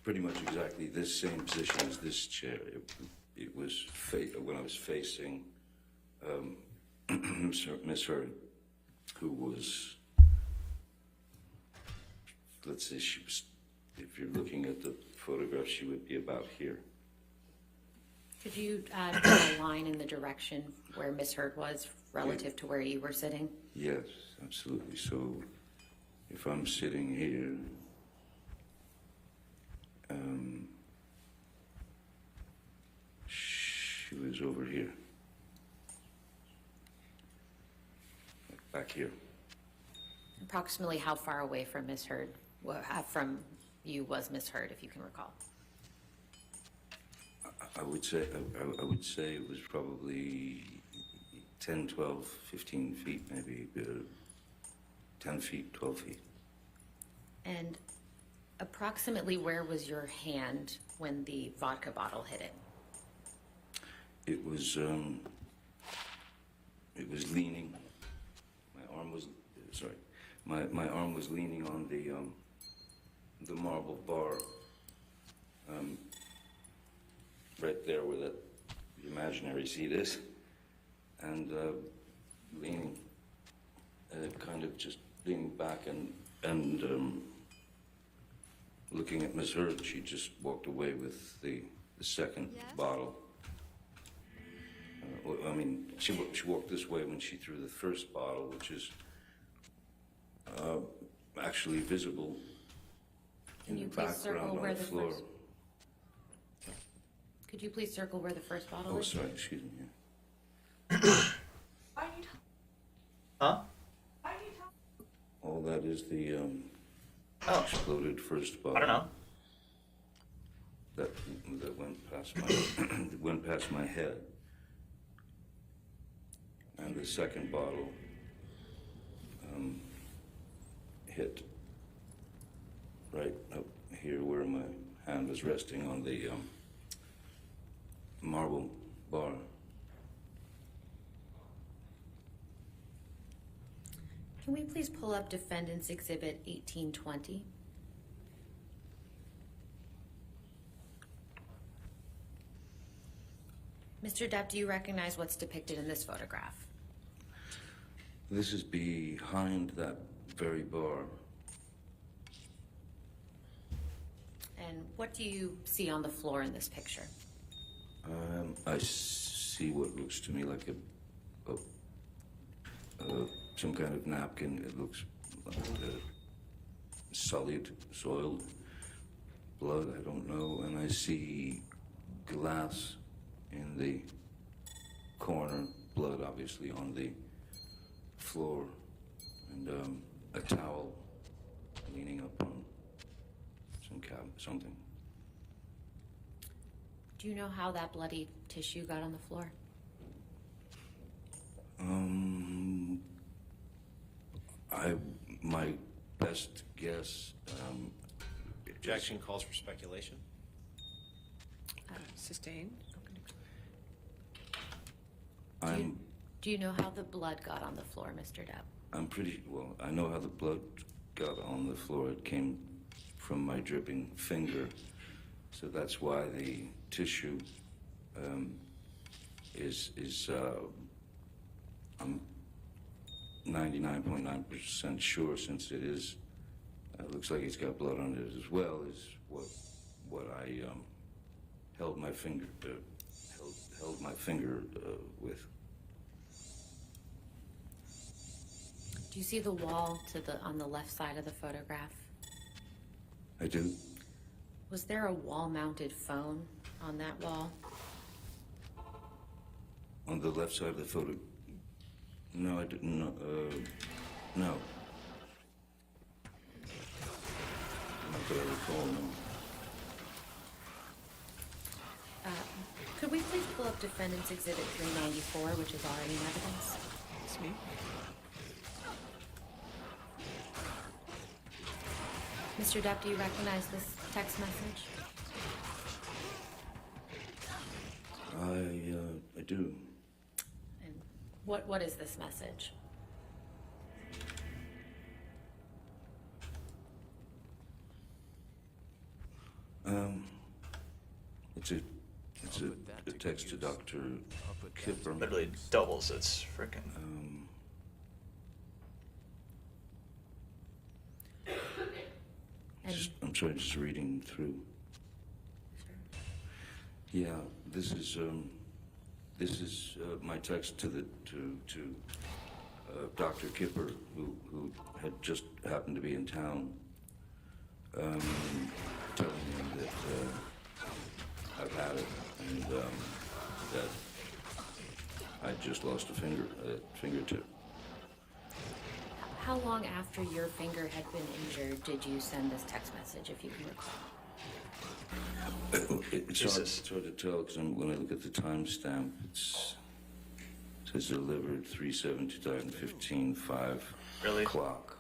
Pretty much exactly this same position as this chair. It was when I was facing Miss Heard, who was, let's say she was, if you're looking at the photograph, she would be about here. Could you draw a line in the direction where Miss Heard was relative to where you were sitting? Yes, absolutely. So if I'm sitting here, she was over here, back here. Approximately how far away from Miss Heard, from you was Miss Heard, if you can recall? I would say it was probably 10, 12, 15 feet, maybe 10 feet, 12 feet. And approximately where was your hand when the vodka bottle hit it? It was leaning. My arm was leaning on the marble bar, right there where that imaginary seat is, and leaning, kind of just leaning back and looking at Miss Heard. She just walked away with the second bottle. I mean, she walked this way when she threw the first bottle, which is actually visible in the background on the floor. Could you please circle where the first bottle is? Oh, sorry, excuse me. Huh? All that is the exploded first bottle. I don't know. That went past went past my head. And the second bottle hit right up here where my hand was resting on the marble bar. Can we please pull up Defendant's Exhibit 1820? Mr. Depp, do you recognize what's depicted in this photograph? This is behind that very bar. And what do you see on the floor in this picture? I see what looks to me like some kind of napkin. It looks like sullied, soiled blood, I don't know. And I see glass in the corner, blood obviously on the floor, and a towel leaning up on something. Do you know how that bloody tissue got on the floor? My best guess. Objection calls for speculation. Sustained. Do you know how the blood got on the floor, Mr. Depp? I know how the blood got on the floor. It came from my dripping finger. So that's why the tissue is I'm 99.9% sure, since it is, looks like it's got blood on it as well, is what I held my finger with. Do you see the wall on the left side of the photograph? I do. Was there a wall-mounted phone on that wall? On the left side of the photo? No, I didn't. No. Not that I recall, no. Could we please pull up Defendant's Exhibit 394, which is already in evidence? It's me. Mr. Depp, do you recognize this text message? I do. And what is this message? It's a text to Dr. Kipper. Literally doubles its frickin'. And I'm sorry, just reading through. Yeah, this is my text to Dr. Kipper, who had just happened to be in town, telling him that I've had it and that I just lost a fingertip. how long after your finger had been injured did you send this text message, if you can recall? It's hard to tell because when I look at the timestamp, it says delivered 3/7/2015, 5 Really? o'clock.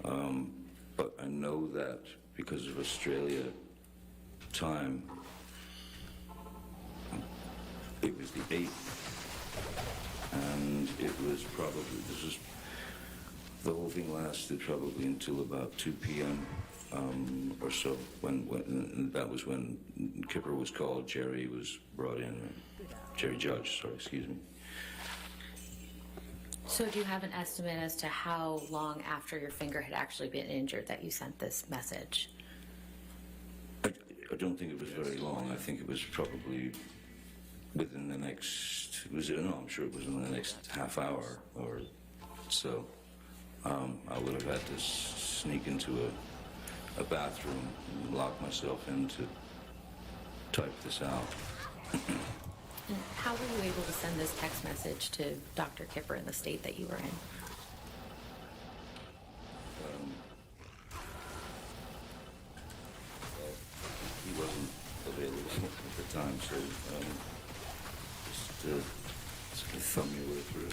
But I know that because of Australia time, it was the 8th, and it was probably, the whole thing lasted probably until about 2 p.m. Or so, and that was when Kipper was called, Jerry was brought in, Jerry Judge, sorry, excuse me. So do you have an estimate as to how long after your finger had actually been injured that you sent this message? I don't think it was very long. I think it was probably within the next, I'm sure it was in the next half hour or so. I would have had to sneak into a bathroom and lock myself in to type this out. And how were you able to send this text message to Dr. Kipper in the state that you were in? Well, he wasn't available at the time, so just thumb your way through it.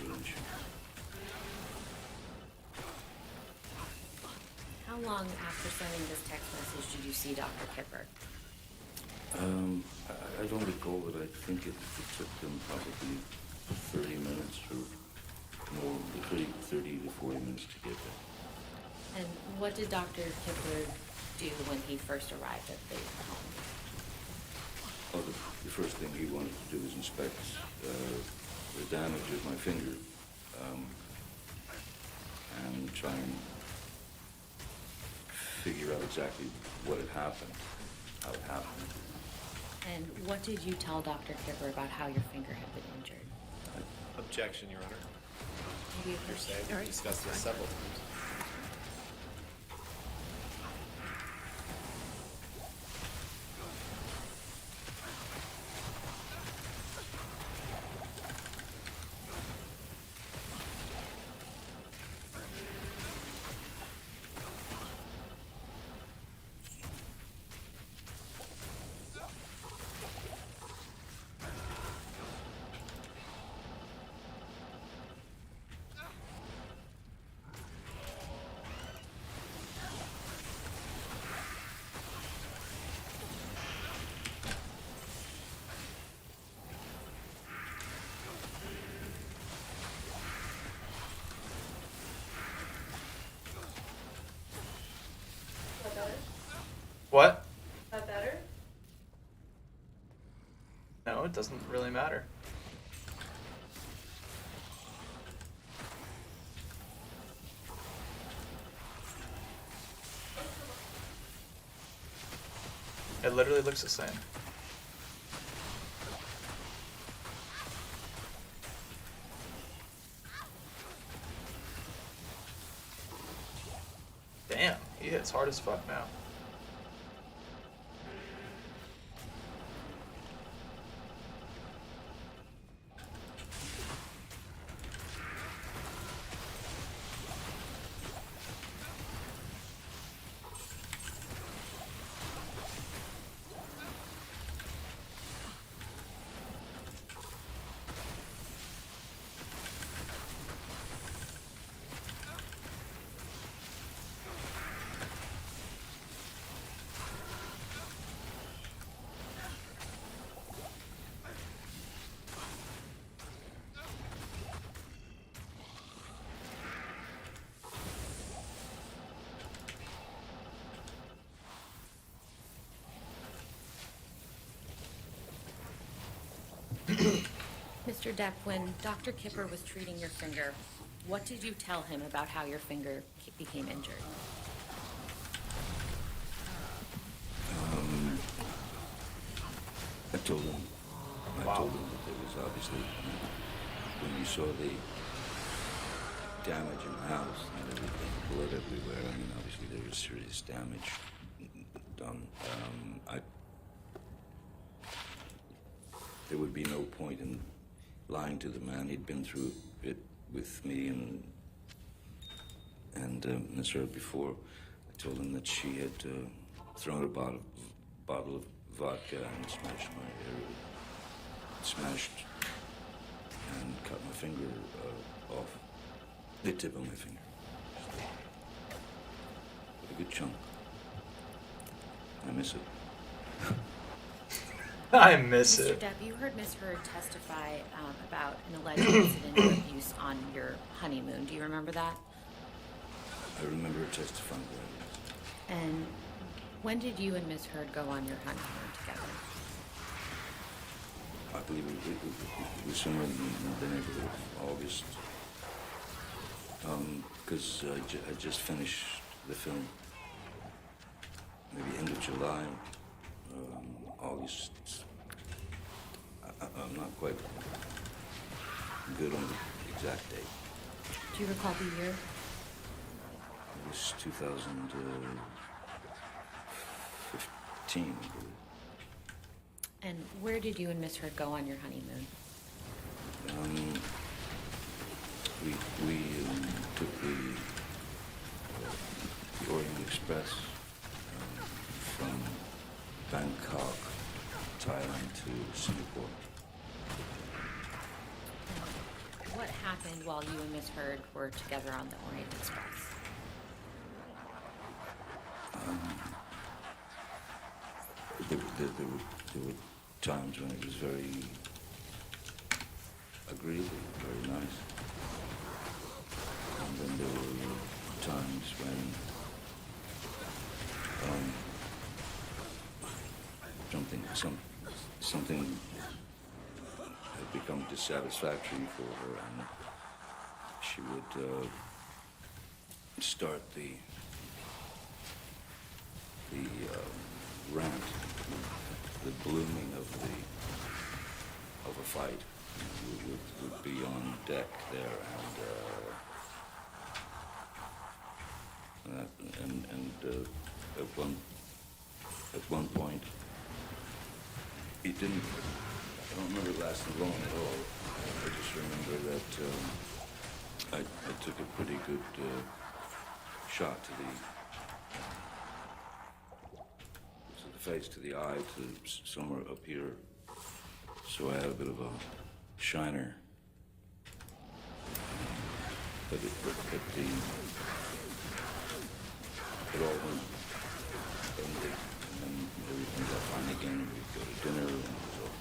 How long after sending this text message did you see Dr. Kipper? I don't recall, but I think it took them probably 30 minutes or more, 30 to 40 minutes to get there. And what did Dr. Kipper do when he first arrived at the home? Oh, the first thing he wanted to do was inspect the damage of my finger and try and figure out exactly what had happened, how it happened. And what did you tell Dr. Kipper about how your finger had been injured? Objection, Your Honor. Maybe you Per could- se, all we've right. discussed this several times. What? That better? No, it doesn't really matter. It literally looks the same. Damn, he hits hard as fuck now. Mr. Depp, when Dr. Kipper was treating your finger, what did you tell him about how your finger became injured? I told him. I Wow. told him that there was obviously, when you saw the damage in the house and everything, blood everywhere. I mean, obviously there was serious damage done. There would be no point in lying to the man. He'd been through it with me and Miss Heard before. I told him that she had thrown a bottle of vodka and smashed and cut my finger off. The tip of my finger. A good chunk. I miss it. I miss Mr. it. Depp, you heard Miss Heard testify about an alleged incident of abuse on your honeymoon. Do you remember that? I remember her testifying to that. And when did you and Miss Heard go on your honeymoon together? I believe it was somewhere in the neighborhood of August. Because I just finished the film. Maybe end of July, August. I'm not quite good on the exact date. Do you recall the year? It was 2015, I believe. And where did you and Miss Heard go on your honeymoon? We took the Orient Express from Bangkok, Thailand to Singapore. And what happened while you and Miss Heard were together on the Orient Express? There were times when it was very agreeable, very nice. And then there were times when something had become dissatisfactory for her, and she would start the rant, the blooming of a fight would be on deck there, and at one point it didn't. I don't remember it lasting long at all. I just remember that I took a pretty good shot to the face, to the eye, to somewhere up here. So I had a bit of a shiner. But it all went ended, and then everything got fine again. We'd go to dinner, and it was all.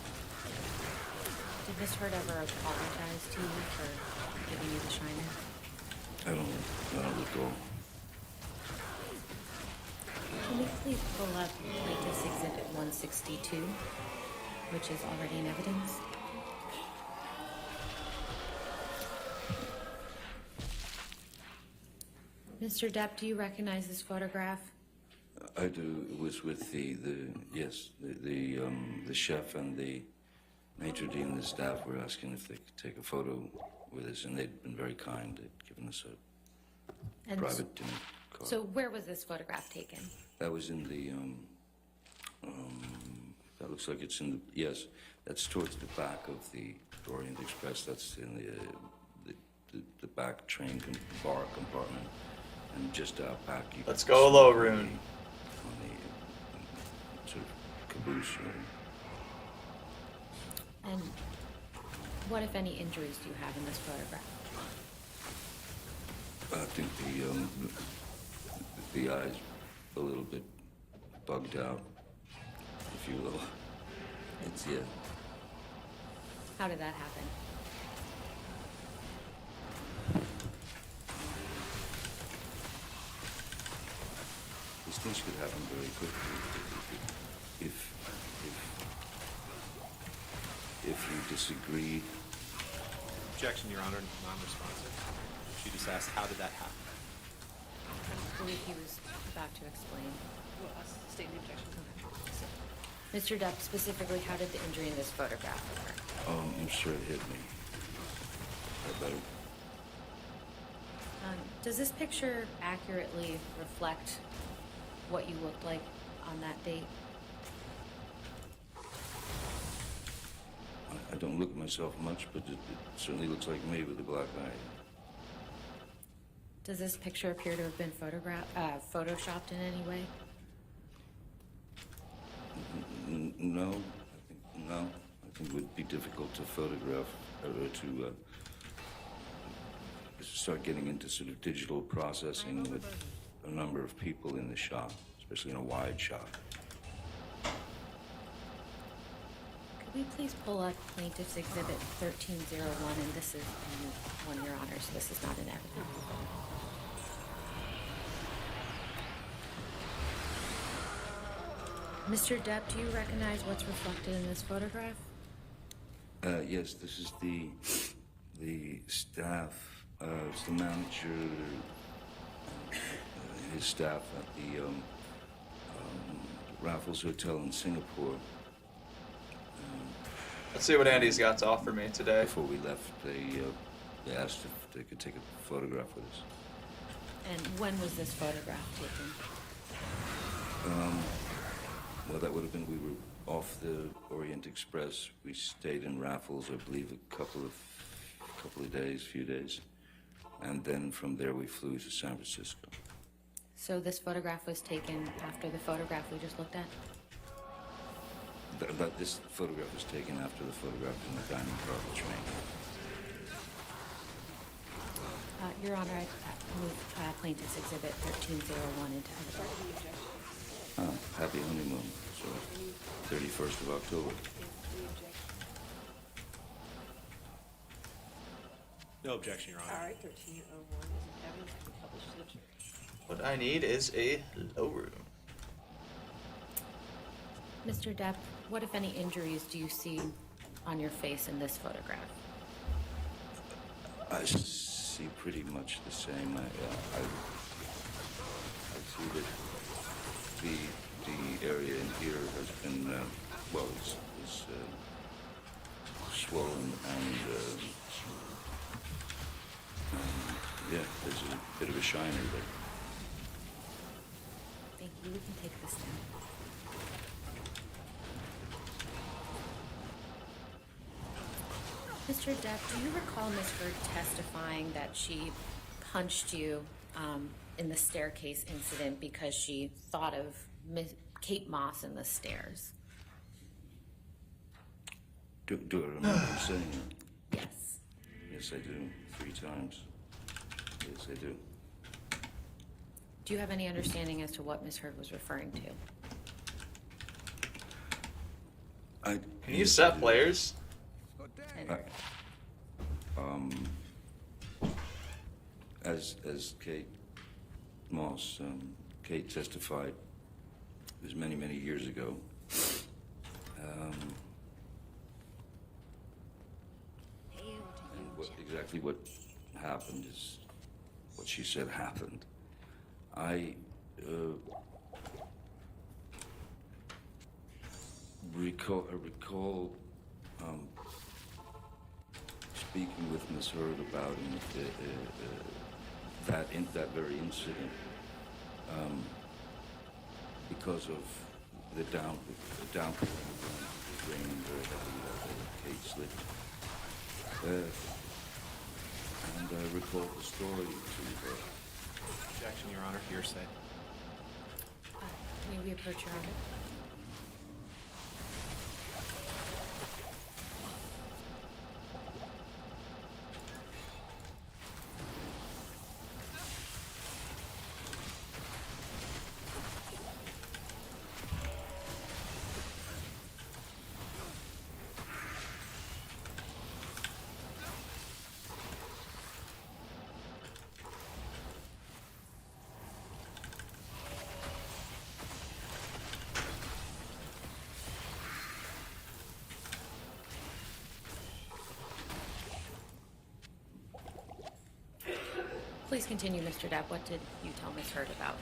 Did Miss Heard ever apologize to you for giving you the shiner? I don't recall. Can we please pull up Plaintiff's Exhibit 162, which is already in evidence? Mr. Depp, do you recognize this photograph? I do. It was with the chef and the maitre d' and the staff were asking if they could take a photo with us, and they'd been very kind. They'd given us a And private dinner card. so where was this photograph taken? That was in the, that looks like it's in the, yes, that's towards the back of the Orient Express. That's in the back train bar compartment. And just out back, you Let's can go see low, on Rune. On the sort of caboose. And what, if any, injuries do you have in this photograph? I think the eye's a little bit bugged out, if you will. It's, yeah. How did that happen? These things could happen very quickly if you disagree Objection, Your Honor, non-responsive. She just asked, how did that happen? I believe he was about to explain. Well, I'll state the objection. Mr. Depp, specifically, how did the injury in this photograph occur? I'm sure it hit me. I better. Does this picture accurately reflect what you looked like on that date? I don't look at myself much, but it certainly looks like me with a black eye. Does this picture appear to have been photoshopped in any way? No, I think it would be difficult to photograph or to start getting into sort of digital processing with a number of people in the shot, especially in a wide shot. Could we please pull up Plaintiff's Exhibit 1301, and this is one, Your Honor, so this is not an evidence. Mr. Depp, do you recognize what's reflected in this photograph? Yes, this is the staff, it's the manager, his staff at the Raffles Hotel in Singapore. Let's see what Andy's got to offer me today. Before we left, they asked if they could take a photograph with us. And when was this photograph taken? Well, that would have been, we were off the Orient Express. We stayed in Raffles, I believe, a couple of days, few days. And then from there we flew to San Francisco. So this photograph was taken after the photograph we just looked at? This photograph was taken after the photograph in the dining car, which Your Honor, I move Plaintiff's Exhibit 1301 into evidence. happy honeymoon, so 31st of October. No objection, Your Honor. All right, 1301 is an evidence to be published to the jury. What I need is a low room. Mr. Depp, what, if any, injuries do you see on your face in this photograph? I see pretty much the same. I see that the area in here has been, it's swollen and yeah, there's a bit of a shiner there. Thank you. We can take this down. Mr. Depp, do you recall Ms. Heard testifying that she punched you in the staircase incident because she thought of Kate Moss in the stairs? Do I remember saying that? Yes. Yes, I do. 3 times. Yes, I do. Do you have any understanding as to what Ms. Heard was referring to? Can you set players? And- As Kate Moss, Kate testified, it was many, many years ago. And exactly what happened is what she said happened. I recall speaking with Ms. Heard about that very incident because of the downpour raining very heavily. Kate slipped, and I recall the story to her. Objection, Your Honor. Hearsay. May we approach Your Honor? Please continue, Mr. Depp. What did you tell Miss Hurd about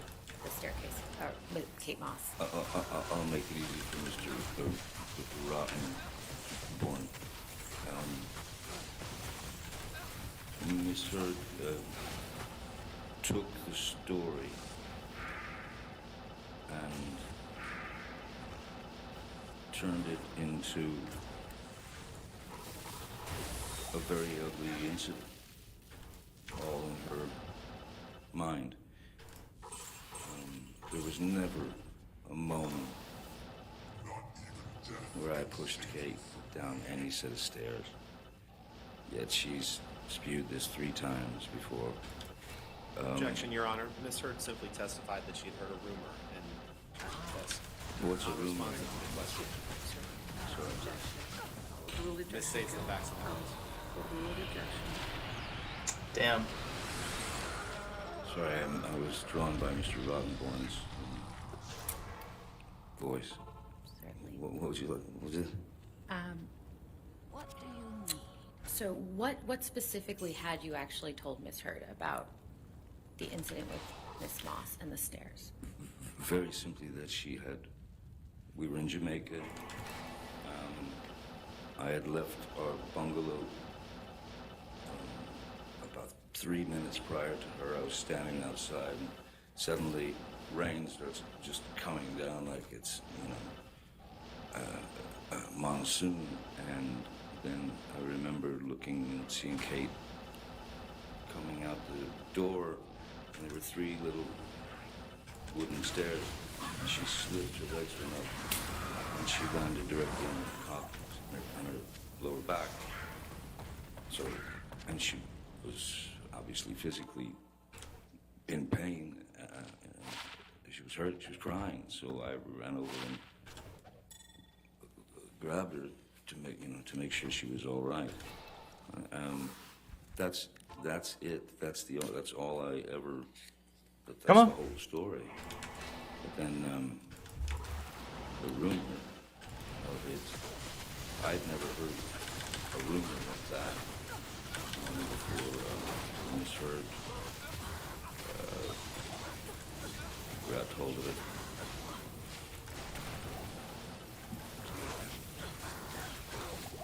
the staircase, or with Kate Moss? I'll make it easy for Mr. Rottenborn. Miss Hurd took the story and turned it into a very ugly incident, all in her mind. There was never a moment where I pushed Kate down any set of stairs. Yet she's spewed this 3 times before. Objection, Your Honor. Ms. Hurd simply testified that she had heard a rumor, and that's What's a not rumor? responsive to the question. Ruled Ms. objection. states the facts of the case. Ruled objection. Damn. Sorry, I was drawn by Mr. Rottenborn's voice. Certainly. What would you like? What was it? What do you need? So what specifically had you actually told Miss Hurd about the incident with Miss Moss and the stairs? Very simply that we were in Jamaica. I had left our bungalow about 3 minutes prior to her. I was standing outside and suddenly rain starts just coming down like it's, a monsoon. And then I remember looking and seeing Kate coming out the door, and there were 3 little wooden stairs, and she slipped, her legs went up, and she landed directly on her lower back. So, and she was obviously physically in pain. She was hurt, she was crying, so I ran over and grabbed her to make sure she was all right. That's it. That's all I ever. That's Come on. the whole story. But then the rumor of it, I'd never heard a rumor like that before Miss Hurd got hold of it.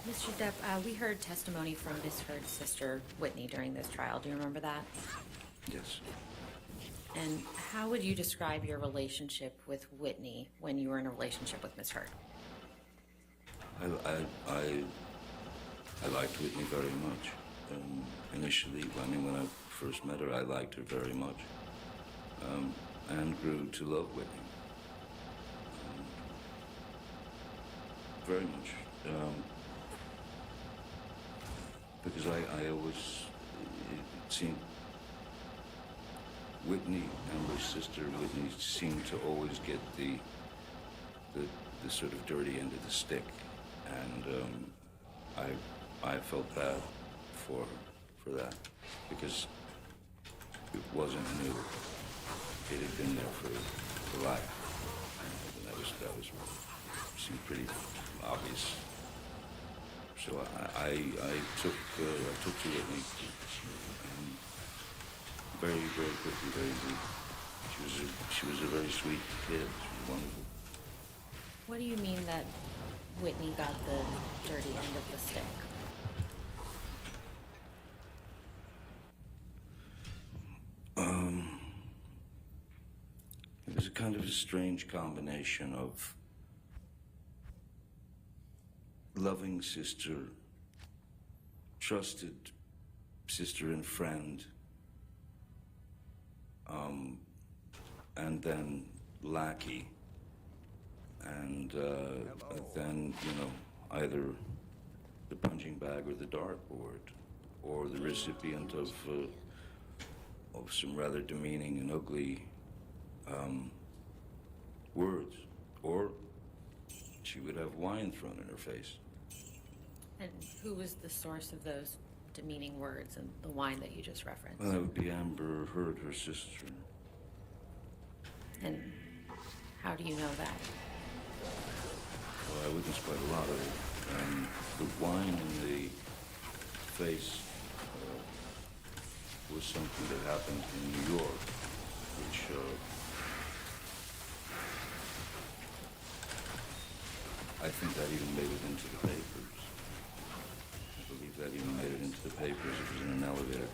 Mr. Depp, we heard testimony from Miss Hurd's sister, Whitney, during this trial. Do you remember that? Yes. And how would you describe your relationship with Whitney when you were in a relationship with Miss Hurd? I liked Whitney very much. Initially, when I first met her, I liked her very much, and grew to love Whitney very much, because I always, it seemed, Whitney and her sister Whitney seemed to always get the sort of dirty end of the stick, and I felt bad for that, because it wasn't new. It had been there for life, and that was seemed pretty obvious. So I took to Whitney very, very quickly, very easily. She was a very sweet kid. She was wonderful. What do you mean that Whitney got the dirty end of the stick? It was a kind of a strange combination of loving sister, trusted sister and friend, and then lackey, and then, either the punching bag or the dartboard, or the recipient of some rather demeaning and ugly words, or she would have wine thrown in her face. And who was the source of those demeaning words and the wine that you just referenced? Well, that would be Amber Heard, her sister. And how do you know that? Well, I witnessed quite a lot of it. The wine in the face was something that happened in New York, which I think that even made it into the papers. I believe that even made it into the papers. It was in an elevator.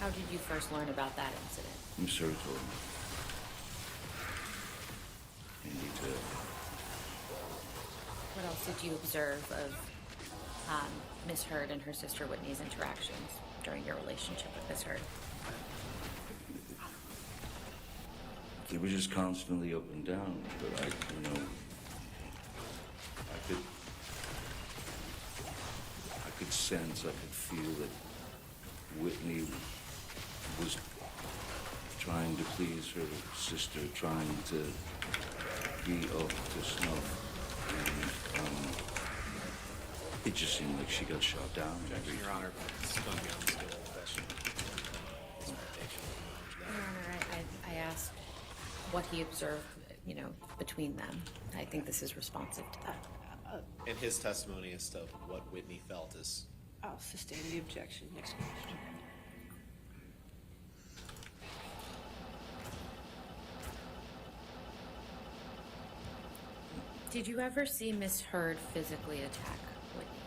How did you first learn about that incident? Miss Hurd told me. In detail. What else did you observe of Miss Hurd and her sister Whitney's interactions during your relationship with Miss Hurd? They were just constantly up and down, but I could sense, I could feel that Whitney was trying to please her sister, trying to be up to snuff, and it just seemed like she got shot down. Objection, Your Honor. This is going to be on the skill of question. Your Honor, I asked what he observed, between them. I think this is responsive to that. And his testimony as to what Whitney felt is... I'll sustain the objection. Next question. Did you ever see Miss Hurd physically attack Whitney?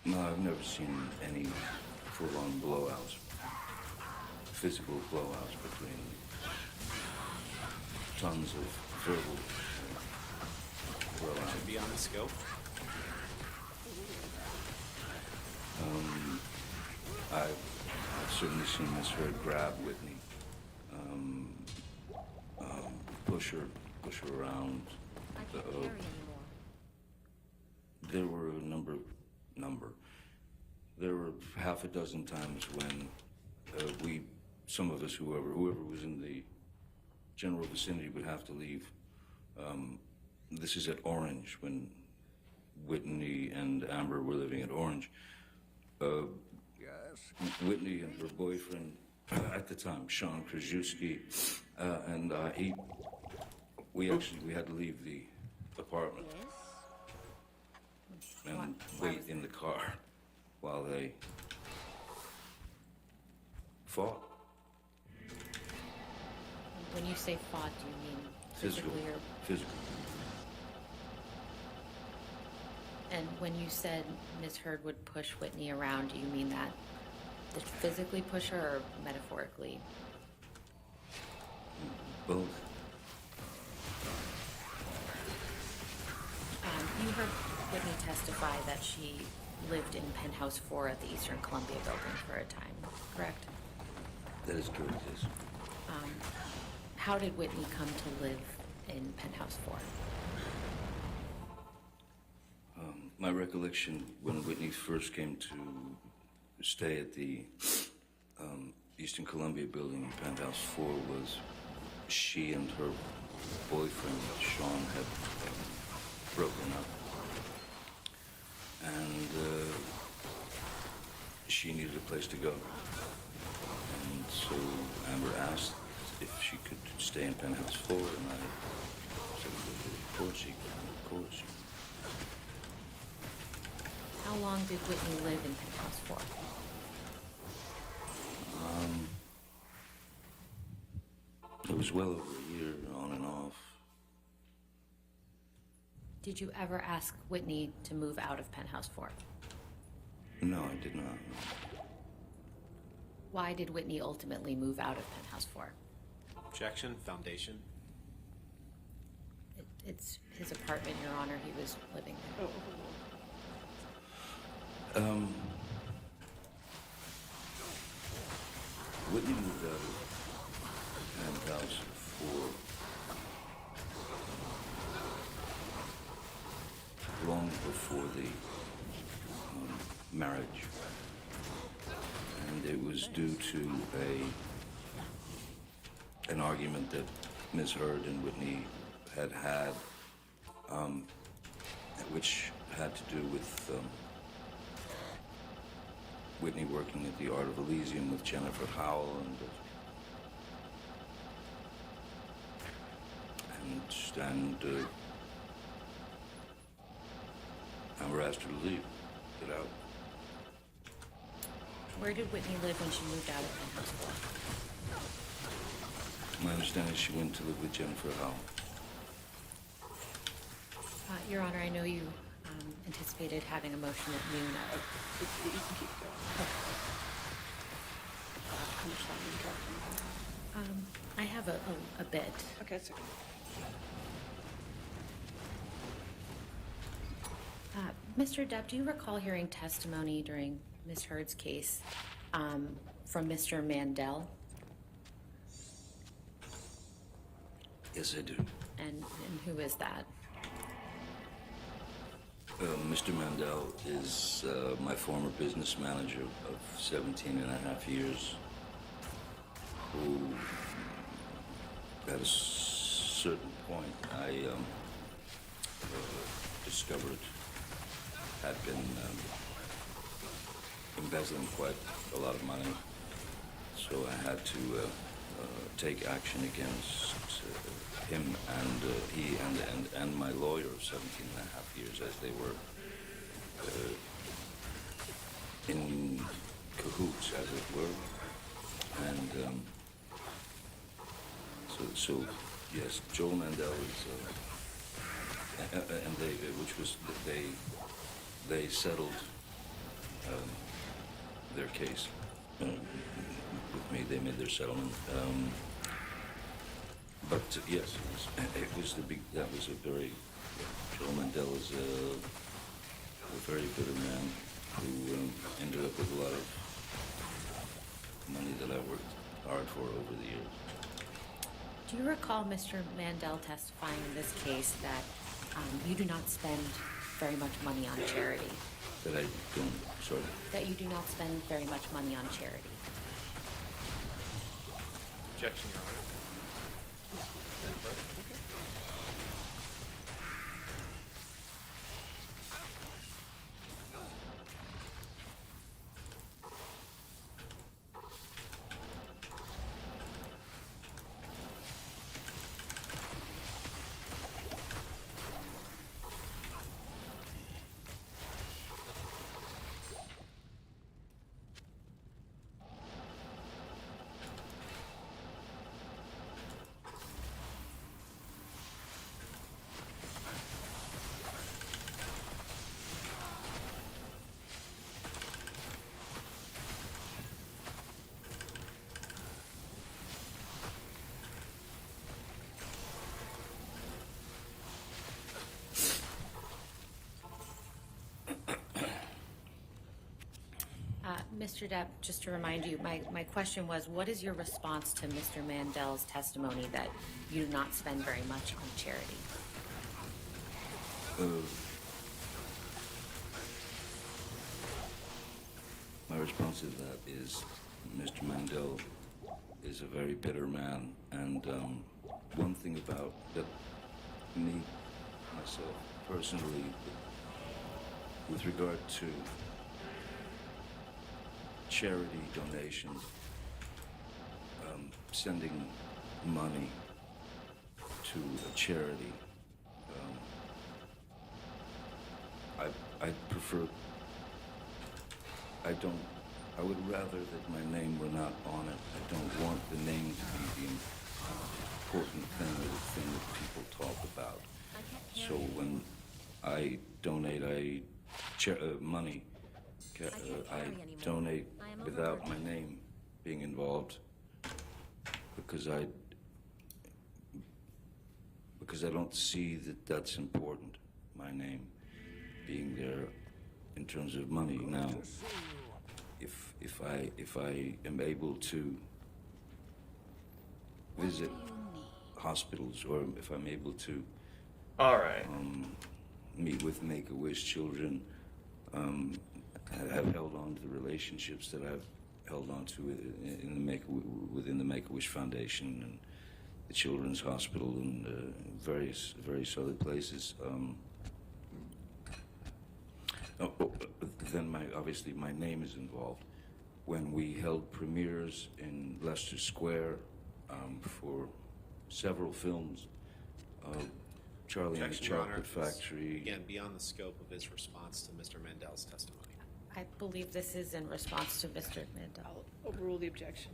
No, I've never seen any full-on blowouts, physical blowouts between tons of verbal blowouts. Should be on the scope. I've certainly seen Miss Hurd grab Whitney, push her around. I can't hear you anymore. There were a number. There were half a dozen times when some of us, whoever was in the general vicinity, would have to leave. This is at Orange, when Whitney and Amber were living at Orange. Whitney and her boyfriend at the time, Sean Krajewski, and we had to leave the apartment and wait in the car while they fought. When you say fought, do you mean physically or... Physical. And when you said Miss Hurd would push Whitney around, do you mean that physically push her or metaphorically? Both. You heard Whitney testify that she lived in Penthouse 4 at the Eastern Columbia building for a time, correct? That is correct, yes. How did Whitney come to live in Penthouse 4? My recollection when Whitney first came to stay at the Eastern Columbia building in Penthouse 4 was she and her boyfriend, Sean, had broken up. And she needed a place to go. And so Amber asked if she could stay in Penthouse 4, and I said, of course she can, of course. How long did Whitney live in Penthouse 4? It was well over a year, on and off. Did you ever ask Whitney to move out of Penthouse 4? No, I did not. Why did Whitney ultimately move out of Penthouse 4? Objection, foundation. It's his apartment, Your Honor. He was living there. Whitney moved out of Penthouse 4 long before the marriage, and it was due to an argument that Ms. Hurd and Whitney had, which had to do with Whitney working at the Art of Elysium with Jennifer Howell, and Amber asked her to leave. get out. Where did Whitney live when she moved out of the hospital? My understanding is she went to live with Jennifer Howell. Your Honor, I know you anticipated having a motion at noon. You can keep going. How much time do you have? I have a bit. Okay, that's okay. Mr. Depp, do you recall hearing testimony during Ms. Heard's case from Mr. Mandel? Yes, I do. And who is that? Mr. Mandel is my former business manager of 17 and a half years, who at a certain point I discovered had been embezzling quite a lot of money. So I had to take action against him and he and my lawyer of 17 and a half years, as they were in cahoots, as it were. And so yes, Joel Mandel is, and they settled their case with me. They made their settlement. But yes, it was the big. That was a very. Joel Mandel is a very bitter man who ended up with a lot of money that I worked hard for over the years. Do you recall Mr. Mandel testifying in this case that you do not spend very much money on charity? That I don't. Sorry. That you do not spend very much money on charity? Objection, Your Honor. Madam Clerk? Mr. Depp, just to remind you, my question was, what is your response to Mr. Mandel's testimony that you do not spend very much on charity? My response to that is Mr. Mandel is a very bitter man, and one thing about that me, myself, personally, with regard to charity donations, sending money to a charity, I prefer, I would rather that my name were not on it. I don't want the name to be the important thing or the thing that people talk about. So when I donate money, I donate without my name being involved because I don't see that that's important, my name being there in terms of money. Now, if I am able to visit hospitals, or if I'm able to All right. meet with Make-A-Wish children, have held on to the relationships that I've held on to within the Make-A-Wish Foundation and the Children's Hospital and various other places. Then obviously my name is involved. When we held premieres in Leicester Square for several films, Charlie and the Objection, Your Honor. Chocolate Factory. Again, beyond the scope of his response to Mr. Mandel's testimony. I believe this is in response to Mr. Mandel. I'll overrule the objection.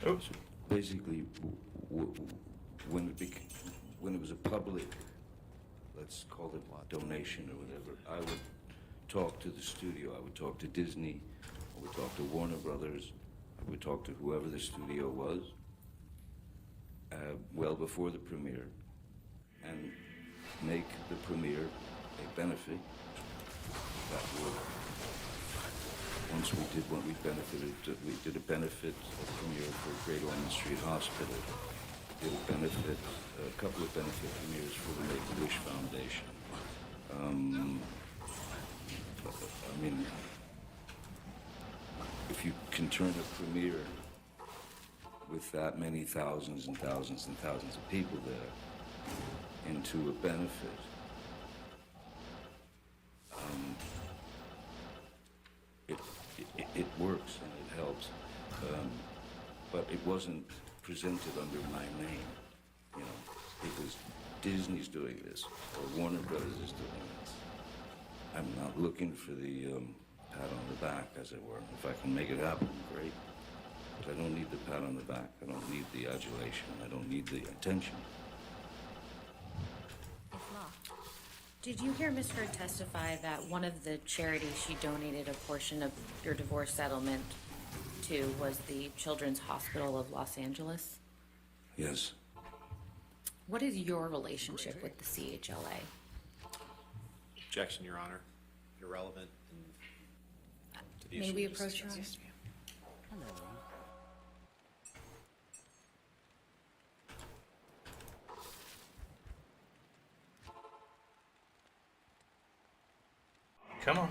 Oops. Basically, when it was a public, let's call it donation or whatever, I would talk to the studio, I would talk to Disney, I would talk to Warner Brothers, I would talk to whoever the studio was, well before the premiere, and make the premiere a benefit. That would, once we did what we benefited, we did a benefit premiere for Great Ormond Street Hospital, did a benefit, a couple of benefit premieres for the Make-A-Wish Foundation. I mean, if you can turn a premiere with that many thousands and thousands and thousands of people there into a benefit, it works and it helps, but it wasn't presented under my name. You know, it was Disney's doing this or Warner Brothers is doing this. I'm not looking for the pat on the back, as it were. If I can make it happen, great. But I don't need the pat on the back. I don't need the adulation. I don't need the attention. Did you hear Ms. Heard testify that one of the charities she donated a portion of your divorce settlement to was the Children's Hospital of Los Angeles? Yes. What is your relationship with the CHLA? Objection, Your Honor. Irrelevant to the May issue we just approach Your discussed. Honor? Come on.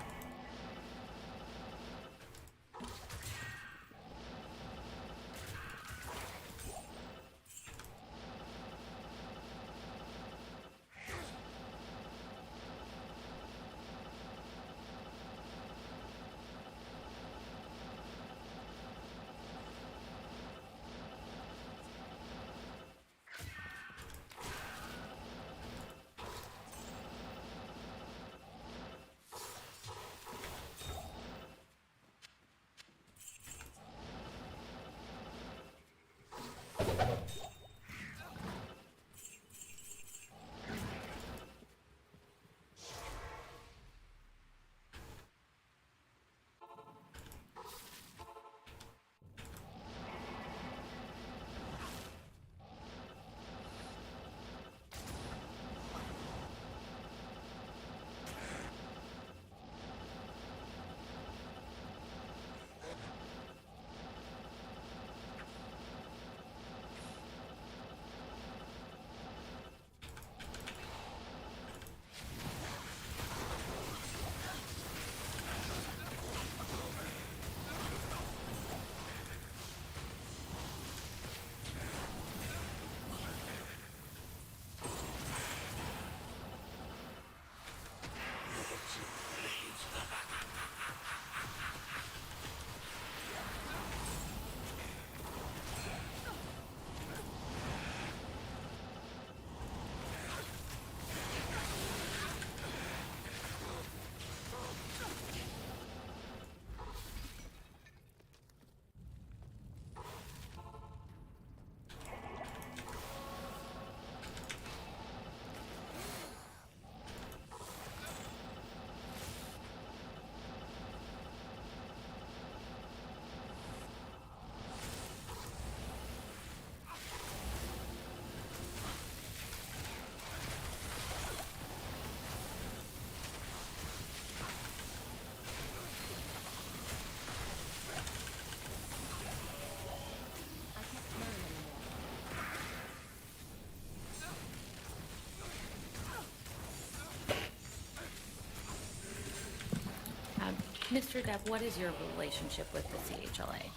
Mr. Depp, what is your relationship with the CHLA?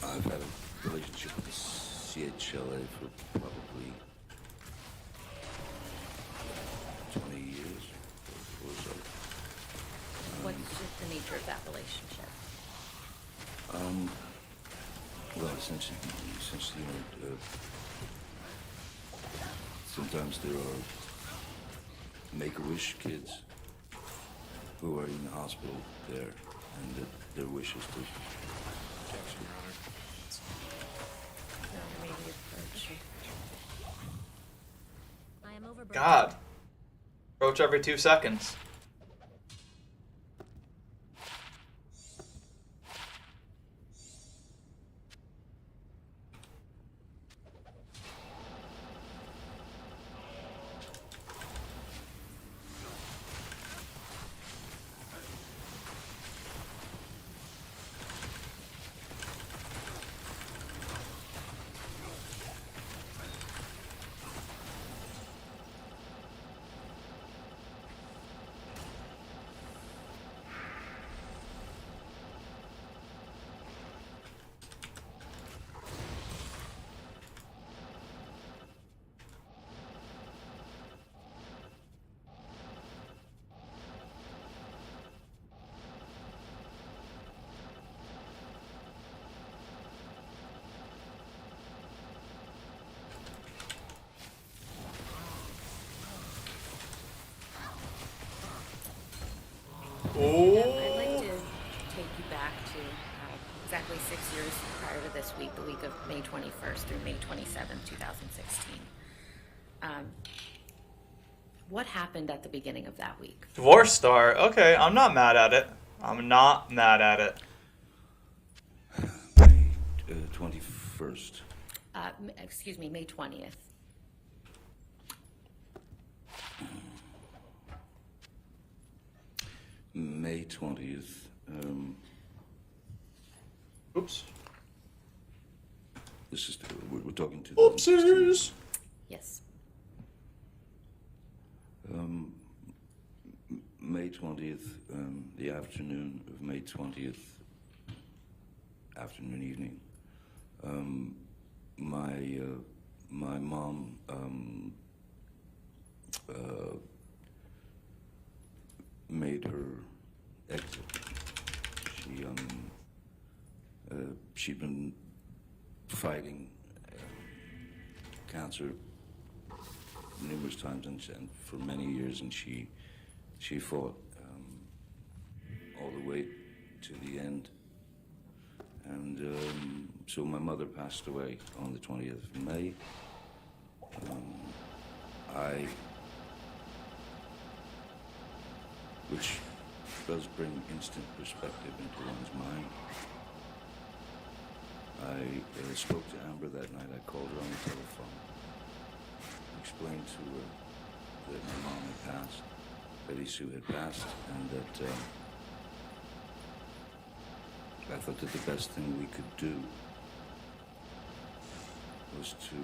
I've had a relationship with the CHLA for probably 20 years or so. What's just the nature of that relationship? Well, essentially, sometimes there are Make-A-Wish kids who are in the hospital there, and that their wish is to. Objection, Your Honor. No, maybe approach. I am overburdened. God. Approach every 2 seconds. I'd like to take you back to exactly 6 years prior to this week, the week of May 21st through May 27th, 2016. What happened at the beginning of that week? Divorce Star. Okay, I'm not mad at it. I'm not mad at it. May 21st. Excuse me, May 20th. May 20th. Oops. This is we're talking to. Oopsies. Yes. May 20th, the afternoon of May 20th, afternoon, evening, my mom made her exit. She'd been fighting cancer numerous times and for many years, and she fought all the way to the end. And so my mother passed away on the 20th of May. Which does bring instant perspective into one's mind. I spoke to Amber that night. I called her on the telephone, explained to her that my mom had passed, Betty Sue had passed, and that I thought that the best thing we could do was to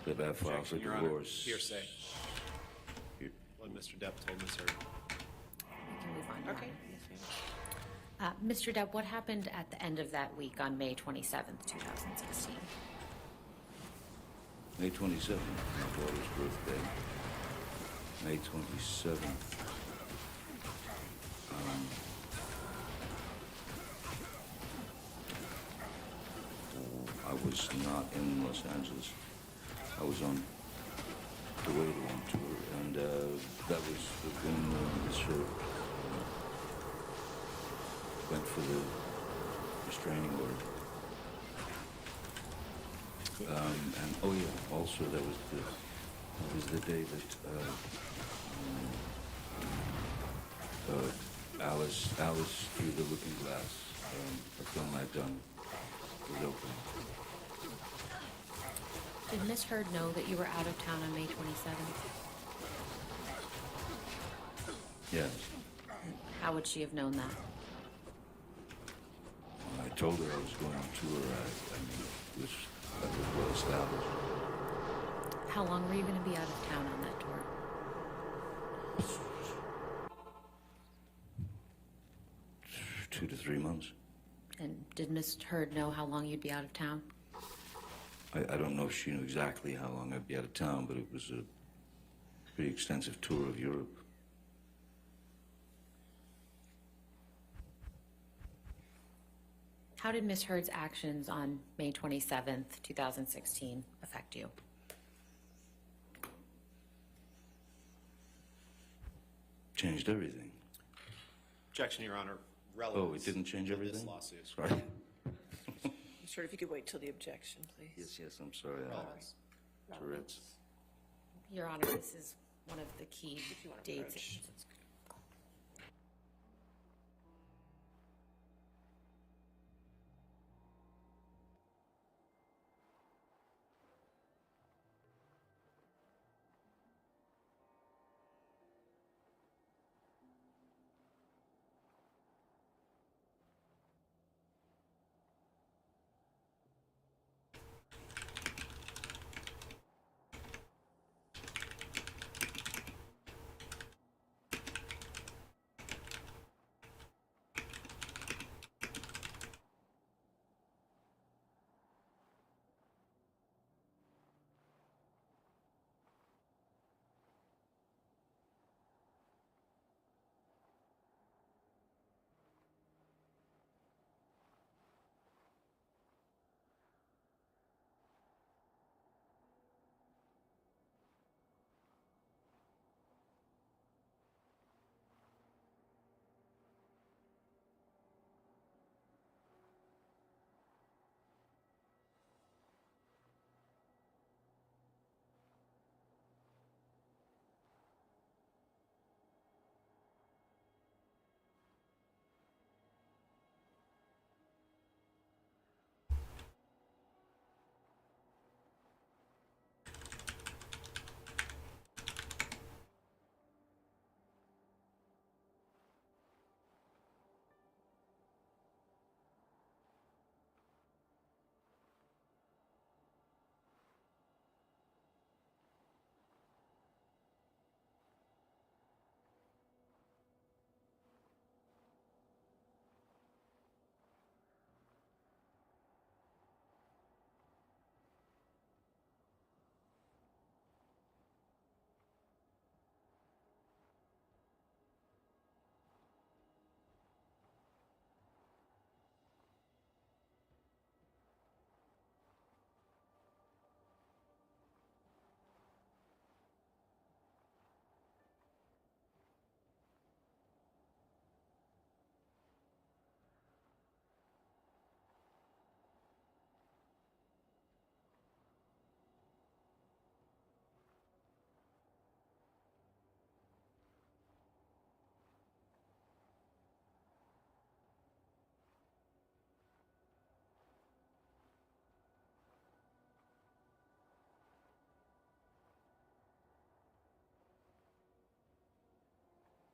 that I file for Objection, Your Honor. divorce. Hearsay. What Mr. Depp told Ms. Heard. We can move on. Your Okay. Honor. Mr. Depp, what happened at the end of that week on May 27th, 2016? May 27th, my daughter's birthday. May 27th. I was not in Los Angeles. I was on the way to one tour, and that was when Miss Heard went for the restraining order. And oh yeah, also that was the day that Alice Through the Looking Glass, a film I'd done, was open. Did Miss Heard know that you were out of town on May 27th? Yes, How would she have known that? I told her I was going on tour. I mean, that was well established. How long were you going to be out of town on that tour? 2 to 3 months. And did Miss Heard know how long you'd be out of town? I don't know if she knew exactly how long I'd be out of town, but it was a pretty extensive tour of Europe. How did Miss Heard's actions on May 27th, 2016 affect you? changed everything. Objection, Your Honor. Relevance Oh, it didn't change to everything? This lawsuit. Sorry. Sir, if you could wait till the objection, please. Yes, I'm sorry. Relevance. Tourette's. Your Honor, this is one of the key If you want to dates. approach.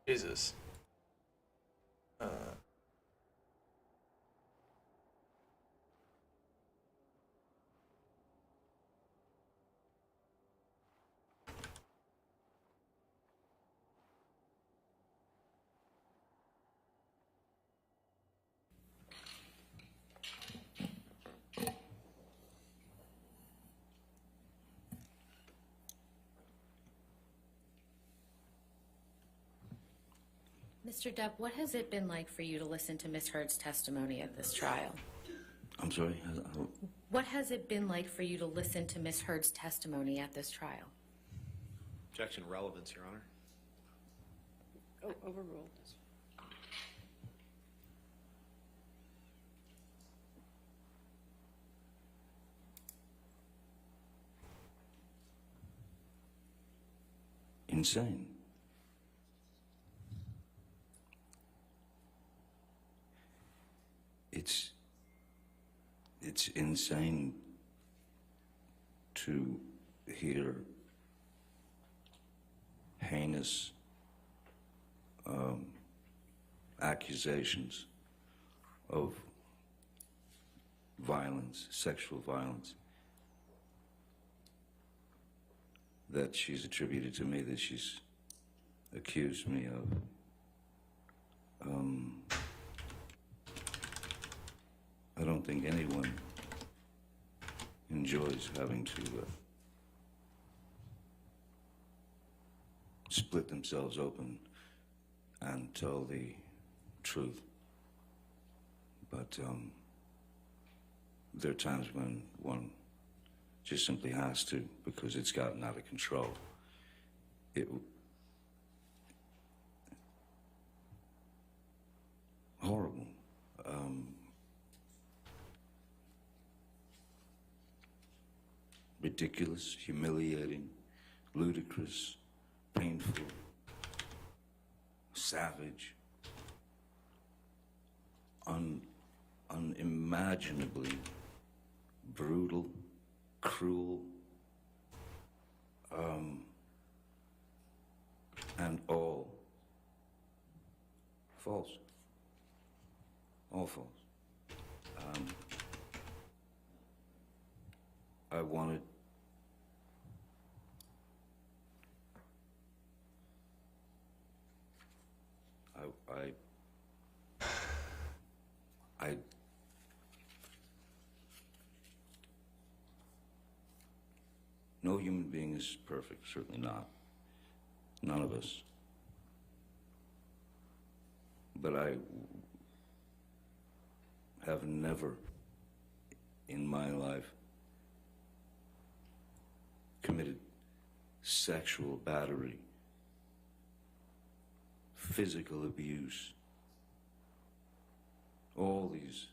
Jesus. Mr. Depp, what has it been like for you to listen to Ms. Heard's testimony at this trial? I'm sorry. What has it been like for you to listen to Ms. Heard's testimony at this trial? Objection. Relevance, Your Honor. Oh, overruled. Insane. It's insane to hear heinous accusations of violence, sexual violence, that she's attributed to me, that she's accused me of. I don't think anyone enjoys having to split themselves open and tell the truth. But there are times when one just simply has to, because it's gotten out of control. horrible. Ridiculous, humiliating, ludicrous, painful, savage, unimaginably brutal, cruel, and all false. All false. I wanted I no human being is perfect, certainly not. None of us. But I have never in my life committed sexual battery, physical abuse, all these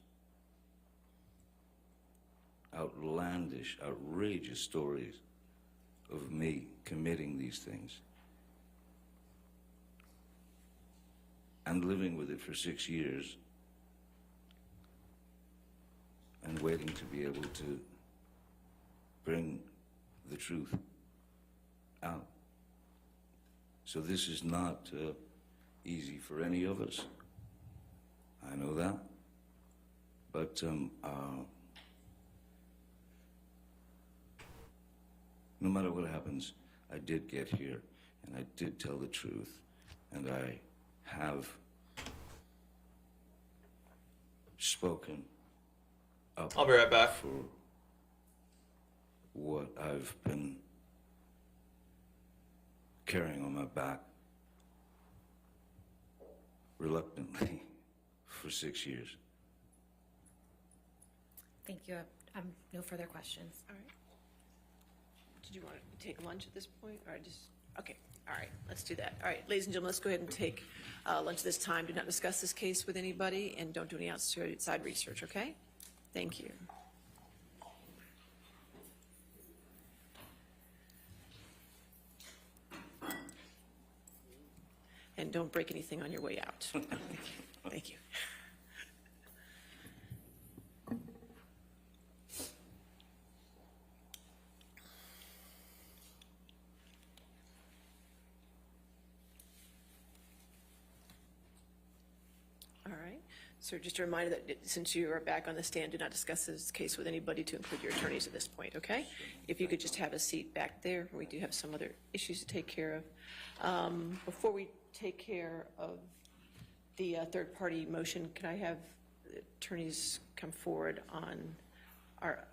outlandish, outrageous stories of me committing these things and living with it for 6 years and waiting to be able to bring the truth out. So this is not easy for any of us. I know that. But no matter what happens, I did get here, and I did tell the truth, and I have spoken up I'll be right back. for what I've been carrying on my back reluctantly for 6 years. Thank you. No further questions. All right. Did you want to take lunch at this point, or just, okay, all right, let's do that. All right, ladies and gentlemen, let's go ahead and take lunch this time. Do not discuss this case with anybody, and don't do any outside research, okay? Thank you. And don't break anything on your way out. Thank you. All right. So just a reminder that since you are back on the stand, do not discuss this case with anybody, to include your attorneys at this point, okay? If you could just have a seat back there. We do have some other issues to take care of. Before we take care of the third-party motion, can I have the attorneys come forward on our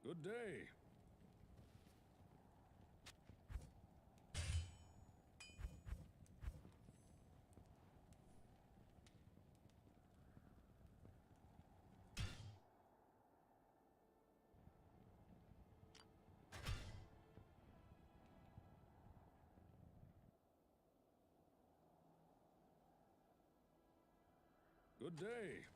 Good day. Good day.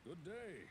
Good day.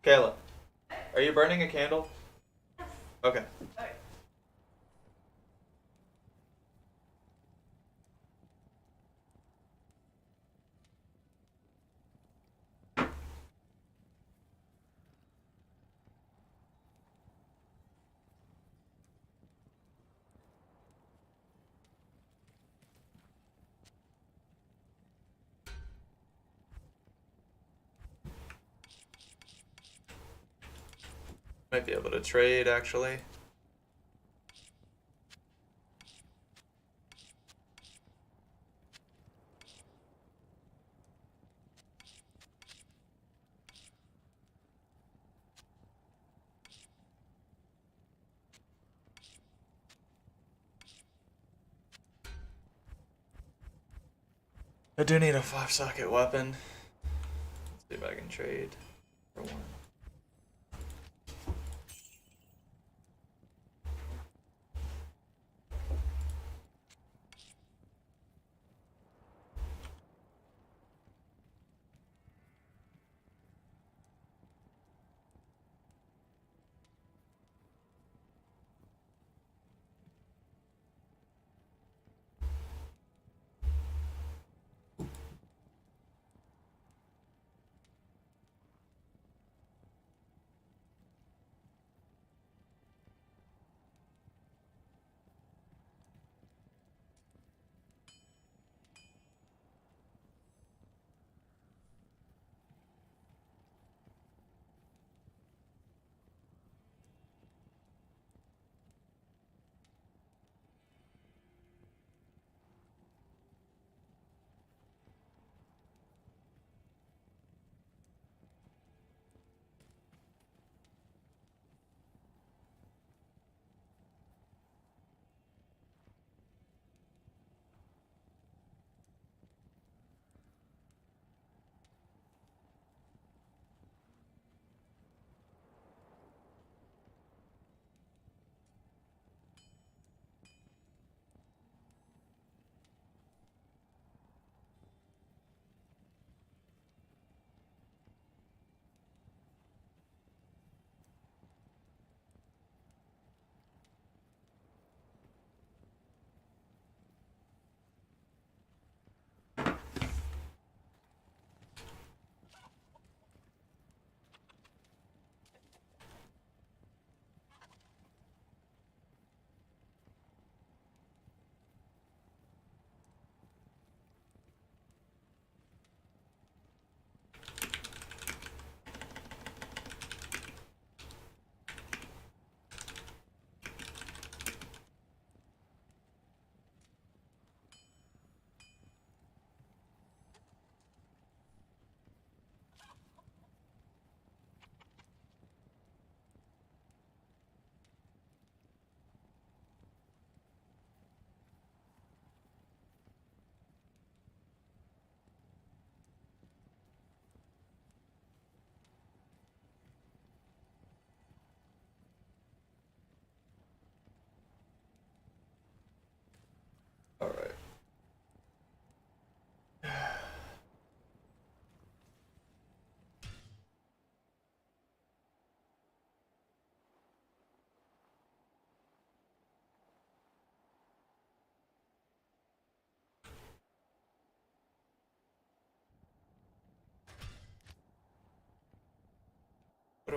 Kayla, are you burning a candle? Okay. Might be able to trade actually. I do need a 5-socket weapon. Let's see if I can trade for one.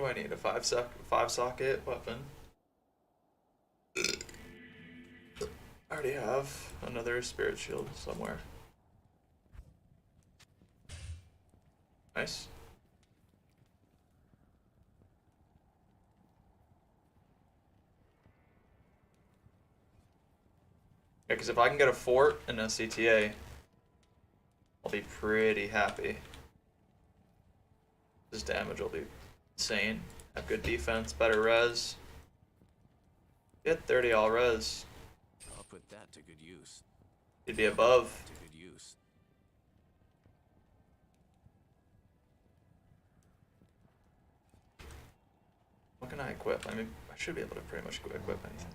do I need? A five socket weapon. I already have another spirit shield somewhere. Nice. Yeah, because if I can get a fort and a CTA, I'll be pretty happy. This damage will be insane. Have good defense, better res. Get 30 all res. I'll put that to good use. You'd be above. To good use. What can I equip? I mean, I should be able to pretty much equip anything.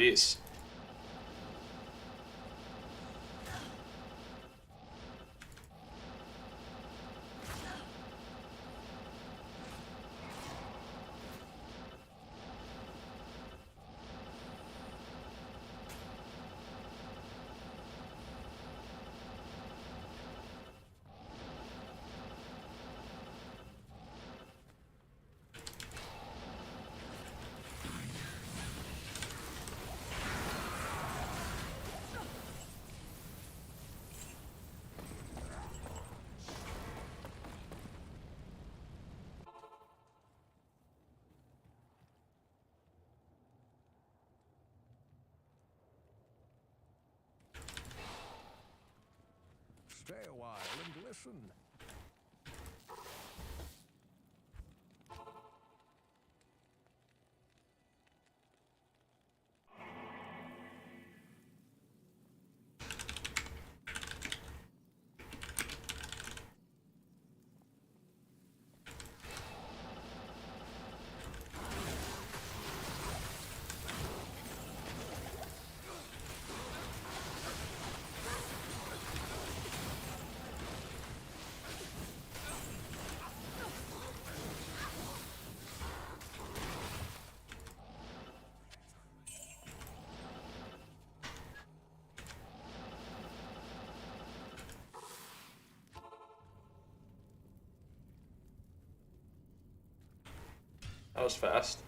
Jeez. Stay a while and listen. That was fast.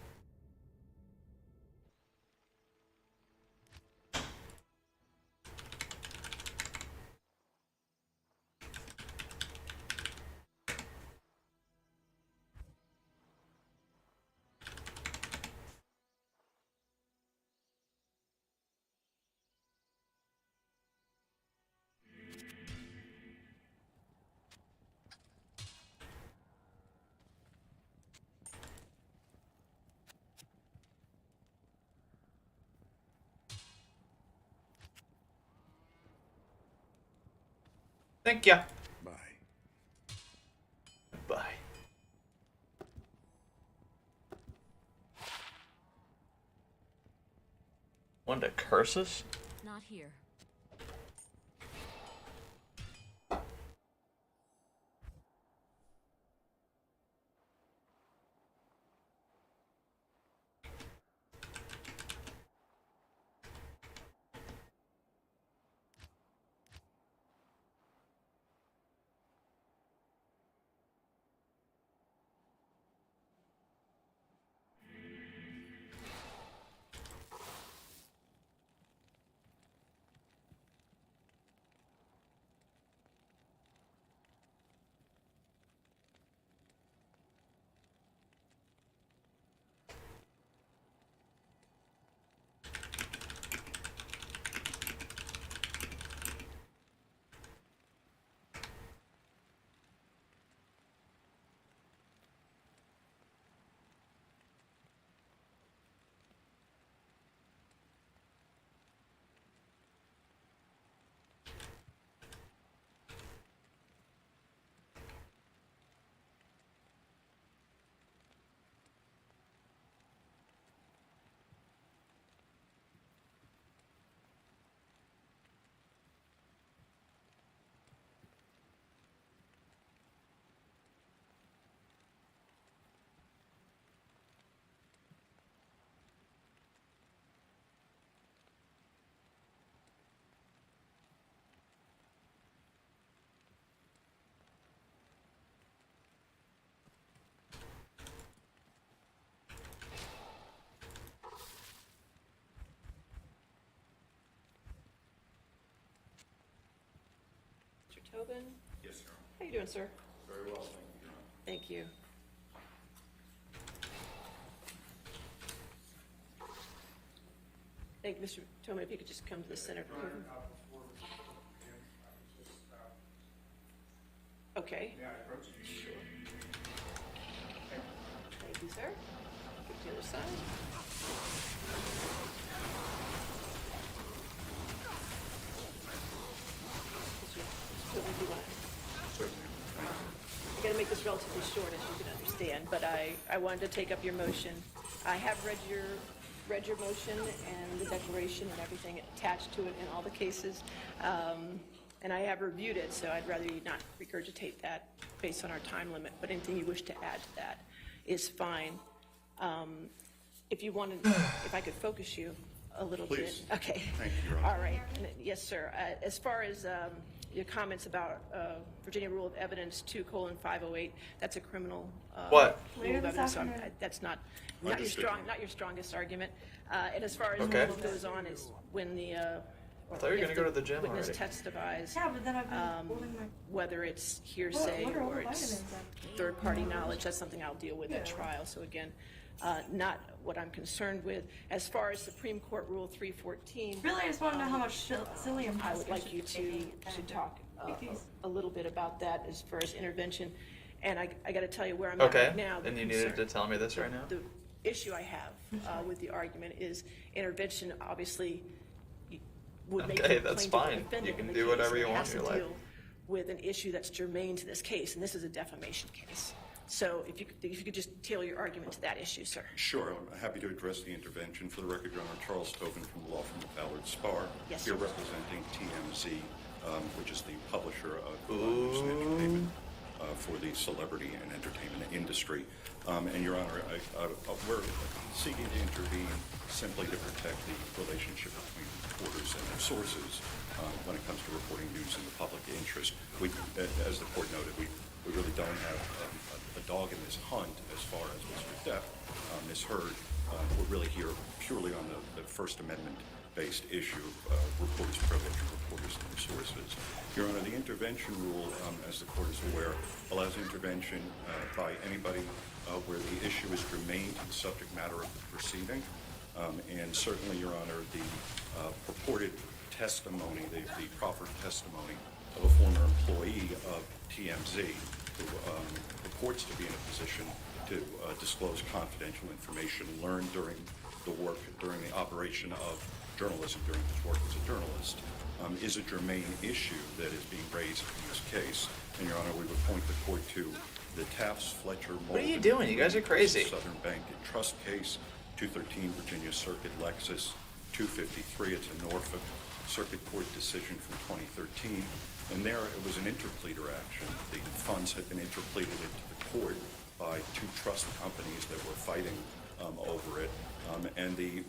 Thank ya. Bye. Bye. One to curses? Not here. Tobin? Yes, Your Honor. How you doing, sir? Very well, thank you, Your Honor. Thank you. Thank you, Mr. Tobin, if you could just come to the center. Okay. Sure. Thank you, sir. Get to the other side. Mr. Tobin, do you want to? Certainly. I'm going to make this relatively short, as you can understand, but I wanted to take up your motion. I have read your motion and the declaration and everything attached to it in all the cases, and I have reviewed it, so I'd rather you not regurgitate that based on our time limit, but anything you wish to add to that is fine. If you wanted, if I could focus you a little Please. bit. Okay. Thank you, Your Honor. All right. Yes, sir. As far as your comments about Virginia Rule of Evidence 2:508, that's a criminal What? rule of evidence. So that's not Understood. not your strongest argument. And as far as Okay. what goes on is when the I thought you were if gonna go to the gym witness already. testifies, Yeah, but then I've been holding my. whether it's hearsay What are all or the it's vitamins then? third-party knowledge, that's something I'll deal with at trial. So again, not what I'm concerned with. As far as Supreme Court Rule 314, Really, I just want to know how much psyllium I has. would like you to talk a little bit about that as far as intervention. And I got to tell you where I'm at Okay. right now. the And you needed to concern- tell me this right now? The issue I have with the argument is intervention obviously would make Okay, the that's plaintiff fine. defendant You in can the do case, whatever and you it want has in to your life. deal with an issue that's germane to this case, and this is a defamation case. So if you could just tailor your argument to that issue, sir. Sure, I'm happy to address the intervention. For the record, Your Honor, Charles Tobin from the law firm of Ballard Spahr. Yes, Here sir. representing TMZ, which is the publisher of news and entertainment for the celebrity and entertainment industry. And Your Honor, we're seeking to intervene simply to protect the relationship between reporters and their sources when it comes to reporting news in the public interest. We, as the court noted, we really don't have a dog in this hunt as far as Mr. Depp, Ms. Heard. We're really here purely on the First Amendment-based issue of reporters' privilege and reporters and their sources. Your Honor, the intervention rule, as the court is aware, allows intervention by anybody where the issue is germane to the subject matter of the proceeding. And certainly, Your Honor, the purported testimony, the proffered testimony of a former employee of TMZ who purports to be in a position to disclose confidential information learned during the operation of journalism, during his work as a journalist, is a germane issue that is being raised in this case. And Your Honor, we would point the court to the Taft's, Fletcher, What are you Molden, doing? You guys are crazy. Southern Bank and Trust case, 213 Virginia Circuit Lexus, 253. It's a Norfolk Circuit Court decision from 2013. And there it was an interpleader action. The funds had been interpleaded into the court by two trust companies that were fighting over it. And the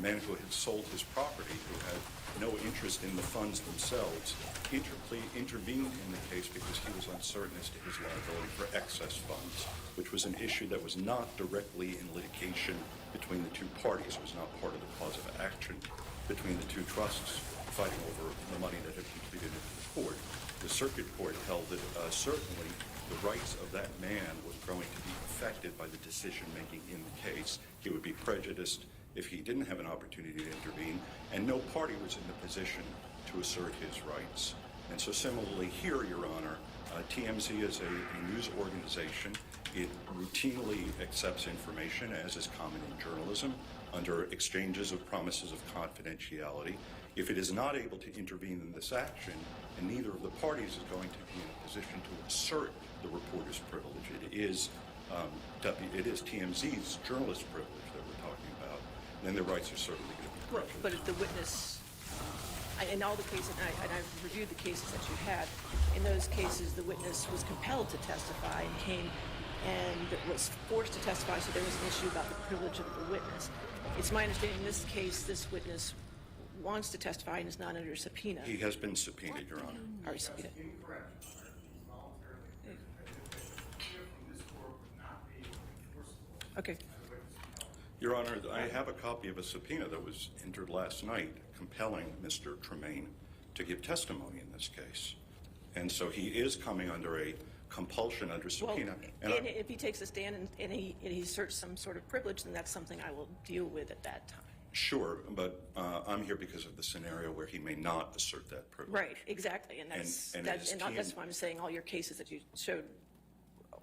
man who had sold his property, who had no interest in the funds themselves, intervened in the case because he was uncertain as to his liability for excess funds, which was an issue that was not directly in litigation between the two parties. It was not part of the cause of action between the two trusts fighting over the money that had completed into the court. The circuit court held that certainly the rights of that man was going to be affected by the decision-making in the case. He would be prejudiced if he didn't have an opportunity to intervene, and no party was in the position to assert his rights. And so similarly here, Your Honor, TMZ is a news organization. It routinely accepts information, as is common in journalism, under exchanges of promises of confidentiality. If it is not able to intervene in this action, and neither of the parties is going to be in a position to assert the reporter's privilege, it is TMZ's journalist privilege that we're talking about, then their rights are certainly going to be prejudiced. But if the witness, in all the cases, and I've reviewed the cases that you had, in those cases the witness was compelled to testify and came and was forced to testify, so there was an issue about the privilege of the witness. It's my understanding in this case this witness wants to testify and is not under subpoena. He has been subpoenaed, Your Honor. Already subpoenaed. Okay. Your Honor, I have a copy of a subpoena that was entered last night compelling Mr. Tremaine to give testimony in this case. And so he is coming under a compulsion under subpoena. Well, and if he takes a stand and he asserts some sort of privilege, then that's something I will deal with at that time. Sure, but I'm here because of the scenario where he may not assert that privilege. Right, exactly, and that's why I'm saying all your cases that you showed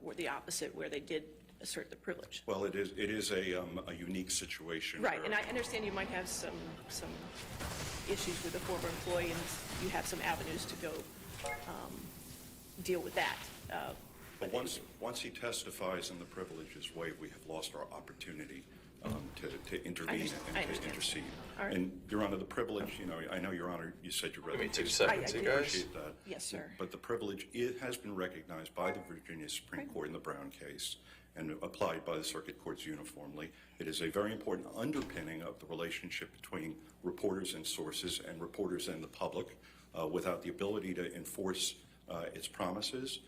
were the opposite, where they did assert the privilege. Well, it is a unique situation. Right, where, and I understand you might have some issues with a former employee, and you have some avenues to go deal with that. But once he testifies and the privilege is waived, we have lost our opportunity to intervene and to intercede. All right. And, Your Honor, the privilege, I know, Your Honor, you said you read Give me the 2 case. seconds, I you guys. Appreciate that. Yes, sir. But the privilege has been recognized by the Virginia Supreme Court in the Brown case and applied by the circuit courts uniformly. It is a very important underpinning of the relationship between reporters and sources and reporters and the public. Without the ability to enforce its promises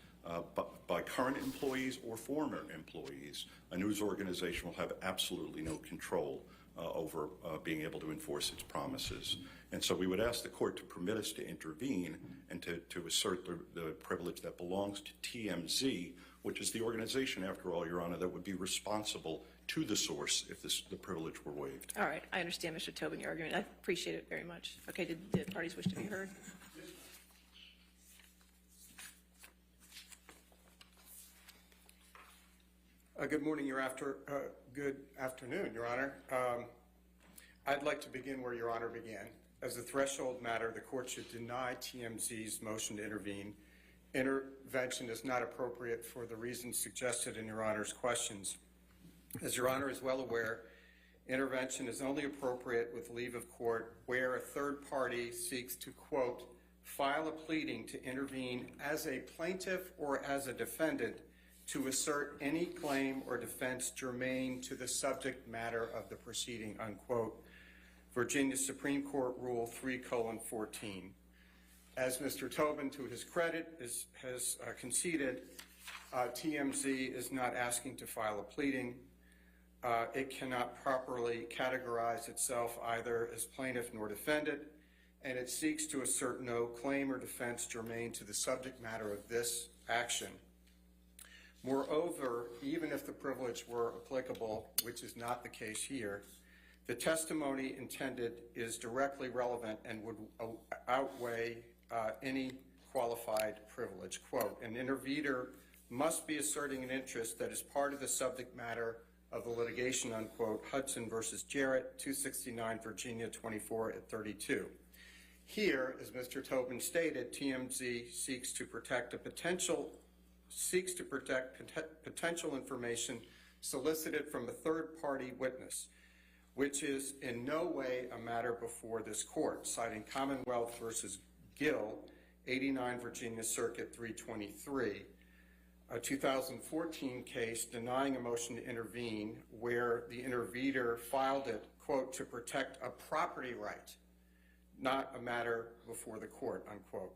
by current employees or former employees, a news organization will have absolutely no control over being able to enforce its promises. And so we would ask the court to permit us to intervene and to assert the privilege that belongs to TMZ, which is the organization, after all, Your Honor, that would be responsible to the source if the privilege were waived. All right, I understand, Mr. Tobin, your argument. I appreciate it very much. Okay, did the parties wish to be heard? Good morning, good afternoon, Your Honor. I'd like to begin where Your Honor began. As a threshold matter, the court should deny TMZ's motion to intervene. Intervention is not appropriate for the reasons suggested in Your Honor's questions. As Your Honor is well aware, intervention is only appropriate with leave of court where a third party seeks to, quote, file a pleading to intervene as a plaintiff or as a defendant to assert any claim or defense germane to the subject matter of the proceeding, unquote. Virginia Supreme Court Rule 3:14. As Mr. Tobin, to his credit, has conceded, TMZ is not asking to file a pleading. It cannot properly categorize itself either as plaintiff nor defendant, and it seeks to assert no claim or defense germane to the subject matter of this action. Moreover, even if the privilege were applicable, which is not the case here, the testimony intended is directly relevant and would outweigh any qualified privilege. Quote, an intervener must be asserting an interest that is part of the subject matter of the litigation, unquote, Hudson versus Jarrett, 269 Virginia 24/32. Here, as Mr. Tobin stated, TMZ seeks to protect potential information solicited from a third-party witness, which is in no way a matter before this court, citing Commonwealth versus Gill, 89 Virginia Circuit 323, a 2014 case denying a motion to intervene where the intervener filed it, quote, to protect a property right, not a matter before the court, unquote.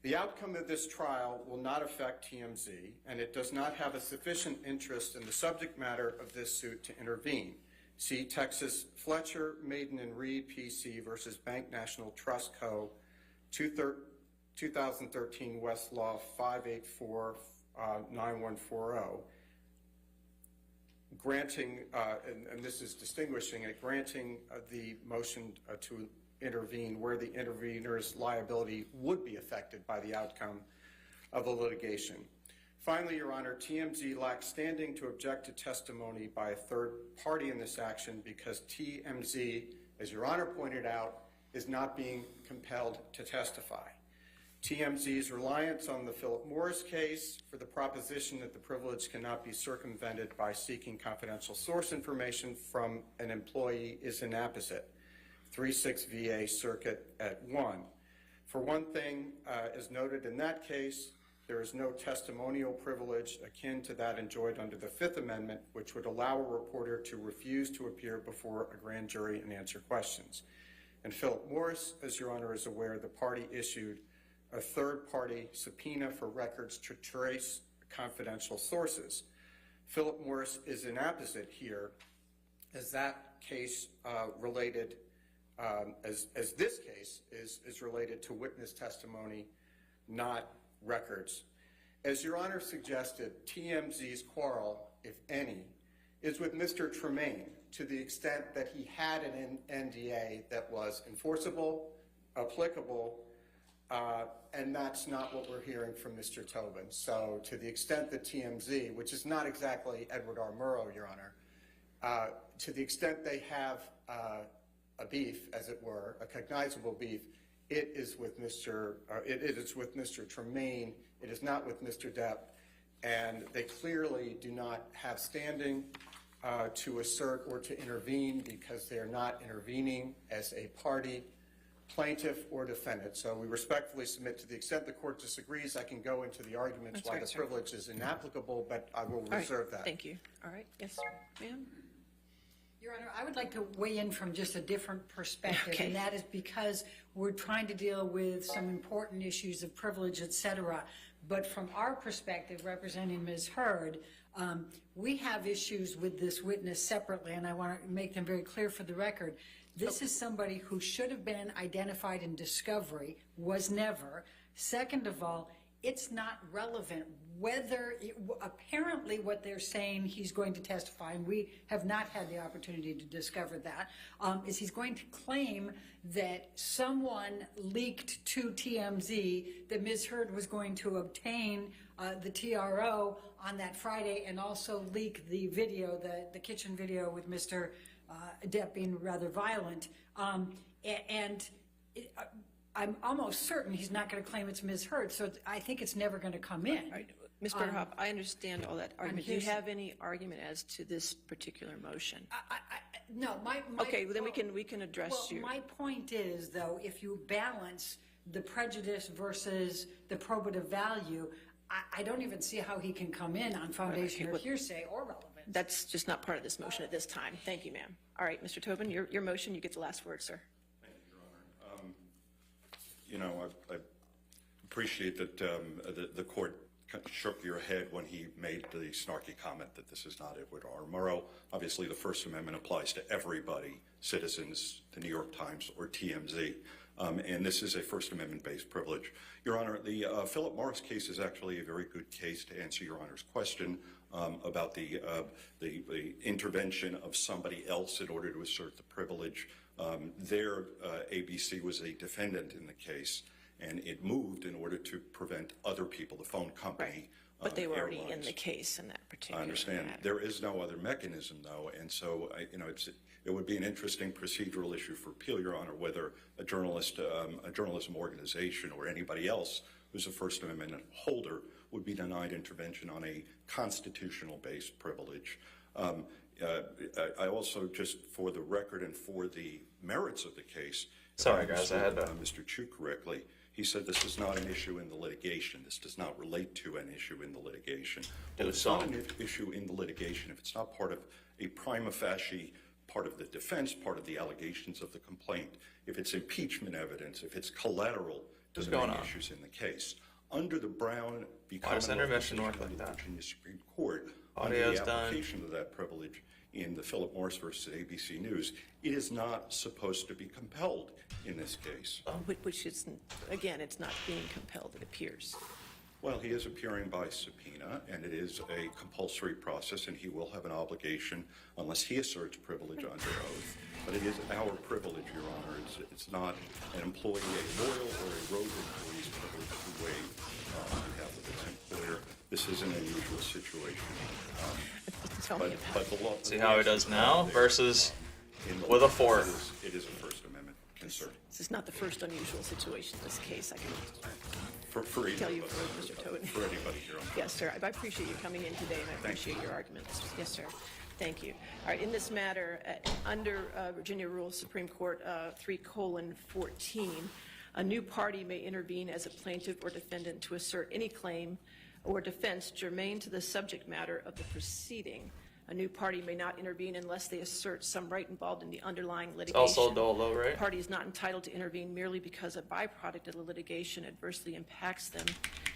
The outcome of this trial will not affect TMZ, and it does not have a sufficient interest in the subject matter of this suit to intervene. See Texas Fletcher, Maiden and Reed, PC versus Bank National Trust Co., 2013 Westlaw 5849140, granting, and this is distinguishing it, granting the motion to intervene where the intervener's liability would be affected by the outcome of the litigation. Finally, Your Honor, TMZ lacks standing to object to testimony by a third party in this action because TMZ, as Your Honor pointed out, is not being compelled to testify. TMZ's reliance on the Philip Morris case for the proposition that the privilege cannot be circumvented by seeking confidential source information from an employee is inapposite. 36 VA Circuit at 1. For one thing, as noted in that case, there is no testimonial privilege akin to that enjoyed under the Fifth Amendment, which would allow a reporter to refuse to appear before a grand jury and answer questions. And Philip Morris, as Your Honor is aware, the party issued a third-party subpoena for records to trace confidential sources. Philip Morris is inapposite here, as that case related, as this case is related to witness testimony, not records. As Your Honor suggested, TMZ's quarrel, if any, is with Mr. Tremaine to the extent that he had an NDA that was enforceable, applicable, and that's not what we're hearing from Mr. Tobin. So to the extent that TMZ, which is not exactly Edward R. Murrow, Your Honor, to the extent they have a beef, as it were, a cognizable beef, it is with Mr. Tremaine. It is not with Mr. Depp, and they clearly do not have standing to assert or to intervene because they are not intervening as a party, plaintiff, or defendant. So we respectfully submit, to the extent the court disagrees, I can go into the arguments why the privilege is inapplicable, but I will reserve that. Thank you. All right. Yes, ma'am? Your Honor, I would like to weigh in from just a different perspective, Okay. and that is because we're trying to deal with some important issues of privilege, et cetera. But from our perspective, representing Ms. Hurd, we have issues with this witness separately, and I want to make them very clear for the record. This is somebody who should have been identified in discovery, was never. Second of all, it's not relevant whether, apparently what they're saying he's going to testify, and we have not had the opportunity to discover that, is he's going to claim that someone leaked to TMZ that Ms. Hurd was going to obtain the TRO on that Friday and also leak the video, the kitchen video with Mr. Depp being rather violent. I'm almost certain he's not going to claim it's Ms. Hurd, so I think it's never going to come in. All right. Ms. Berhoff, I understand all that argument. Do you have any argument as to this particular motion? No, my okay, well, then we can address you. My point is, though, if you balance the prejudice versus the probative value, I don't even see how he can come in on foundation or hearsay or relevance. That's just not part of this motion at this time. Thank you, ma'am. All right, Mr. Tobin, your motion, you get the last word, sir. Thank you, Your Honor. I appreciate that the court shook your head when he made the snarky comment that this is not Edward R. Murrow. Obviously, the First Amendment applies to everybody, citizens, the New York Times, or TMZ. And this is a First Amendment-based privilege. Your Honor, the Philip Morris case is actually a very good case to answer Your Honor's question about the intervention of somebody else in order to assert the privilege. There, ABC was a defendant in the case, and it moved in order to prevent other people, the phone company. Right. But they were already airlines. in the case in that particular I understand. matter. There is no other mechanism, though, and so it would be an interesting procedural issue for appeal, Your Honor, whether a journalism organization or anybody else who's a First Amendment holder would be denied intervention on a constitutional-based privilege. I also, just for the record and for the merits of the case, sorry guys, I had to. Mr. Chu correctly. He said this is not an issue in the litigation. This does not relate to an issue in the litigation. Well, it's not an issue in the litigation if it's not part of a prima facie part of the defense, part of the allegations of the complaint. If it's impeachment evidence, if it's collateral to the main issues in the case. Under the Brown v. Commonwealth decision of the Virginia Supreme Court, under the application of that privilege in the Philip Morris versus ABC News, it is not supposed to be compelled in this case. Which is, again, it's not being compelled, it appears. Well, he is appearing by subpoena, and it is a compulsory process, and he will have an obligation unless he asserts privilege under oath. But it is our privilege, Your Honor. It's not an employee, a loyal or a rogue employee's privilege to waive on behalf of its employer. This is an unusual situation. But the law. See how he does now versus with a fork. It is a First Amendment concern. This is not the first unusual situation in this case, I can For tell you, for Mr. Tobin. For anybody here. Yes, sir. I appreciate you coming in today, and I appreciate your arguments. Yes, sir. Thank you. All right, in this matter, under Virginia Rule Supreme Court 3:14, a new party may intervene as a plaintiff or defendant to assert any claim or defense germane to the subject matter of the proceeding. A new party may not intervene unless they assert some right involved in the underlying litigation. It's also dolo, right? The party is not entitled to intervene merely because a byproduct of the litigation adversely impacts them,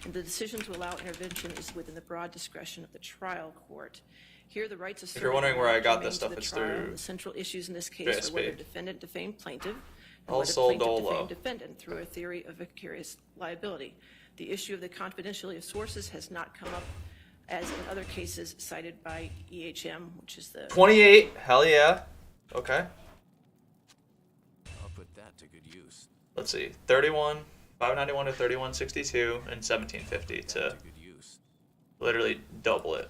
and the decision to allow intervention is within the broad discretion of the trial court. Here, the rights asserted. If you're wondering where I got germane this stuff, to the it's trial. through The central issues in this case JSP. are whether defendant defamed plaintiff, and Also whether plaintiff dolo. defamed defendant through a theory of vicarious liability. The issue of the confidentiality of sources has not come up as in other cases cited by EHM, which is the 28. Hell yeah. Okay. I'll put that to good use. Let's see. 31, 591 to 3162, and 1750 To to good use. literally double it.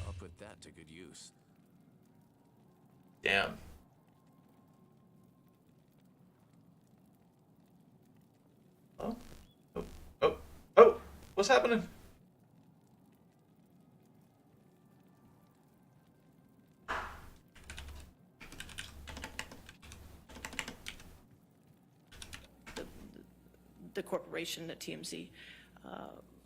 I'll put that to good use. Damn. Oh. Oh. Oh. Oh. What's happening? the corporation that TMZ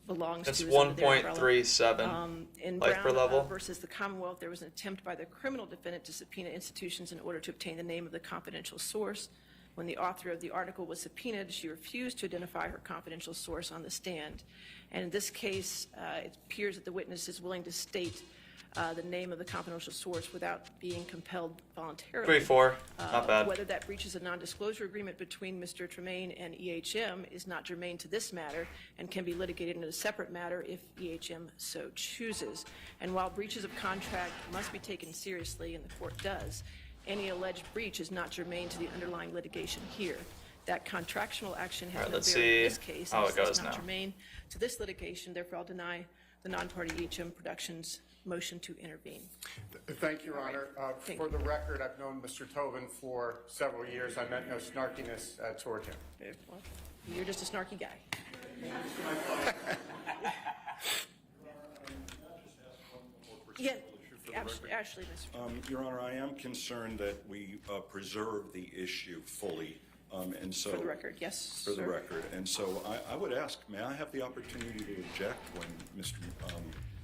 belongs It's to. Is under their umbrella. 1.37 In life per Brown level. versus the Commonwealth, there was an attempt by the criminal defendant to subpoena institutions in order to obtain the name of the confidential source. When the author of the article was subpoenaed, she refused to identify her confidential source on the stand. And in this case, it appears that the witness is willing to state the name of the confidential source without being compelled voluntarily. 3-4. Not bad. Whether that breaches a non-disclosure agreement between Mr. Tremaine and EHM is not germane to this matter and can be litigated in a separate matter if EHM so chooses. And while breaches of contract must be taken seriously, and the court does, any alleged breach is not germane to the underlying litigation here. That contractual action has All right, no let's bearing in see this case, how and it it's goes not now. germane to this litigation. Therefore, I'll deny the non-party EHM Productions motion to intervene. Thank you, Your Honor. Thank For the record, I've known Mr. Tobin for several years. I meant no snarkiness toward him. Well, you're just a snarky guy. Yeah, Ashley, Mr. Your Honor, I am concerned that we preserve the issue fully, and so... For the record, yes, For the sir. record. And so I would ask, may I have the opportunity to object when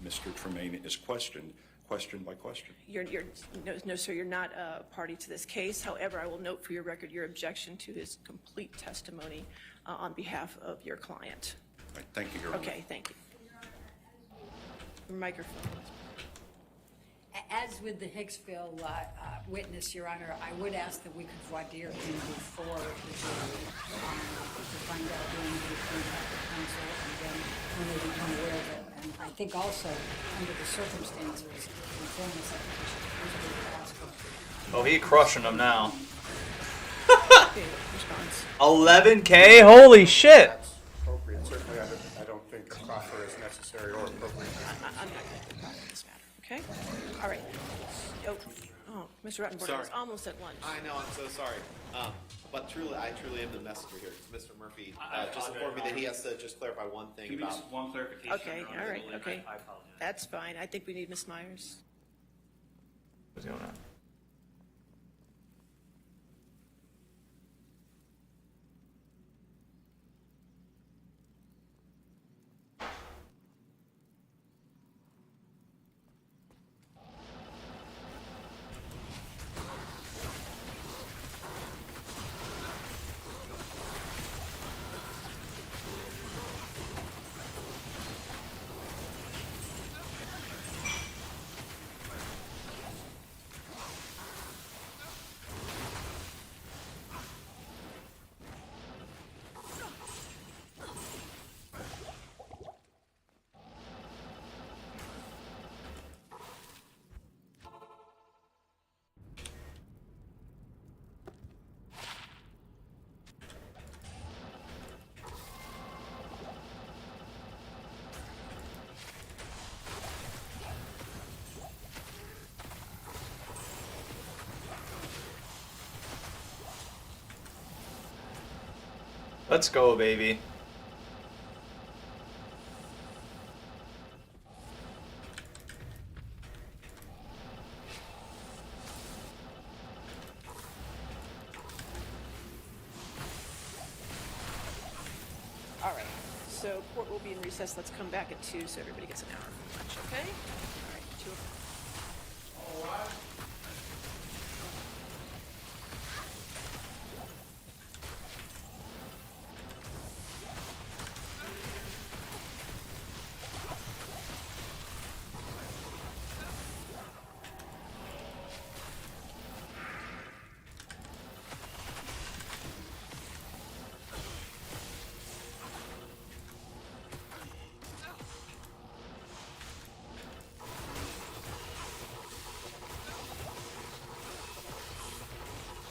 Mr. Tremaine is questioned by question? No, sir, you're not a party to this case. However, I will note for your record your objection to his complete testimony on behalf of your client. Right, thank you, Your Honor. Okay, thank you. Your microphone. As with the Hicksville witness, Your Honor, I would ask that we could voir dire him before the jury to find out when he contacted counsel and then when they become aware of it. And I think also, under the circumstances, in fairness, I think we should reasonably ask him. Oh, he crushing them now. Okay, response. 11K? Holy shit! That's appropriate. Certainly, I don't think a proffer is necessary or appropriate. I'm not going to take this matter, okay? All right. Oh, Mr. Rattenberg, Sorry. it's almost at lunch. I know, I'm so sorry. But I truly am the messenger here. Mr. Murphy just informed me that he has to just clarify one thing about... one clarification. Okay, all right, okay. I apologize. That's fine. I think we need Ms. Myers. What's going on? Let's go, baby. All right. So court will be in recess. Let's come back at 2 so everybody gets an hour for lunch, okay? All right, 2 o'clock.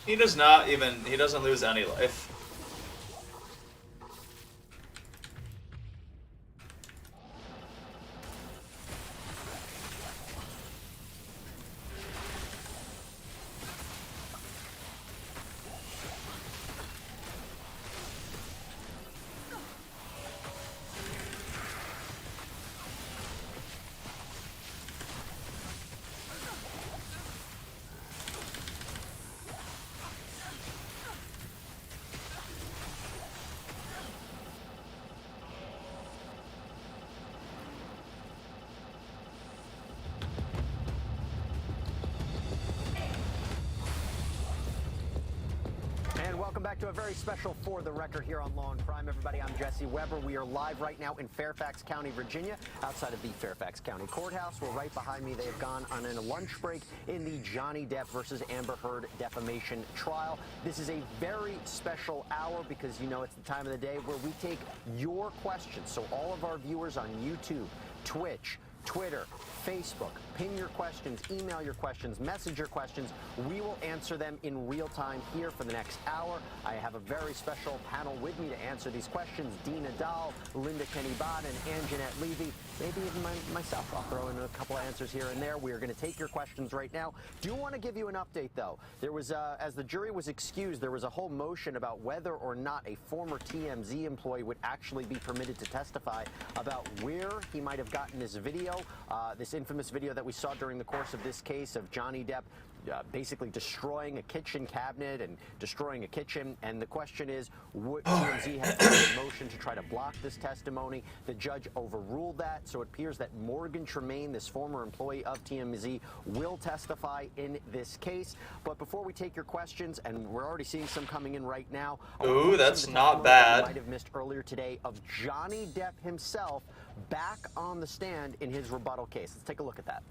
He does not even, he doesn't lose any life. Welcome back to a very special For the Record here on Law and Crime. Everybody, I'm Jesse Weber. We are live right now in Fairfax County, Virginia, outside of the Fairfax County Courthouse. Well, right behind me, they have gone on a lunch break in the Johnny Depp versus Amber Heard defamation trial. This is a very special hour because, you know, it's the time of the day where we take your questions. So all of our viewers on YouTube, Twitch, Twitter, Facebook, ping your questions, email your questions, message your questions. We will answer them in real time here for the next hour. I have a very special panel with me to answer these questions. Dina Dahl, Linda Kenny-Bott, and Anjanette Levy. Maybe even myself. I'll throw in a couple of answers here and there. We are going to take your questions right now. Do want to give you an update, though. There was, as the jury was excused, there was a whole motion about whether or not a former TMZ employee would actually be permitted to testify about where he might have gotten this video, this infamous video that we saw during the course of this case of Johnny Depp basically destroying a kitchen cabinet and destroying a kitchen. And the question is, would TMZ have a motion to try to block this testimony? The judge overruled that, so it appears that Morgan Tremaine, this former employee of TMZ, will testify in this case. But before we take your questions, and we're already seeing some coming in right now. Ooh, that's not bad. You might have missed earlier today of Johnny Depp himself back on the stand in his rebuttal case. Let's take a look at that.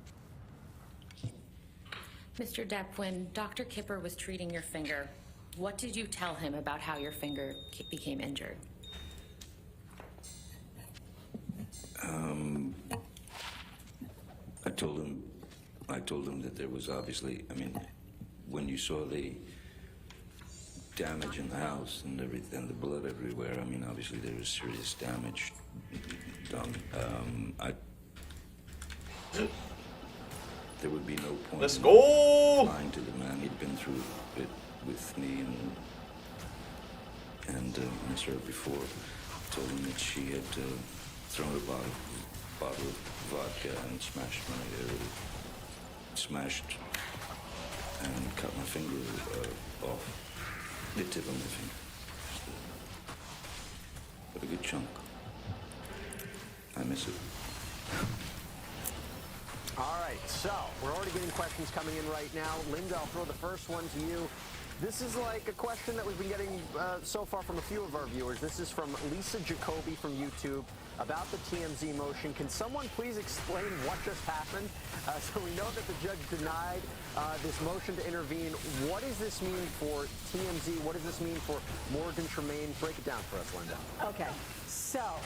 Mr. Depp, when Dr. Kipper was treating your finger, what did you tell him about how your finger became injured? I told him that there was obviously, I mean, when you saw the damage in the house and everything, and the blood everywhere, I mean, obviously there was serious damage done. There would be no point. Let's go! Lying to the man. He'd been through it with me, and I saw her before. Told him that she had thrown a bottle of vodka and smashed and cut my finger off. The tip of my finger. But a good chunk. I miss it. All right, so we're already getting questions coming in right now. Linda, I'll throw the first one to you. This is like a question that we've been getting so far from a few of our viewers. This is from Lisa Jacoby from YouTube about the TMZ motion. Can someone please explain what just happened? So we know that the judge denied this motion to intervene. What does this mean for TMZ? What does this mean for Morgan Tremaine? Break it down for us, Linda. Okay, so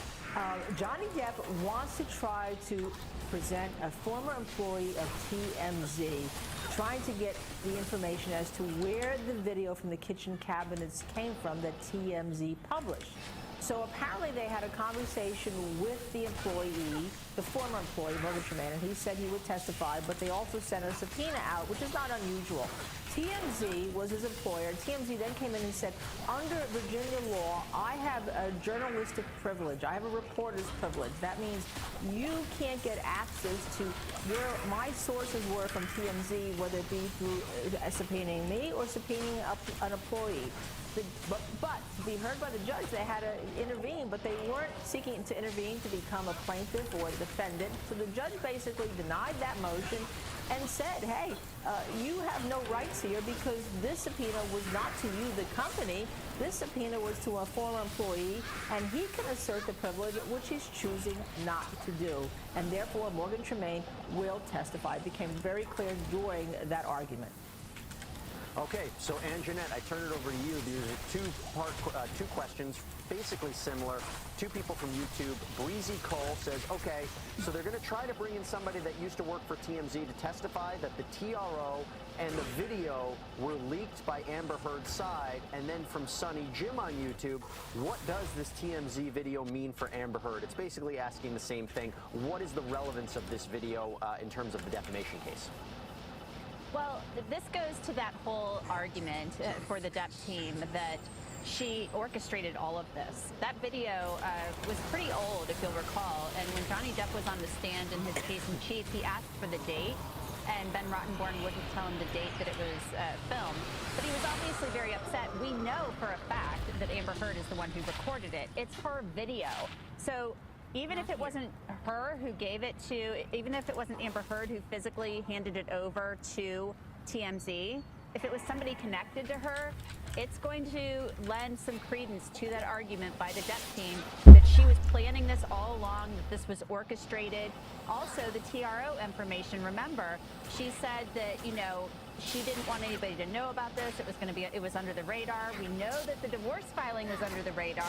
Johnny Depp wants to try to present a former employee of TMZ trying to get the information as to where the video from the kitchen cabinets came from that TMZ published. So apparently they had a conversation with the employee, the former employee, Morgan Tremaine, and he said he would testify, but they also sent a subpoena out, which is not unusual. TMZ was his employer. TMZ then came in and said, under Virginia law, I have a journalistic privilege. I have a reporter's privilege. That means you can't get access to where my sources were from TMZ, whether it be through subpoenaing me or subpoenaing an employee. But to be heard by the judge, they had to intervene, but they weren't seeking to intervene to become a plaintiff or a defendant. So the judge basically denied that motion and said, hey, you have no rights here because this subpoena was not to you, the company. This subpoena was to a former employee, and he can assert the privilege, which he's choosing not to do. And therefore, Morgan Tremaine will testify. It became very clear during that argument. Okay, so Anjanette, I turn it over to you. There's two questions, basically similar. Two people from YouTube. Breezy Cole says, okay, so they're going to try to bring in somebody that used to work for TMZ to testify that the TRO and the video were leaked by Amber Heard's side. And then from Sunny Jim on YouTube, what does this TMZ video mean for Amber Heard? It's basically asking the same thing. What is the relevance of this video in terms of the defamation case? Well, this goes to that whole argument for the Depp team that she orchestrated all of this. That video was pretty old, if you'll recall, and when Johnny Depp was on the stand in his case in chief, he asked for the date, and Ben Rottenborn wouldn't tell him the date that it was filmed. But he was obviously very upset. We know for a fact that Amber Heard is the one who recorded it. It's her video. So even if it wasn't her who gave it to, even if it wasn't Amber Heard who physically handed it over to TMZ, if it was somebody connected to her, it's going to lend some credence to that argument by the Depp team that she was planning this all along, that this was orchestrated. Also, the TRO information, remember, she said that, you know, she didn't want anybody to know about this. It was under the radar. We know that the divorce filing was under the radar,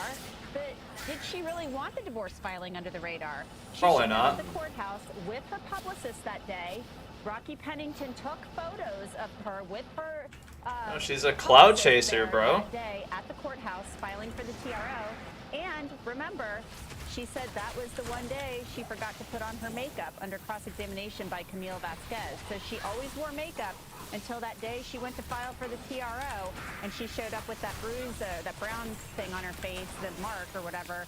but did she really want the divorce filing under the radar? Probably She not. showed up at the courthouse with her publicist that day. Rocky Pennington took photos of her with her. No, she's a cloud chaser, bro. That day at the courthouse filing for the TRO. And remember, she said that was the one day she forgot to put on her makeup under cross-examination by Camille Vasquez. So she always wore makeup until that day she went to file for the TRO, and she showed up with that bruise, that brown thing on her face, the mark or whatever.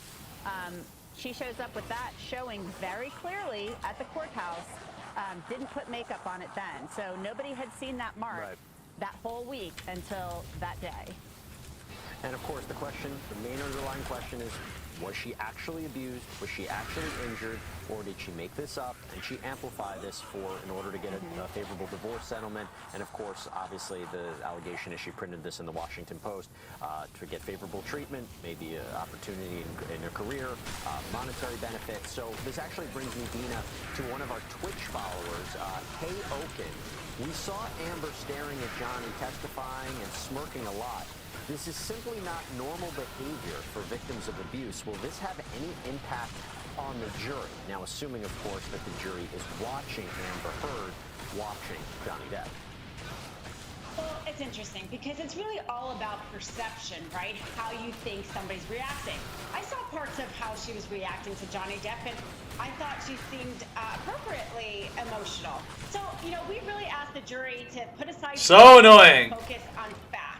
She shows up with that showing very clearly at the courthouse. Didn't put makeup on it then. So nobody had seen that mark that whole week until that day. And of course, the main underlying question is, was she actually abused? Was she actually injured? Or did she make this up and she amplified this in order to get a favorable divorce settlement? And of course, obviously, the allegation is she printed this in the Washington Post to get favorable treatment, maybe an opportunity in her career, monetary benefit. So this actually brings me, Dina, to one of our Twitch followers, Kay Oken. We saw Amber staring at Johnny, testifying and smirking a lot. This is simply not normal behavior for victims of abuse. Will this have any impact on the jury? Now, assuming, of course, that the jury is watching Amber Heard, watching Johnny Depp. Well, it's interesting because it's really all about perception, right? How you think somebody's reacting. I saw parts of how she was reacting to Johnny Depp, and I thought she seemed appropriately emotional. So, you know, we really asked the jury to put aside So annoying. Focus on facts.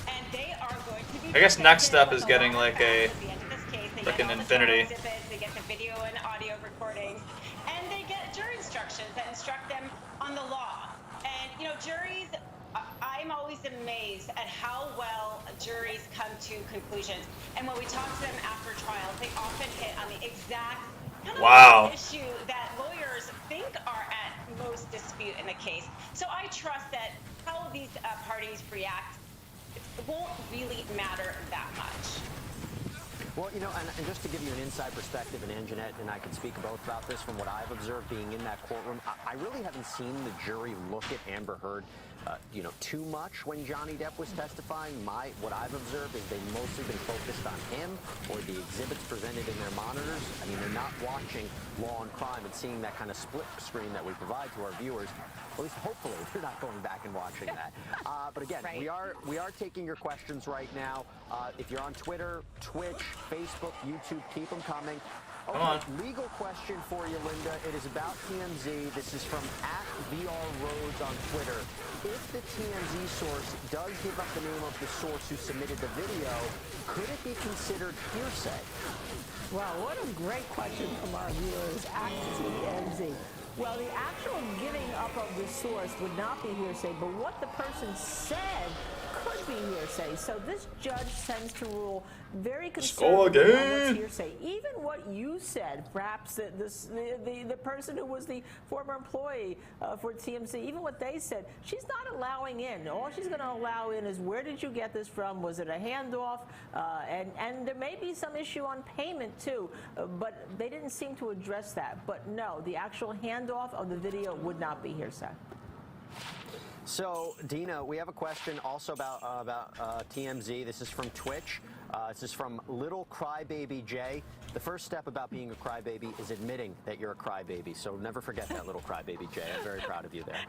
And they are going to be. I guess next step is getting like an infinity. They get the video and audio recordings, and they get jury instructions that instruct them on the law. And you know, juries, I'm always amazed at how well juries come to conclusions. And when we talk to them after trials, they often hit on the exact kind of issue that lawyers think are at most dispute in the case. So I trust that how these parties react won't really matter that much. Well, you know, and just to give you an inside perspective, and Anjanette and I can speak both about this from what I've observed being in that courtroom, I really haven't seen the jury look at Amber Heard, you know, too much when Johnny Depp was testifying. What I've observed is they've mostly been focused on him or the exhibits presented in their monitors. I mean, they're not watching Law and Crime and seeing that kind of split screen that we provide to our viewers. At least hopefully they're not going back and watching that. But again, we are taking your questions right now. If you're on Twitter, Twitch, Facebook, YouTube, keep them coming. Okay, legal question for you, Linda. It is about TMZ. This is from @VRRhodes on Twitter. If the TMZ source does give up the name of the source who submitted the video, could it be considered hearsay? Wow, what a great question from our viewers at TMZ. Well, the actual giving up of the source would not be hearsay, but what the person said could be hearsay. So this judge tends to rule very conservatively on what's hearsay. Even what you said, perhaps the person who was the former employee for TMZ, even what they said, she's not allowing in. All she's going to allow in is, where did you get this from? Was it a handoff? And there may be some issue on payment too, but they didn't seem to address that. But no, the actual handoff of the video would not be hearsay. So, Dina, we have a question also about TMZ. This is from Twitch. This is from Little Crybaby J. The first step about being a crybaby is admitting that you're a crybaby. So never forget that, Little Crybaby J. I'm very proud of you there.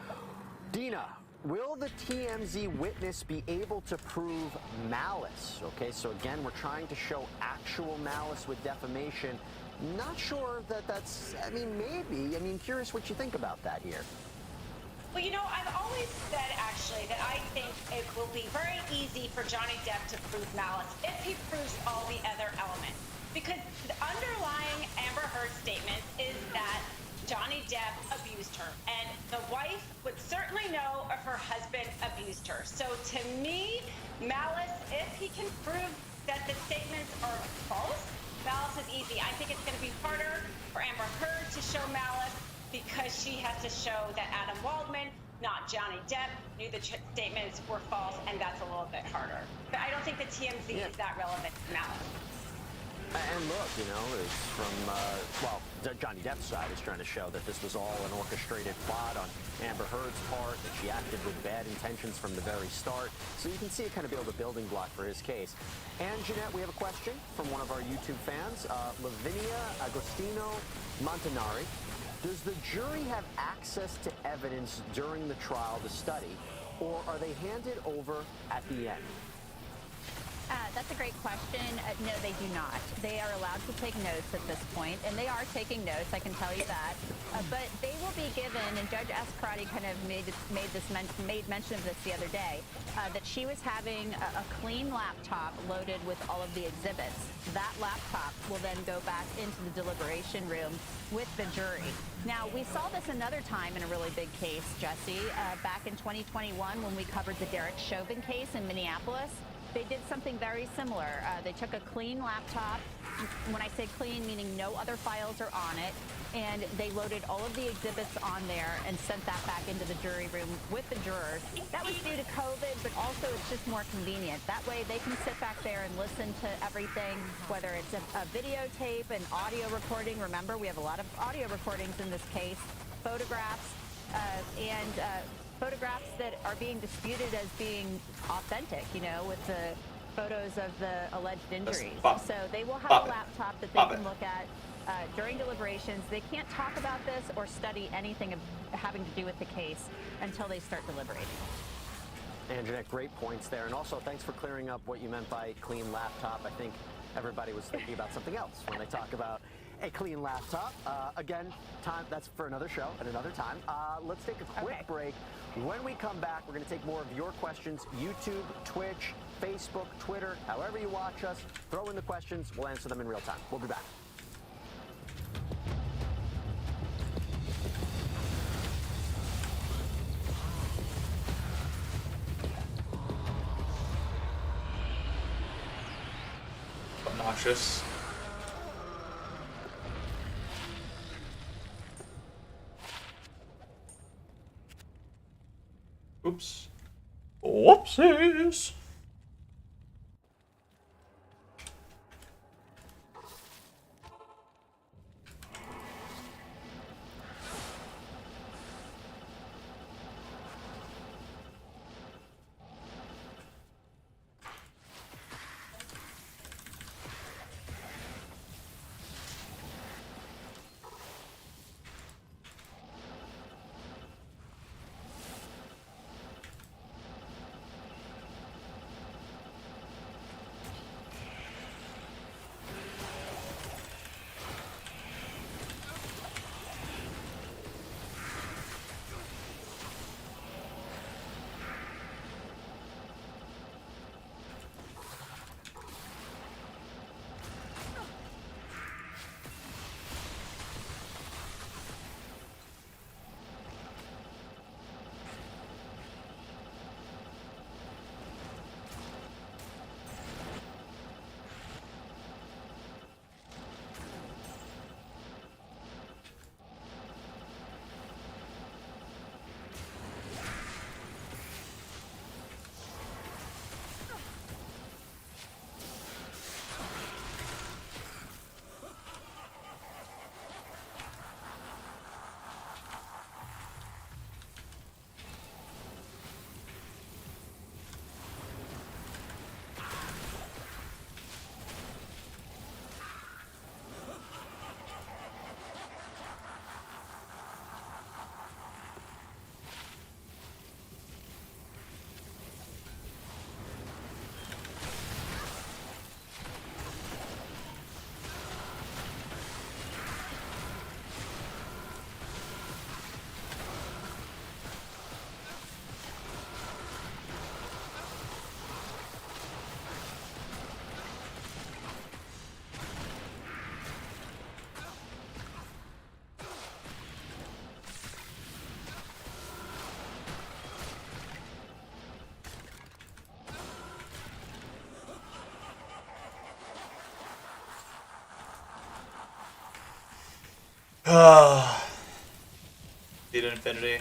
Dina, will the TMZ witness be able to prove malice? Okay, so again, we're trying to show actual malice with defamation. Not sure that that's, I mean, maybe. I mean, curious what you think about that here. Well, you know, I've always said, actually, that I think it will be very easy for Johnny Depp to prove malice if he proves all the other elements. Because the underlying Amber Heard statement is that Johnny Depp abused her. And the wife would certainly know if her husband abused her. So to me, malice, if he can prove that the statements are false, malice is easy. I think it's going to be harder for Amber Heard to show malice, because she has to show that Adam Waldman, not Johnny Depp, knew the statements were false, and that's a little bit harder. But I don't think the TMZ is that relevant to malice. And look, you know, it's from, well, Johnny Depp's side is trying to show that this was all an orchestrated plot on Amber Heard's part, that she acted with bad intentions from the very start. So you can see it kind of build a building block for his case. And, Jeanette, we have a question from one of our YouTube fans, Lavinia Agostino Montanari. Does the jury have access to evidence during the trial to study, or are they handed over at the end? That's a great question. No, they do not. They are allowed to take notes at this point, and they are taking notes, I can tell you that. But they will be given, and Judge Escarati kind of made mention of this the other day, that she was having a clean laptop loaded with all of the exhibits. That laptop will then go back into the deliberation room with the jury. Now, we saw this another time in a really big case, Jesse, back in 2021 when we covered the Derek Chauvin case in Minneapolis. They did something very similar. They took a clean laptop. When I say clean, meaning no other files are on it. And they loaded all of the exhibits on there and sent that back into the jury room with the jurors. That was due to COVID, but also it's just more convenient. That way they can sit back there and listen to everything, whether it's a videotape, an audio recording. Remember, we have a lot of audio recordings in this case, photographs, and photographs that are being disputed as being authentic, you know, with the photos of the alleged injuries. So they will have a laptop that they can look at during deliberations. They can't talk about this or study anything having to do with the case until they start deliberating. And Jeanette, great points there. And also, thanks for clearing up what you meant by clean laptop. I think everybody was thinking about something else when they talk about a clean laptop. Again, that's for another show at another time. Let's take a quick break. When we come back, we're going to take more of your questions. YouTube, Twitch, Facebook, Twitter, however you watch us. Throw in the questions. We'll answer them in real time. We'll be back. Obnoxious. Oops. Whoopsies. Beat Infinity.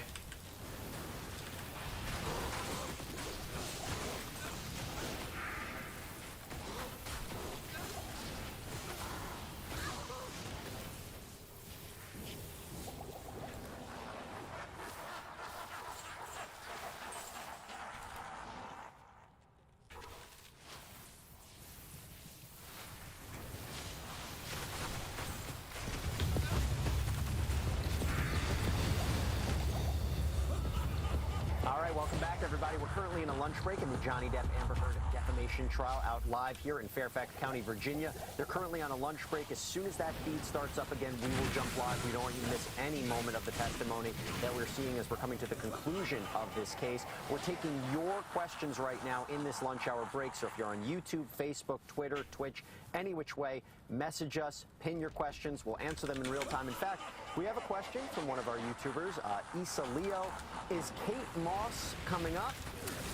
All right, welcome back, everybody. We're currently in a lunch break in the Johnny Depp Amber Heard defamation trial out live here in Fairfax County, Virginia. They're currently on a lunch break. As soon as that feed starts up again, we will jump live. We don't want you to miss any moment of the testimony that we're seeing as we're coming to the conclusion of this case. We're taking your questions right now in this lunch hour break. So if you're on YouTube, Facebook, Twitter, Twitch, any which way, message us, pin your questions. We'll answer them in real time. In fact, we have a question from one of our YouTubers, Issa Leo. Is Kate Moss coming up?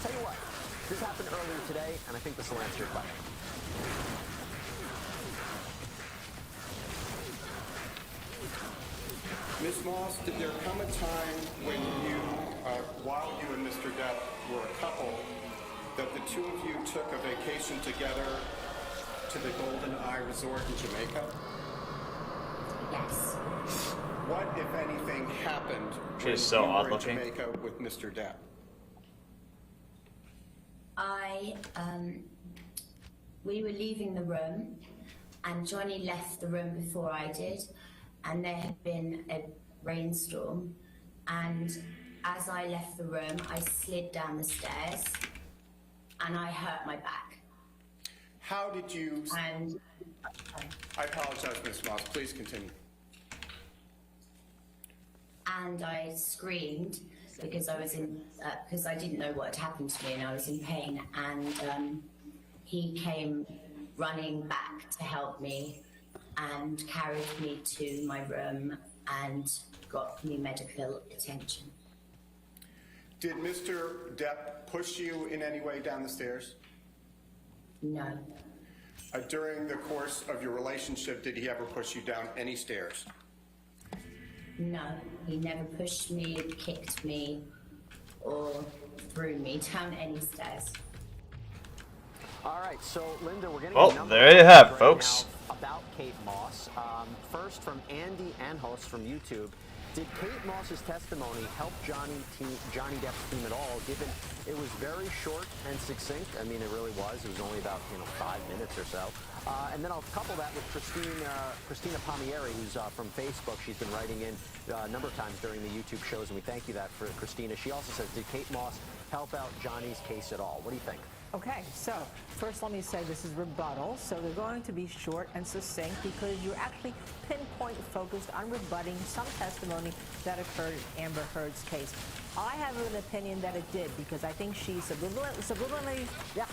Tell you what, this happened earlier today, and I think this will answer your question. Ms. Moss, did there come a time when you, while you and Mr. Depp were a couple, that the two of you took a vacation together to the Golden Eye Resort in Jamaica? Yes. What, if anything, happened when She's so you were in odd-looking. Jamaica with Mr. Depp? We were leaving the room, and Johnny left the room before I did, and there had been a rainstorm, and as I left the room, I slid down the stairs, and I hurt my back. How did you... And... I apologize, Ms. Moss. Please continue. And I screamed because I was in, because I didn't know what had happened to me, and I was in pain, and he came running back to help me and carried me to my room and got me medical attention. Did Mr. Depp push you in any way down the stairs? No. During the course of your relationship, did he ever push you down any stairs? No, he never pushed me, kicked me, or threw me down any stairs. All right, so Linda, we're getting Well, a number there you of have it, right folks. now about Kate Moss. First from Andy Anhos from YouTube. Did Kate Moss's testimony help Johnny Depp's team at all, given it was very short and succinct? I mean, it really was. It was only about 5 minutes or so. And then I'll couple that with Christina Palmieri, who's from Facebook. She's been writing in a number of times during the YouTube shows, and we thank you for Christina. She also says, did Kate Moss help out Johnny's case at all? What do you think? Okay, so first let me say this is rebuttal, so they're going to be short and succinct because you're actually pinpoint focused on rebutting some testimony that occurred in Amber Heard's case. I have an opinion that it did because I think she subliminally, yeah,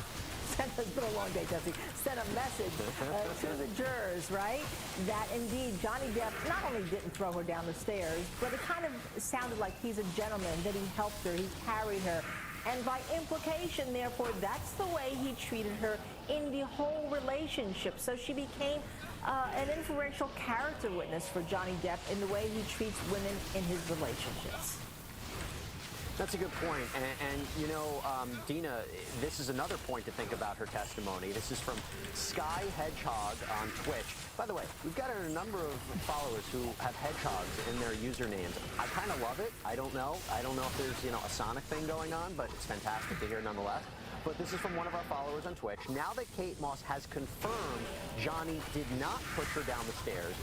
it's been a long day, Jesse, sent a message to the jurors, right, that indeed Johnny Depp not only didn't throw her down the stairs, but it kind of sounded like he's a gentleman, that he helped her, he carried her. And by implication, therefore, that's the way he treated her in the whole relationship. So she became an influential character witness for Johnny Depp in the way he treats women in his relationships. That's a good point. And you know, Dina, this is another point to think about her testimony. This is from Sky Hedgehog on Twitch. By the way, we've got a number of followers who have hedgehogs in their usernames. I kind of love it. I don't know if there's, a Sonic thing going on, but it's fantastic to hear nonetheless. But this is from one of our followers on Twitch. Now that Kate Moss has confirmed Johnny did not push her down the stairs,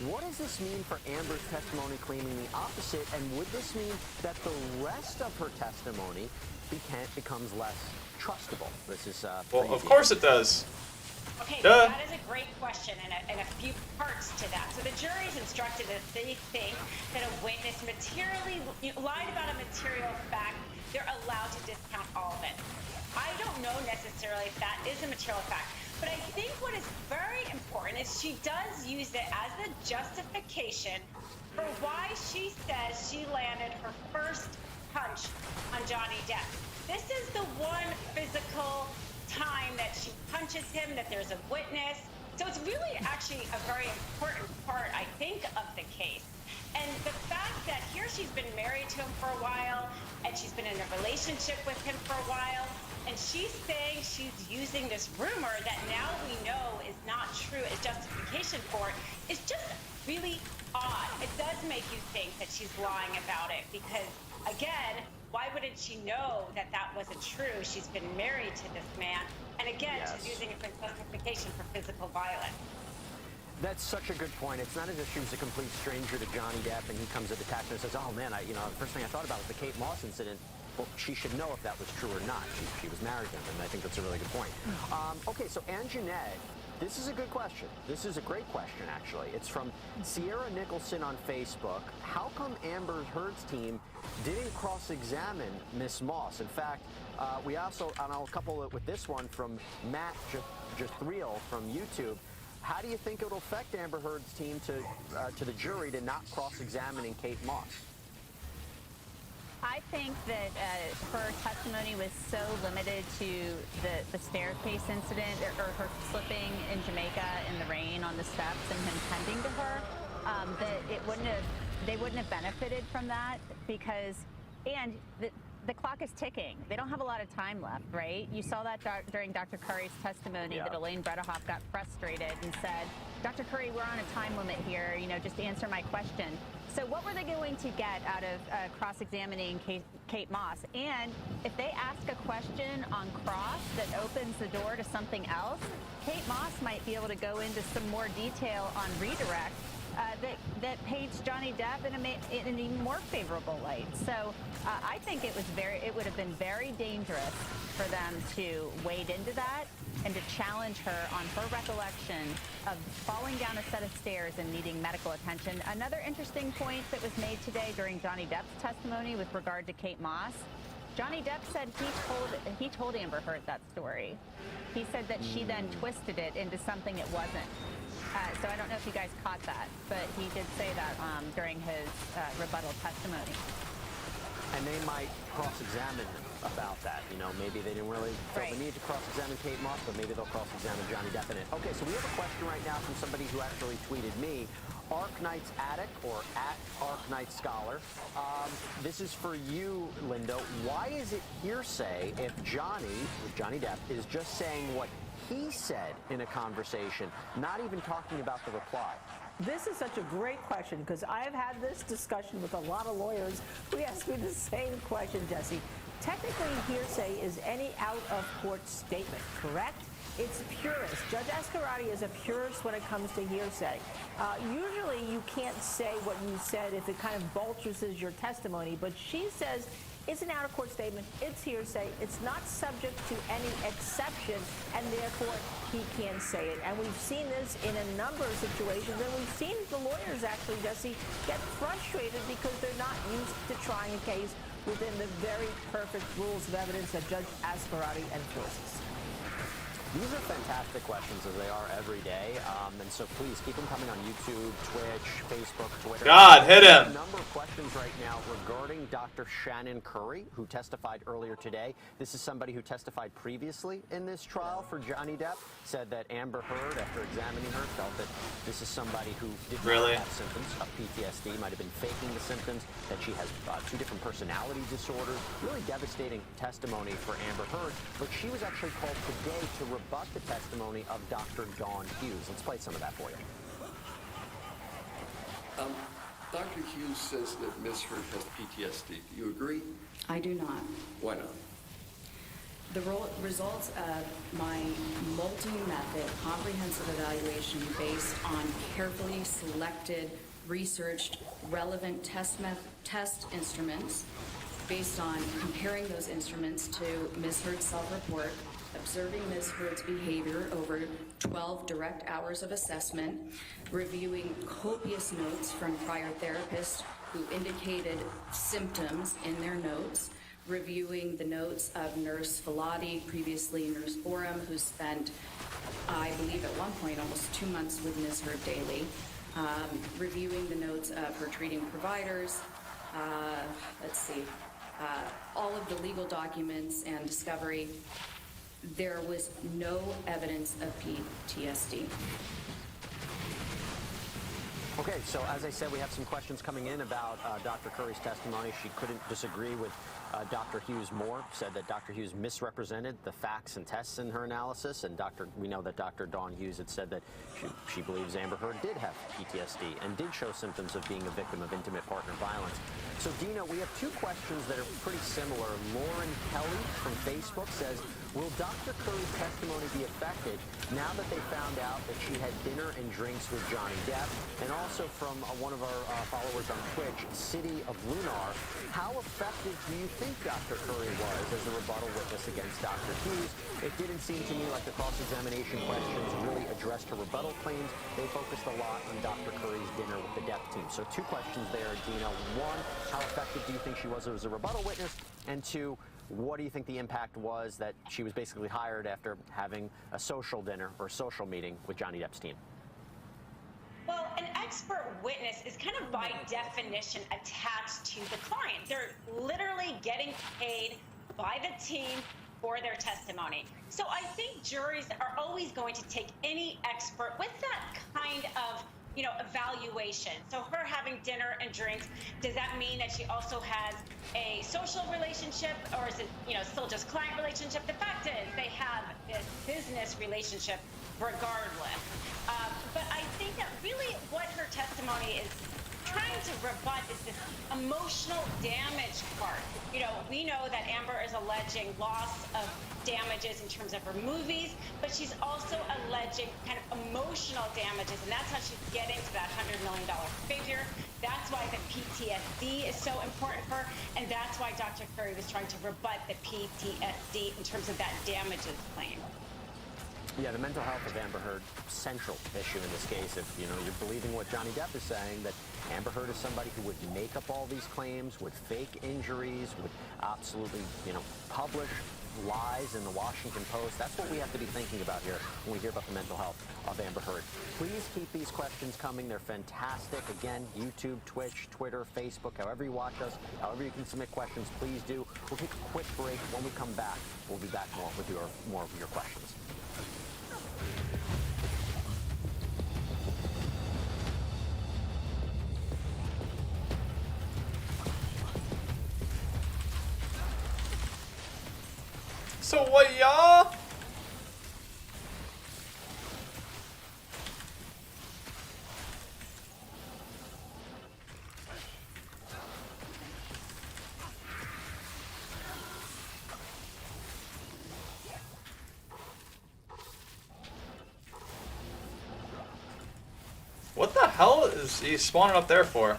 what does this mean for Amber's testimony claiming the opposite? And would this mean that the rest of her testimony becomes less trustable? This is well, of course it does. Okay, Duh. that is a great question and a few parts to that. So the jury's instructed that they think that a witness materially lied about a material fact, they're allowed to discount all of it. I don't know necessarily if that is a material fact, but I think what is very important is she does use it as a justification for why she says she landed her first punch on Johnny Depp. This is the one physical time that she punches him, that there's a witness, So it's really actually a very important part, I think, of the case. And the fact that here she's been married to him for a while, and she's been in a relationship with him for a while, and she's saying she's using this rumor that now we know is not true as justification for it, is just really odd. It does make you think that she's lying about it because, again, why wouldn't she know that that wasn't true? She's been married to this man. And again, she's using it for justification for physical violence. That's such a good point. It's not as if she was a complete stranger to Johnny Depp and he comes at the tax and says, oh man, the first thing I thought about was the Kate Moss incident. Well, she should know if that was true or not. She was married to him, and I think that's a really good point. Okay, so Anjanette, this is a good question. This is a great question, actually. It's from Sierra Nicholson on Facebook. How come Amber Heard's team didn't cross-examine Miss Moss? In fact, we also, and I'll couple it with this one from Matt Jethriel from YouTube. How do you think it'll affect Amber Heard's team to the jury to not cross-examining Kate Moss? I think that her testimony was so limited to the staircase incident or her slipping in Jamaica in the rain on the steps and him tending to her, that they wouldn't have benefited from that because, and the clock is ticking. They don't have a lot of time left, right? You saw that during Dr. Curry's testimony that Elaine Bredehoff got frustrated and said, Dr. Curry, we're on a time limit here, just answer my question. So what were they going to get out of cross-examining Kate Moss? And if they ask a question on cross that opens the door to something else, Kate Moss might be able to go into some more detail on redirect that paints Johnny Depp in an even more favorable light. So I think it would have been very dangerous for them to wade into that and to challenge her on her recollection of falling down a set of stairs and needing medical attention. Another interesting point that was made today during Johnny Depp's testimony with regard to Kate Moss, Johnny Depp said he told Amber Heard that story. He said that she then twisted it into something it wasn't. So I don't know if you guys caught that, but he did say that during his rebuttal testimony. And they might cross-examine about that. Maybe they didn't really feel the need to cross-examine Kate Moss, but maybe they'll cross-examine Johnny Depp in it. Okay, so we have a question right now from somebody who actually tweeted me, Arknight's Attic, or at Arknight Scholar. This is for you, Linda. Why is it hearsay if Johnny Depp, is just saying what he said in a conversation, not even talking about the reply? This is such a great question because I have had this discussion with a lot of lawyers who ask me the same question, Jesse. Technically, hearsay is any out-of-court statement, correct? It's purist. Judge Ascarati is a purist when it comes to hearsay. Usually, you can't say what you said if it kind of buttresses your testimony, but she says it's an out-of-court statement, it's hearsay, it's not subject to any exception, and therefore he can't say it. And we've seen this in a number of situations, and we've seen the lawyers actually, Jesse, get frustrated because they're not used to trying a case within the very perfect rules of evidence that Judge Ascarati enforces. These are fantastic questions, as they are every day, and so please keep them coming on YouTube, Twitch, Facebook, Twitter. God, hit him! A number of questions right now regarding Dr. Shannon Curry, who testified earlier today. This is somebody who testified previously in this trial for Johnny Depp, said that Amber Heard, after examining her, felt that this is somebody who did not have symptoms of PTSD, might have been faking the symptoms, that she has 2 different personality disorders. Really devastating testimony for Amber Heard, but she was actually called today to rebut the testimony of Dr. Dawn Hughes. Let's play some of that for you. Dr. Hughes says that Ms. Heard has PTSD. Do you agree? I do not. Why not? The results of my multi-method comprehensive evaluation based on carefully selected, researched, relevant test instruments, based on comparing those instruments to Ms. Heard's self-report, observing Ms. Heard's behavior over 12 direct hours of assessment, reviewing copious notes from prior therapists who indicated symptoms in their notes, reviewing the notes of Nurse Filati, previously Nurse Borum, who spent, I believe at one point, almost 2 months with Ms. Heard daily, reviewing the notes of her treating providers, all of the legal documents and discovery, there was no evidence of PTSD. Okay, so as I said, we have some questions coming in about Dr. Curry's testimony. She couldn't disagree with Dr. Hughes more, said that Dr. Hughes misrepresented the facts and tests in her analysis, and we know that Dr. Dawn Hughes had said that she believes Amber Heard did have PTSD and did show symptoms of being a victim of intimate partner violence. So, Dina, we have two questions that are pretty similar. Lauren Kelly from Facebook says, will Dr. Curry's testimony be affected now that they found out that she had dinner and drinks with Johnny Depp? And also from one of our followers on Twitch, City of Lunar, how effective do you think Dr. Curry was as a rebuttal witness against Dr. Hughes? It didn't seem to me like the cross-examination questions really addressed her rebuttal claims. They focused a lot on Dr. Curry's dinner with the Depp team. So two questions there, Dina. One, how effective do you think she was as a rebuttal witness? And two, what do you think the impact was that she was basically hired after having a social dinner or social meeting with Johnny Depp's team? Well, an expert witness is kind of by definition attached to the client. They're literally getting paid by the team for their testimony. So I think juries are always going to take any expert with that kind of evaluation. So her having dinner and drinks, does that mean that she also has a social relationship, or is it, still just client relationship? The fact is they have this business relationship regardless. But I think that really what her testimony is trying to rebut is this emotional damage part. We know that Amber is alleging loss of damages in terms of her movies, but she's also alleging kind of emotional damages, and that's how she's getting to that $100 million figure. That's why the PTSD is so important for her, and that's why Dr. Curry was trying to rebut the PTSD in terms of that damages claim. Yeah, the mental health of Amber Heard, central issue in this case. If you're believing what Johnny Depp is saying, that Amber Heard is somebody who would make up all these claims, would fake injuries, would absolutely, publish lies in the Washington Post. That's what we have to be thinking about here when we hear about the mental health of Amber Heard. Please keep these questions coming. They're fantastic. Again, YouTube, Twitch, Twitter, Facebook, however you watch us, however you can submit questions, please do. We'll take a quick break. When we come back, we'll be back more with more of your questions. So what, y'all? What the hell is he spawning up there for?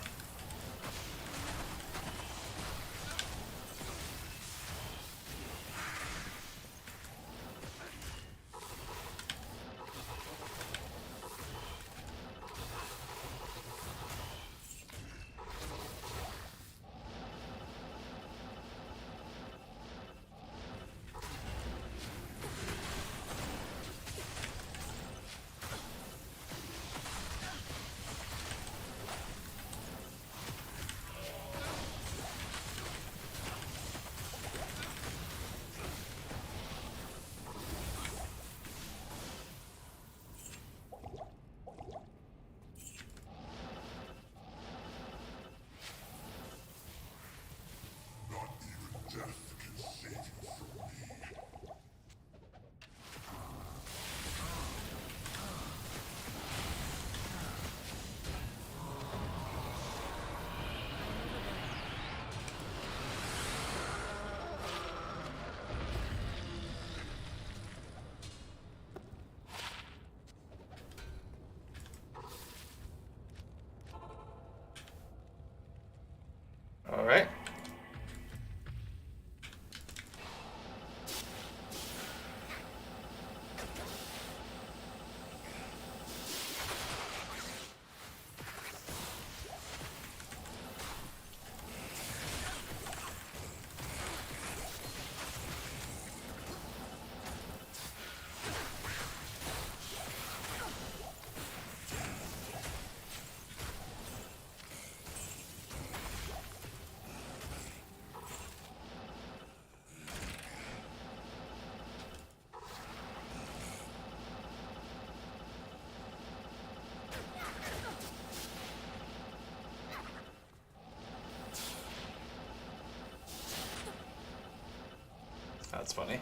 That's funny.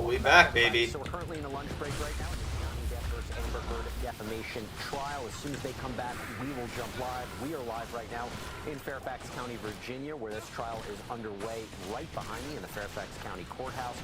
We back, baby. So we're currently in a lunch break right now. It's Johnny Depp versus Amber Heard defamation trial. As soon as they come back, we will jump live. We are live right now in Fairfax County, Virginia, where this trial is underway right behind me in the Fairfax County Courthouse.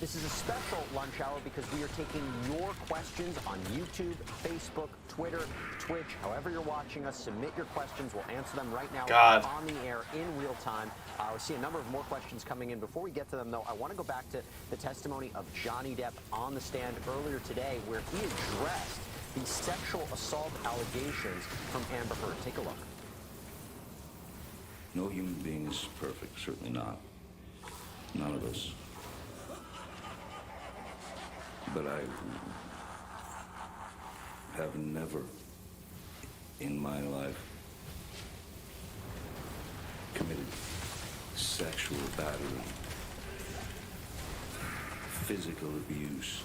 This is a special lunch hour because we are taking your questions on YouTube, Facebook, Twitter, Twitch, however you're watching us. Submit your questions. We'll answer them right now on the air in real time. We see a number of more questions coming in. Before we get to them, though, I want to go back to the testimony of Johnny Depp on the stand earlier today, where he addressed the sexual assault allegations from Amber Heard. Take a look. No human being is perfect, certainly not. None of us. But I have never in my life committed sexual battery, physical abuse,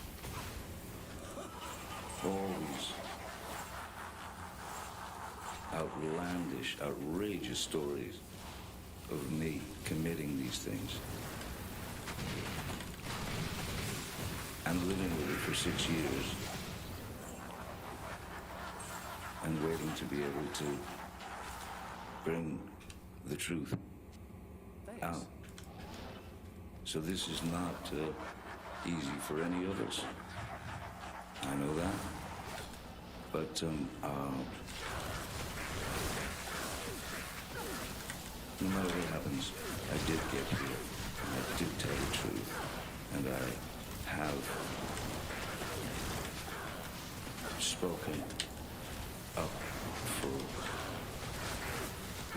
always outlandish, outrageous stories of me committing these things and living with it for 6 years and waiting to be able to bring the truth out. So this is not easy for any of us. I know that. But no matter what happens, I did get here. I did tell the truth. And I have spoken up for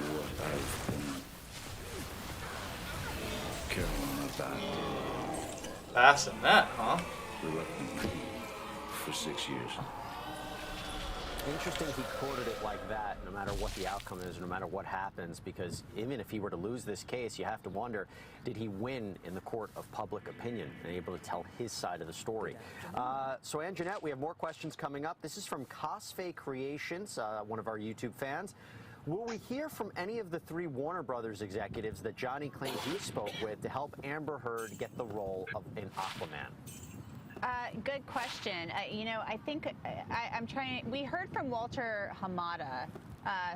what I've been carrying about. Passing that, huh? Reluctantly for 6 years. Interesting he quoted it like that, no matter what the outcome is, no matter what happens, because even if he were to lose this case, you have to wonder, did he win in the court of public opinion and able to tell his side of the story? So, Ann Jeanette, we have more questions coming up. This is from Cosfay Creations, one of our YouTube fans. Will we hear from any of the 3 Warner Brothers executives that Johnny claims he spoke with to help Amber Heard get the role of in Aquaman? Good question. I think I'm trying. We heard from Walter Hamada,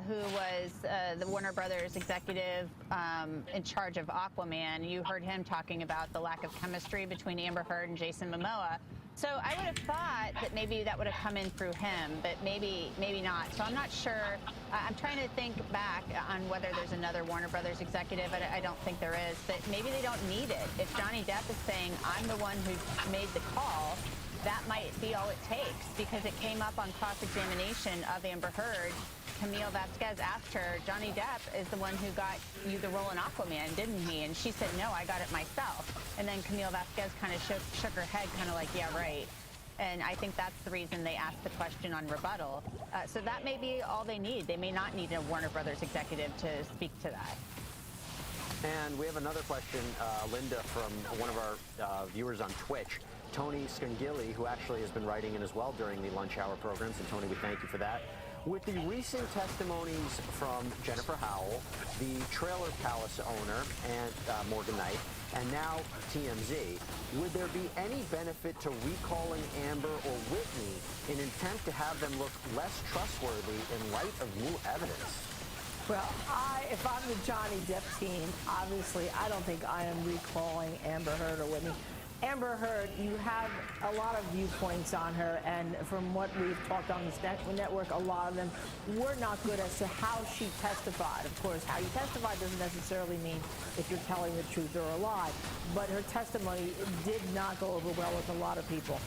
who was the Warner Brothers executive in charge of Aquaman. You heard him talking about the lack of chemistry between Amber Heard and Jason Momoa. So I would have thought that maybe that would have come in through him, but maybe not. So I'm not sure. I'm trying to think back on whether there's another Warner Brothers executive. I don't think there is, but maybe they don't need it. If Johnny Depp is saying, I'm the one who made the call, that might be all it takes, because it came up on cross-examination of Amber Heard. Camille Vasquez asked her, Johnny Depp is the one who got you the role in Aquaman, didn't he? And she said, no, I got it myself. And then Camille Vasquez kind of shook her head, kind of like, yeah, right. And I think that's the reason they asked the question on rebuttal. So that may be all they need. They may not need a Warner Brothers executive to speak to that. And we have another question, Linda, from one of our viewers on Twitch, Tony Scangilli, who actually has been writing in as well during the lunch hour programs. And Tony, we thank you for that. With the recent testimonies from Jennifer Howell, the Trailer Palace owner, and Morgan Knight, and now TMZ, would there be any benefit to recalling Amber or Whitney in an attempt to have them look less trustworthy in light of new evidence? Well, if I'm the Johnny Depp team, obviously I don't think I am recalling Amber Heard or Whitney. Amber Heard, you have a lot of viewpoints on her, and from what we've talked on this network, a lot of them were not good as to how she testified. Of course, how you testify doesn't necessarily mean if you're telling the truth or a lie, but her testimony did not go over well with a lot of people.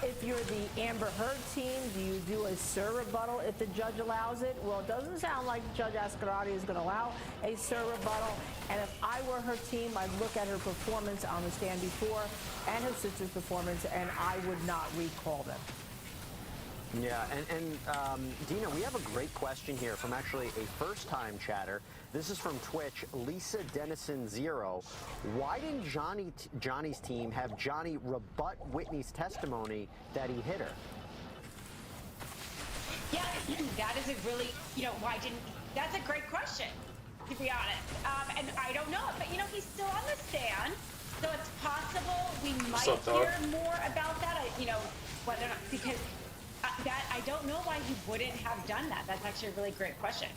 If you're the Amber Heard team, do you do a SIR rebuttal if the judge allows it? Well, it doesn't sound like Judge Ascarati is going to allow a SIR rebuttal, and if I were her team, I'd look at her performance on the stand before and her sister's performance, and I would not recall them. Yeah, and Dina, we have a great question here from actually a first-time chatter. This is from Twitch, Lisa Dennison 0. Why didn't Johnny's team have Johnny rebut Whitney's testimony that he hit her? Yeah, that is a really, that's a great question, to be honest. And I don't know, but he's still on the stand. So it's possible we might hear more about that, whether or not, because I don't know why he wouldn't have done that. That's actually a really great question.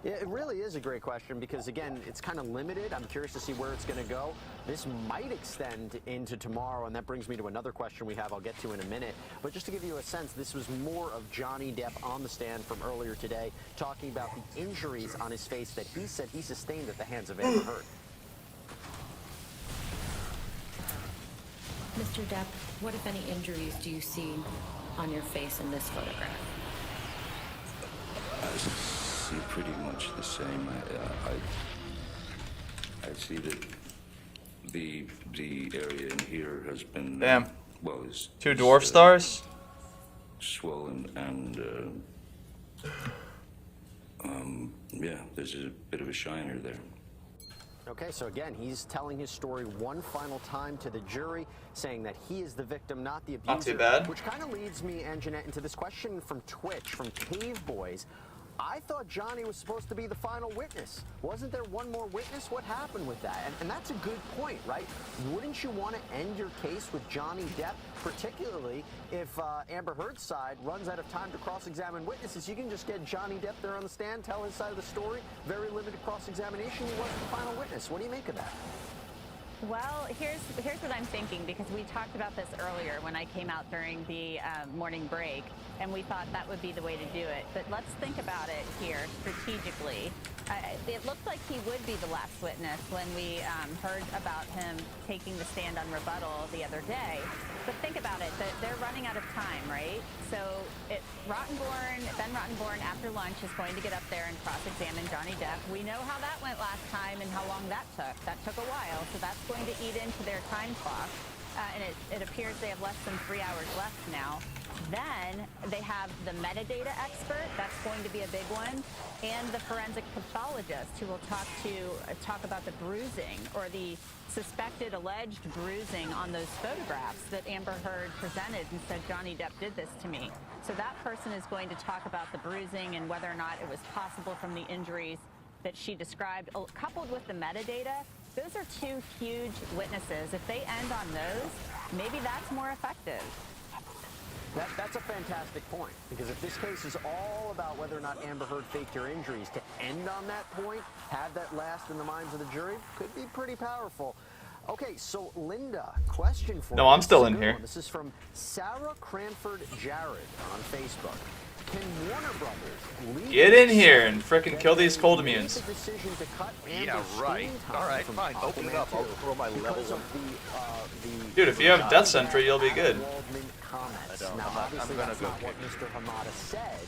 Yeah, it really is a great question because, again, it's kind of limited. I'm curious to see where it's going to go. This might extend into tomorrow, and that brings me to another question we have I'll get to in a minute. But just to give you a sense, this was more of Johnny Depp on the stand from earlier today, talking about the injuries on his face that he said he sustained at the hands of Amber Heard. Mr. Depp, what, if any, injuries do you see on your face in this photograph? I see pretty much the same. I see that the area in here has been is two dwarf stars, swollen, and yeah, there's a bit of a shiner there. Okay, so again, he's telling his story one final time to the jury, saying that he is the victim, not the abuser. Not too bad. Which kind of leads me and Jeanette into this question from Twitch, from Cave Boys. I thought Johnny was supposed to be the final witness. Wasn't there one more witness? What happened with that? And that's a good point, right? Wouldn't you want to end your case with Johnny Depp, particularly if Amber Heard's side runs out of time to cross-examine witnesses? You can just get Johnny Depp there on the stand, tell his side of the story, very limited cross-examination. He wasn't the final witness. What do you make of that? Well, here's what I'm thinking, because we talked about this earlier when I came out during the morning break, and we thought that would be the way to do it. But let's think about it here strategically. It looked like he would be the last witness when we heard about him taking the stand on rebuttal the other day. But think about it, they're running out of time, right? So Ben Rottenborn, after lunch, is going to get up there and cross-examine Johnny Depp. We know how that went last time and how long that took. That took a while, so that's going to eat into their time clock. And it appears they have less than 3 hours left now. Then they have the metadata expert, that's going to be a big one, and the forensic pathologist who will talk about the bruising or the suspected alleged bruising on those photographs that Amber Heard presented and said Johnny Depp did this to me. So that person is going to talk about the bruising and whether or not it was possible from the injuries that she described, coupled with the metadata. Those are two huge witnesses. If they end on those, maybe that's more effective. That's a fantastic point, because if this case is all about whether or not Amber Heard faked her injuries, to end on that point, have that last in the minds of the jury, could be pretty powerful. Okay, so Linda, question for you. No, I'm still in here. This is from Sarah Cranford Jared on Facebook. Can Warner Brothers get in here and frickin' kill these cold immunes? Yeah, right. All right, fine. Open it up. I'll throw my level one. Dude, if you have Death Sentry, you'll be good. Now, obviously, that's not what Mr. Hamada said,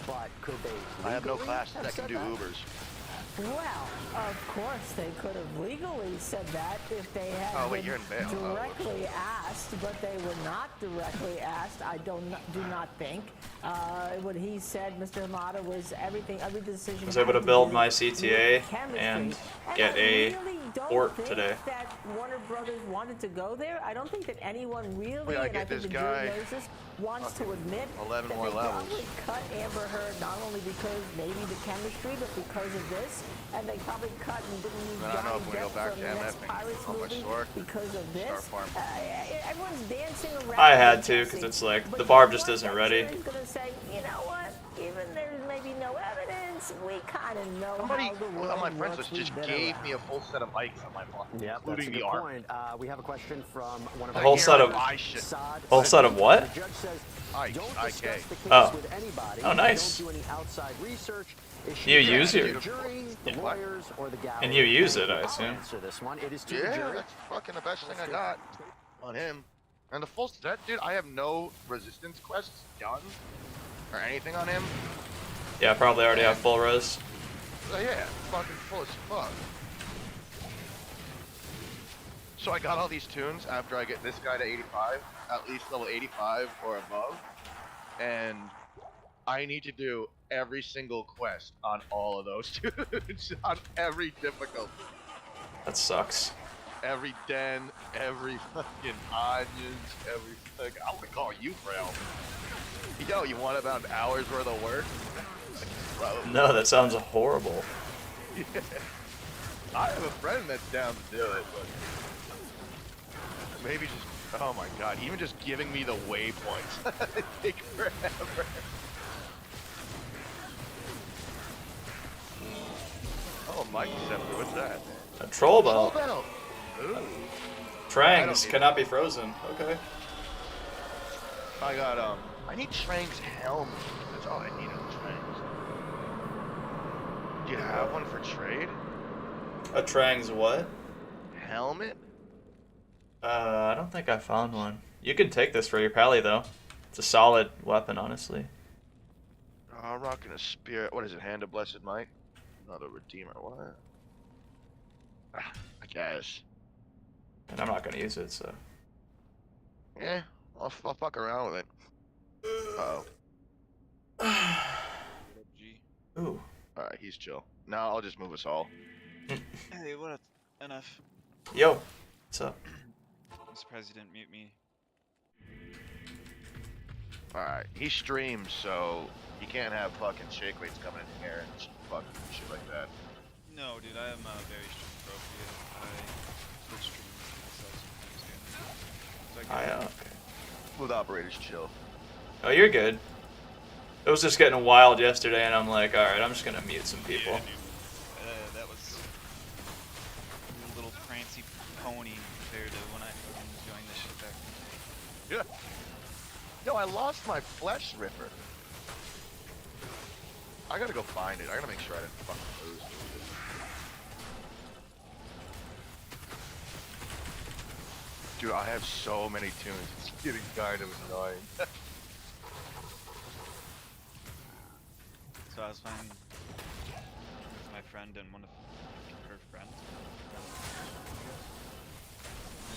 but could they? I have no class that can do Ubers. Well, of course, they could have legally said that if they had Oh, wait, you're in bail. Oh, directly asked, but they were not directly asked. I do not think. What he said, Mr. Hamada, was every decision. I was able to build my CTA and get a port today. That Warner Brothers wanted to go there. I don't think that anyone really, Wait, I and I get think this the guy. jury knows this, wants to admit 11 that more they levels. probably cut Amber Heard not only because maybe the chemistry, but because of this, and they probably cut and didn't use I don't know Johnny if we go Depp back from to the next MF Pirates on my movie store. because of this. Star Farm. Everyone's dancing around. I had it, to Jesse. because it's like But the you bar know just what? isn't That ready. jury's gonna say, you know what? Even there's maybe no evidence, we kind of know Somebody, how the one world of my friends works. just We've been gave around. me a full set of mics on my phone, Yep, that's a including good the arm. point. We have a question from one of A our whole set of Saad. whole set of what? The judge says, Ike, don't IK. discuss the case Oh. with anybody. Oh, nice. Don't do any outside research. You use the your- jury, the lawyers, or the gallery. And you use it, I I'll assume. answer this one. It is to the Yeah, jury. that's fucking the best thing I got on him. And the full set, dude, I have no resistance quests done or anything on him. Yeah, I probably already have full res. So yeah, fucking full as fuck. So I got all these tunes after I get this guy to 85, at least level 85 or above. And I need to do every single quest on all of those tunes, on every difficulty. That sucks. Every den, every fucking onions, every fucking... I'm gonna call you for help. Yo, you want about an hour's worth of work? Bro. No, that sounds horrible. Yeah. I have a friend that's down to do it, but maybe just, oh my god, even just giving me the waypoints. It takes forever. Oh, Mike Scepter, what's that? A troll belt. Troll belt. Ooh. Trangs cannot be frozen. Okay. I got, I need Trang's helmet. That's all I need on Trang's. Do you have one for trade? A Trang's what? Helmet? I don't think I found one. You can take this for your pally though. It's a solid weapon, honestly. Oh, I'm rocking a spirit. What is it? Hand of Blessed Might? Not a Redeemer. What? Ah, I guess. And I'm not gonna use it, so. Yeah, I'll fuck around with it. Uh-oh. Ooh. Alright, he's chill. Now I'll just move us all. Hey, what up, NF? Yo, what's up? I'm surprised you didn't mute me. Alright, he streams, so he can't have fucking shake weights coming in here and fucking shit like that. No, dude, I am a very strict appropriate. I switch streams myself sometimes, Okay. Smooth operators chill. Oh, you're good. It was just getting wild yesterday, and I'm like, alright, I'm just gonna mute some people. Yeah, dude. That was a little prancy pony compared to when I joined this shit back. Yeah. Yo, I lost my flesh ripper. I gotta go find it. I gotta make sure I didn't fucking lose it. Dude, I have so many tunes. It's getting kind of annoying. So I was fine with my friend and one of her friends.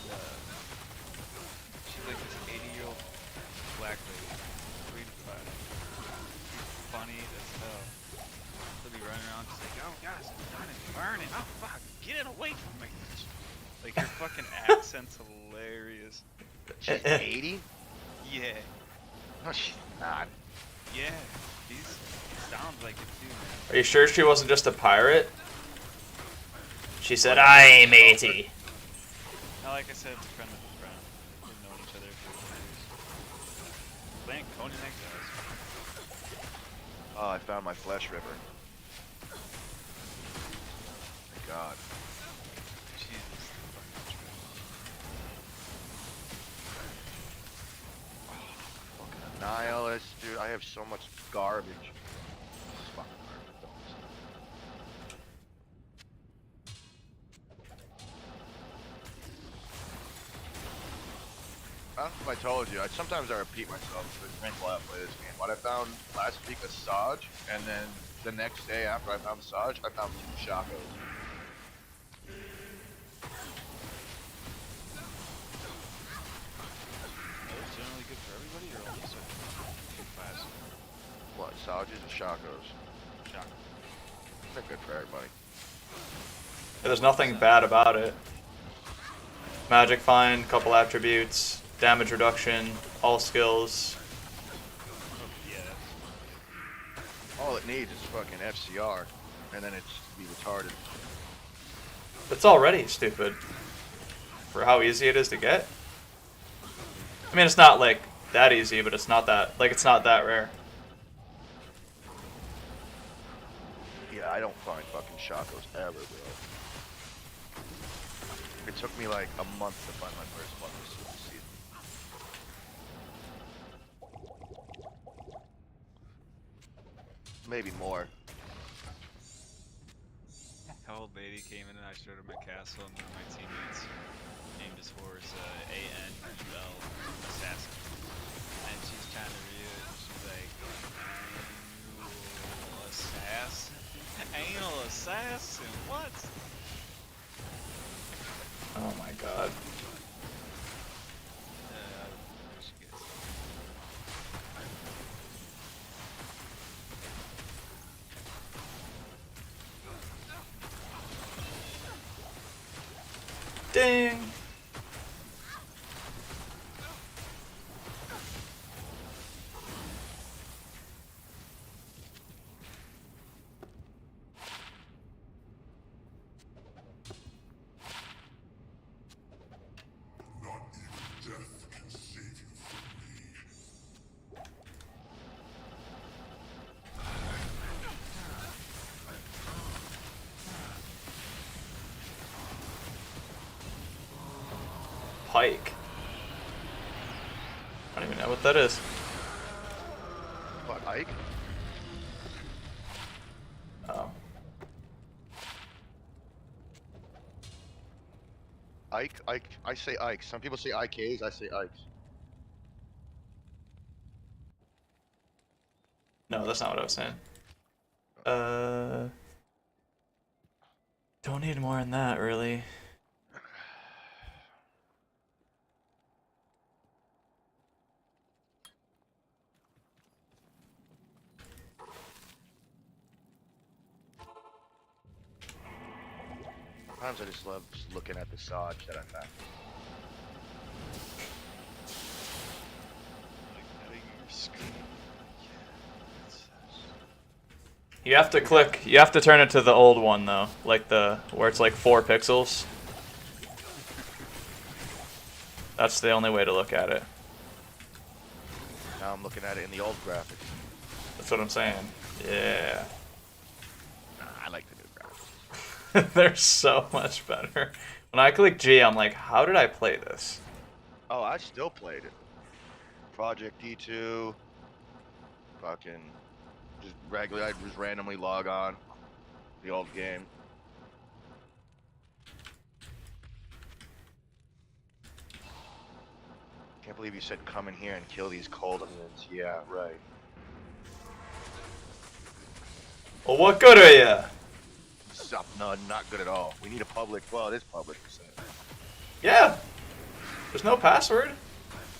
And, she's like this 80-year-old black lady, sweet as fuck, funny as hell. She'll be running around just like, oh gosh, I'm burning, oh fuck, get it away from me. Like her fucking accent's hilarious. She's 80? Yeah. No, she's not. Yeah, she's sounds like it too, man. Are you sure she wasn't just a pirate? She said, I'm 80. Now, like I said, it's a friend of a friend. We've known each other for years. Playing Conan Exiles. Oh, I found my flesh ripper. Thank God. Jesus. Fucking Nihilist, dude. I have so much garbage. This is fucking garbage. don't know if I told you. Sometimes I repeat myself. It's been while I play this game. What I found last week was Saj, and then the next day after I found Saj, I found 2 Shakos. Are those generally good for everybody, or only certain classes? What, Sages or Shakos? Shock. They're good for everybody. There's nothing bad about it. Magic find, couple attributes, damage reduction, all skills. All it needs is fucking FCR, and then it's be retarded. It's already stupid for how easy it is to get. I mean, it's not like that easy, but it's not that rare. Yeah, I don't find fucking Shakos ever, bro. It took me like a month to find my first one this season. Maybe more. How old lady came in and I showed her my castle, and one of my teammates named his horse ANUL Assassin. And she's trying to read it, and she's like, Annual Assassin? Anal Assassin? What? Oh my god. Ding! Pike. I don't even know what that is. What, Ike? Oh. Ike? I say Ike. Some people say IKs, I say Ikes. No, that's not what I was saying. Don't need more than that, really. Sometimes I just love just looking at the Saj that I found. You have to click, you have to turn it to the old one though, like where it's like 4 pixels. That's the only way to look at it. Now I'm looking at it in the old graphics. That's what I'm saying. Yeah. Nah, I like the new graphics. They're so much better. When I click G, I'm like, how did I play this? Oh, I still played it. Project D2. Fucking just regularly, I'd just randomly log on the old game. Can't believe you said come in here and kill these cold onions. Yeah, right. Well, what good are you? Sup? No, not good at all. We need a public. Well, it is public. Yeah. There's no password.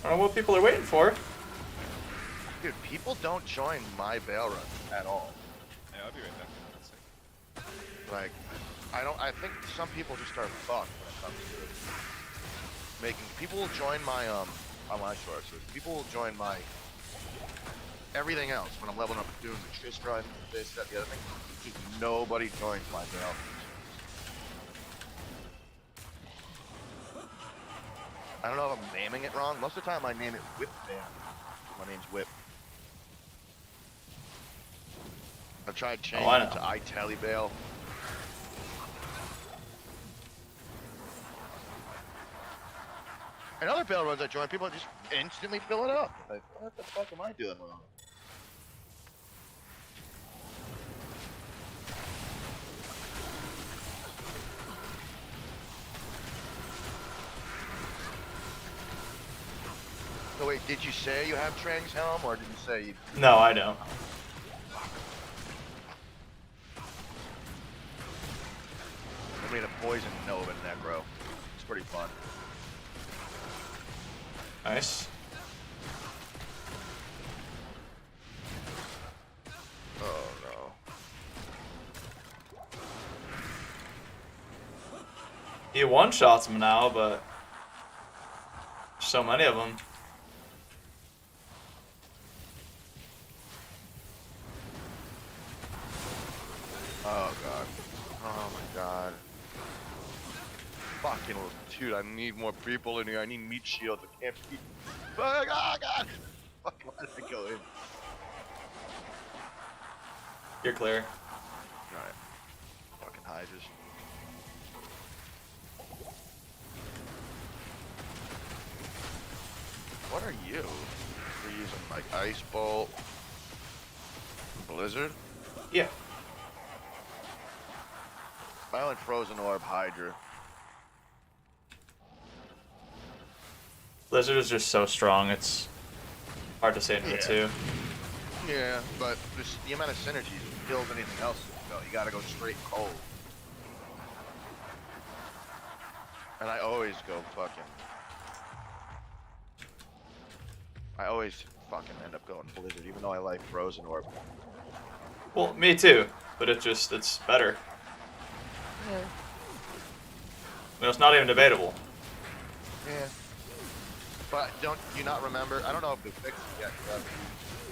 I don't know what people are waiting for. Dude, people don't join my bail run at all. Yeah, I'll be right back. Like, I think some people just are fucked when it comes to making. People will join my on my sources. People will join my everything else when I'm leveling up, doing the Triss run, this, that, the other thing. Just nobody joins my bail. I don't know if I'm naming it wrong. Most of the time I name it Whip Band. My name's Whip. I've tried changing it to iTally Bail. And other bail runs I join, people just instantly fill it up. Like, what the fuck am I doing wrong? Did you say you have Trang's helm, or did you say you... No, I don't. I made a poison Nova Necro. It's pretty fun. Nice. Oh no. He one-shots them now, but so many of them. Oh god. Oh my god. Fucking dude, I need more people in here. I need meat shields. I can't be. Oh god. Fuck, why did I go in? You're clear. Alright. Fucking hydras. What are you? You're using like Ice Bolt, Blizzard? Yeah. Violent Frozen Orb, Hydra. Blizzard is just so strong, it's hard to say no Yeah. to. Yeah, but this, the amount of synergies kills anything else. You gotta go straight cold. And I always go fucking. I always fucking end up going Blizzard, even though I like Frozen Orb. Well, me too, but it's better. Yeah. I mean, it's not even debatable. Yeah. But don't you not remember? I don't know if they fixed it yet,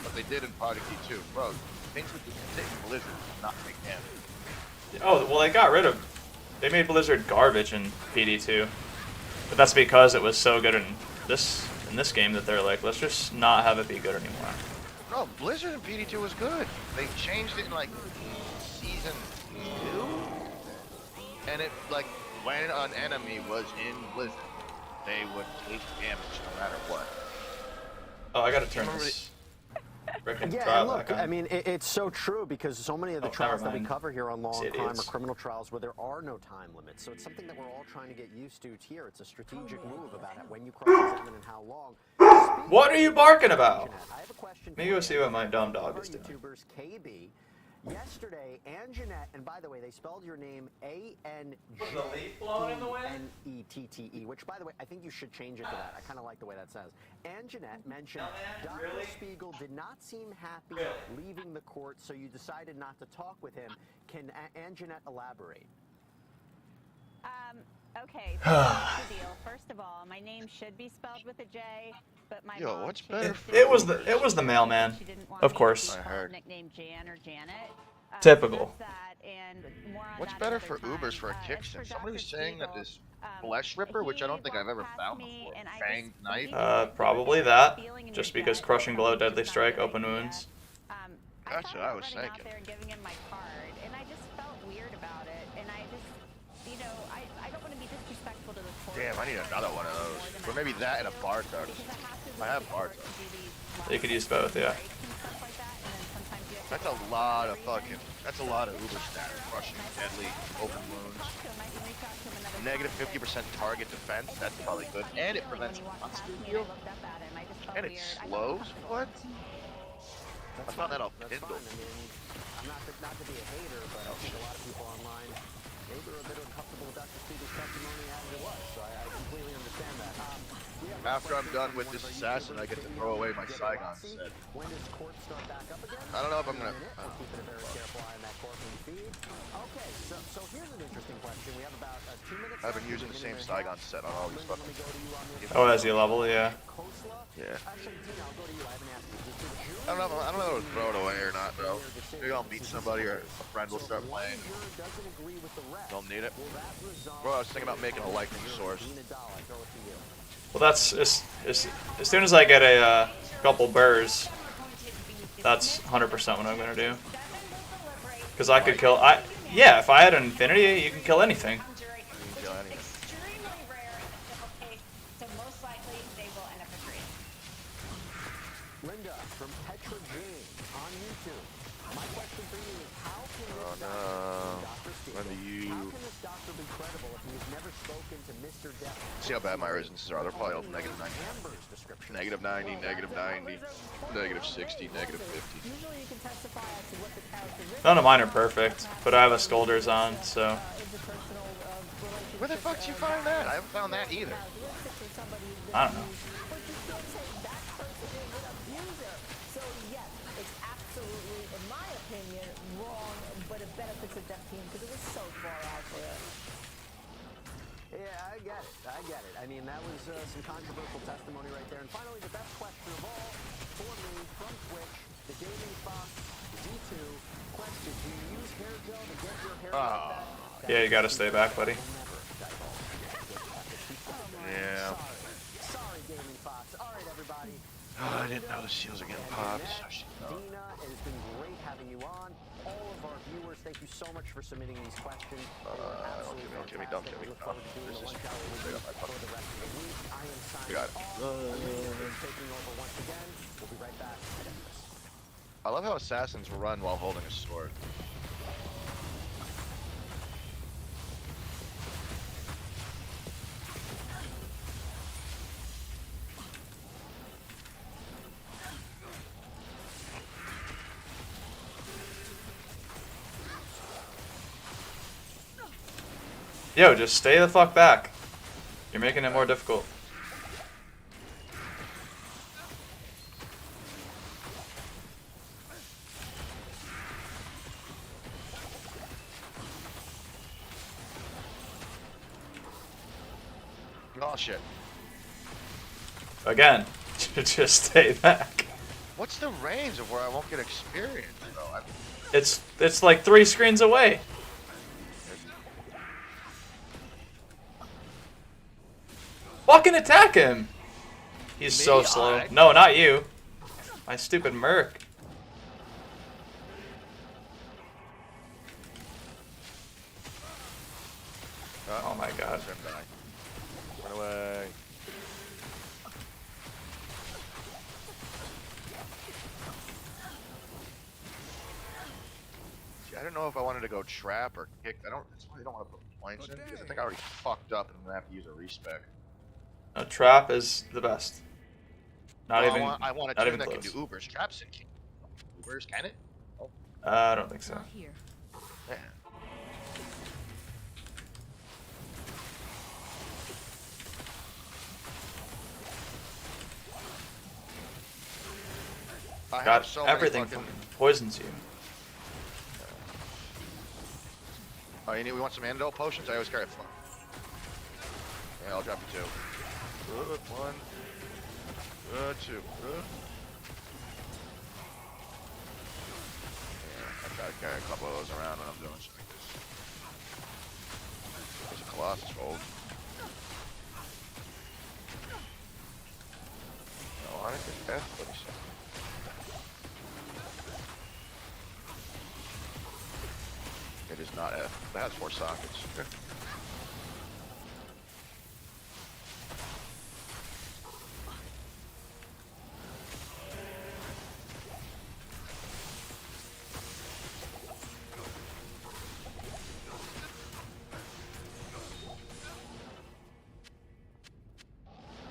but they did in Prodigy 2. Bro, things would just sit in Blizzard and not make damage. Oh, well, they made Blizzard garbage in PD2, but that's because it was so good in this game that they're like, let's just not have it be good anymore. No, Blizzard in PD2 was good. They changed it in like season 2, and it like when an enemy was in Blizzard, they would take damage no matter what. Oh, I gotta turn this frickin' Yeah, trial and look, back on. I mean, it's so true because so many of the Oh, trials never that we mind. cover here on Law See, and Crime are idiots. criminal trials where there are no time limits. So it's something that we're all trying to get used to here. It's a strategic move about it, when you cross-examine and how long. What are you barking about? I have a question. Maybe we'll see what my dumb dog is doing. YouTubers KB. Yesterday, Anjanette, and by the way, they spelled your name A-N-J-E-N-E-T-T-E, which, by the way, I think you should change it to that. I kind of like the way that says. Anjanette mentioned Dr. Spiegel did not seem happy leaving the court, so you decided not to talk with him. Can Anjanette elaborate? Okay, so here's the deal. First of all, my name should be spelled with a J, but my mom It changed was the mailman, She didn't want of me to course. be called nicknamed Jan or Janet. Typical. That's that, and more on What's that better another for time. Ubers for a As kickstand? for Somebody was Dr. saying that Spiegel, this Flesh Ripper, which I don't think I've ever found me, before, and I fanged knife. Probably that. Just because crushing blow, deadly strike, open wounds. That's what I was running out thinking. there and giving him my card, and I just felt weird about it, and I just, you know, I don't want to be disrespectful to the court. Damn, I need another one of those. Or maybe that and a bar tux. I have bar tux. You could use both, yeah. That's a lot of fucking. That's a lot of Uber stats. Crushing, deadly, open wounds. Negative 50% target defense. That's probably good. And it prevents monster heal. And it slows. What? I found that on Kindle. I mean, I'm not to be a hater, but I think a lot of people online maybe were a bit uncomfortable with Dr. Spiegel's testimony as it was, so I completely understand that. After I'm done with this assassin, I get to throw away my Saigon set. When does court start back up again? I don't know if I'm gonna. We're keeping a very careful eye on that courtroom feed. Okay, so here's an interesting question. We have about 2 minutes. I've been using the same Saigon set on all these fucking. Oh, as you level, yeah. Yeah. I don't know if I'll throw it away or not, though. Maybe I'll meet somebody or a friend will start playing. Don't need it. Bro, I was thinking about making a lightning source. Well, that's as soon as I get a couple burrs, that's 100% what I'm gonna do. Because I could kill. Yeah, if I had an infinity, you can kill anything. Linda from Petra Jane on YouTube. My question for you is how can this When do you? Dr. have been credible if he has never spoken to Mr. Depp. See how bad my resistances are. They're probably all negative 90. Negative 90, negative 90, negative 60, negative 50. Usually you can testify as to what the characteristics None of mine are perfect, but I have a Scolders on, so. Where the fuck did you find that? I haven't found that either. I don't know. So yes, it's absolutely, in my opinion, wrong, but it benefits the Depp team because it was so far out there. Yeah, I get it. I get it. I mean, that was some controversial testimony right there. And finally, the best question of all for me from Twitch, the Gaming Fox Z2 question: do you use hair gel to get your hair like that? Yeah, you gotta stay back, buddy. Yeah. Sorry, Gaming Fox. All right, everybody. Oh, I didn't know the seals are getting popped. Dina, it has been great having you on. All of our viewers, thank you so much for submitting these questions. Don't give me. We look forward to doing the lunch hour with you for the rest of the week. I am signing Got it. off. Taking over once again. We'll be right back. I love how assassins run while holding a sword. Yo, just stay the fuck back. You're making it more difficult. Oh shit. Again, just stay back. What's the range of where I won't get experience though? It's like 3 screens away. Fucking attack him! He's so slow. No, not you. My stupid merc. Oh my god. Run away. See, I don't know if I wanted to go trap or kick. That's why I don't want to put points in, because I think I already fucked up and I'm gonna have to use a respec. A trap is the best. Not even. I want a not tune even that close. can do Ubers. Traps and Ubers, can it? Oh. I don't think so. Yeah. I have God, so many everything fucking... fucking poisons you. Oh, we want some antidote potions? I always carry 4. Yeah, I'll drop you 2. 1. 2. Yeah, I try to carry a couple of those around when I'm doing shit like this. There's a Colossus hold. No, I think that's what he said. It is not F. That has 4 sockets.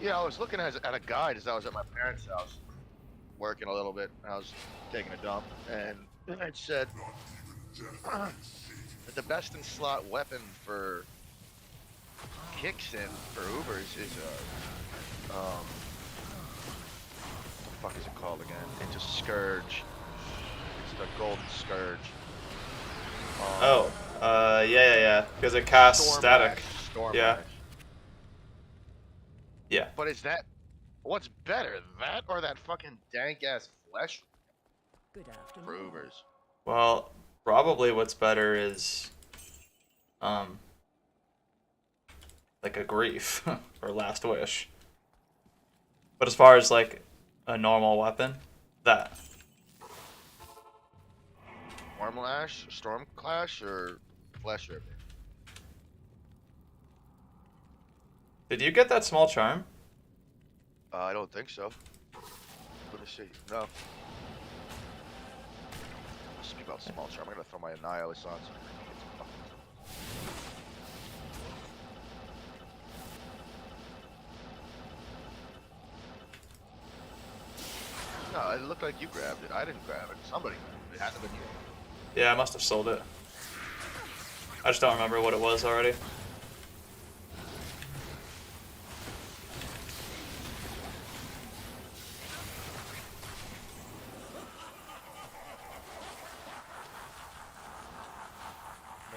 Yeah, I was looking at a guide as I was at my parents' house, working a little bit. I was taking a dump, and it said that the best in slot weapon for kicks in for Ubers is what the fuck is it called again? It's a Scourge. It's the Golden Scourge. Yeah. Because it casts Storm static. Axe, Storm Yeah. Axe. Yeah. But is that what's better, that or that fucking dank ass flesh? Good afternoon. For Ubers. Well, probably what's better is, like a grief or last wish. But as far as like a normal weapon, that. Stormlash, Storm Clash, or Flesh Ripper? Did you get that small charm? I don't think so. Let me see. No. Speak about small charm. I'm gonna throw my Annihilus on. So No, it looked like you grabbed it. I didn't grab it. Somebody grabbed it. It had to have been you. Yeah, I must have sold it. I just don't remember what it was already.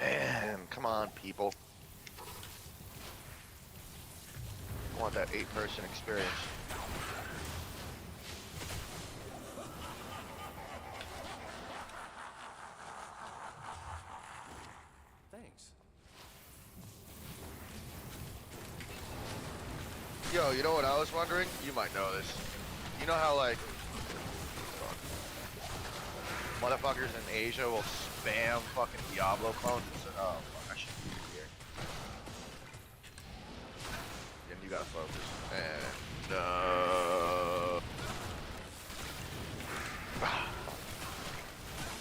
Man, come on, people. I want that 8-person experience. Thanks. Yo, you know what I was wondering? You might know this. You know how, like, motherfuckers in Asia will spam fucking Diablo clones and say, oh, fuck, I should be here. And you gotta focus. And,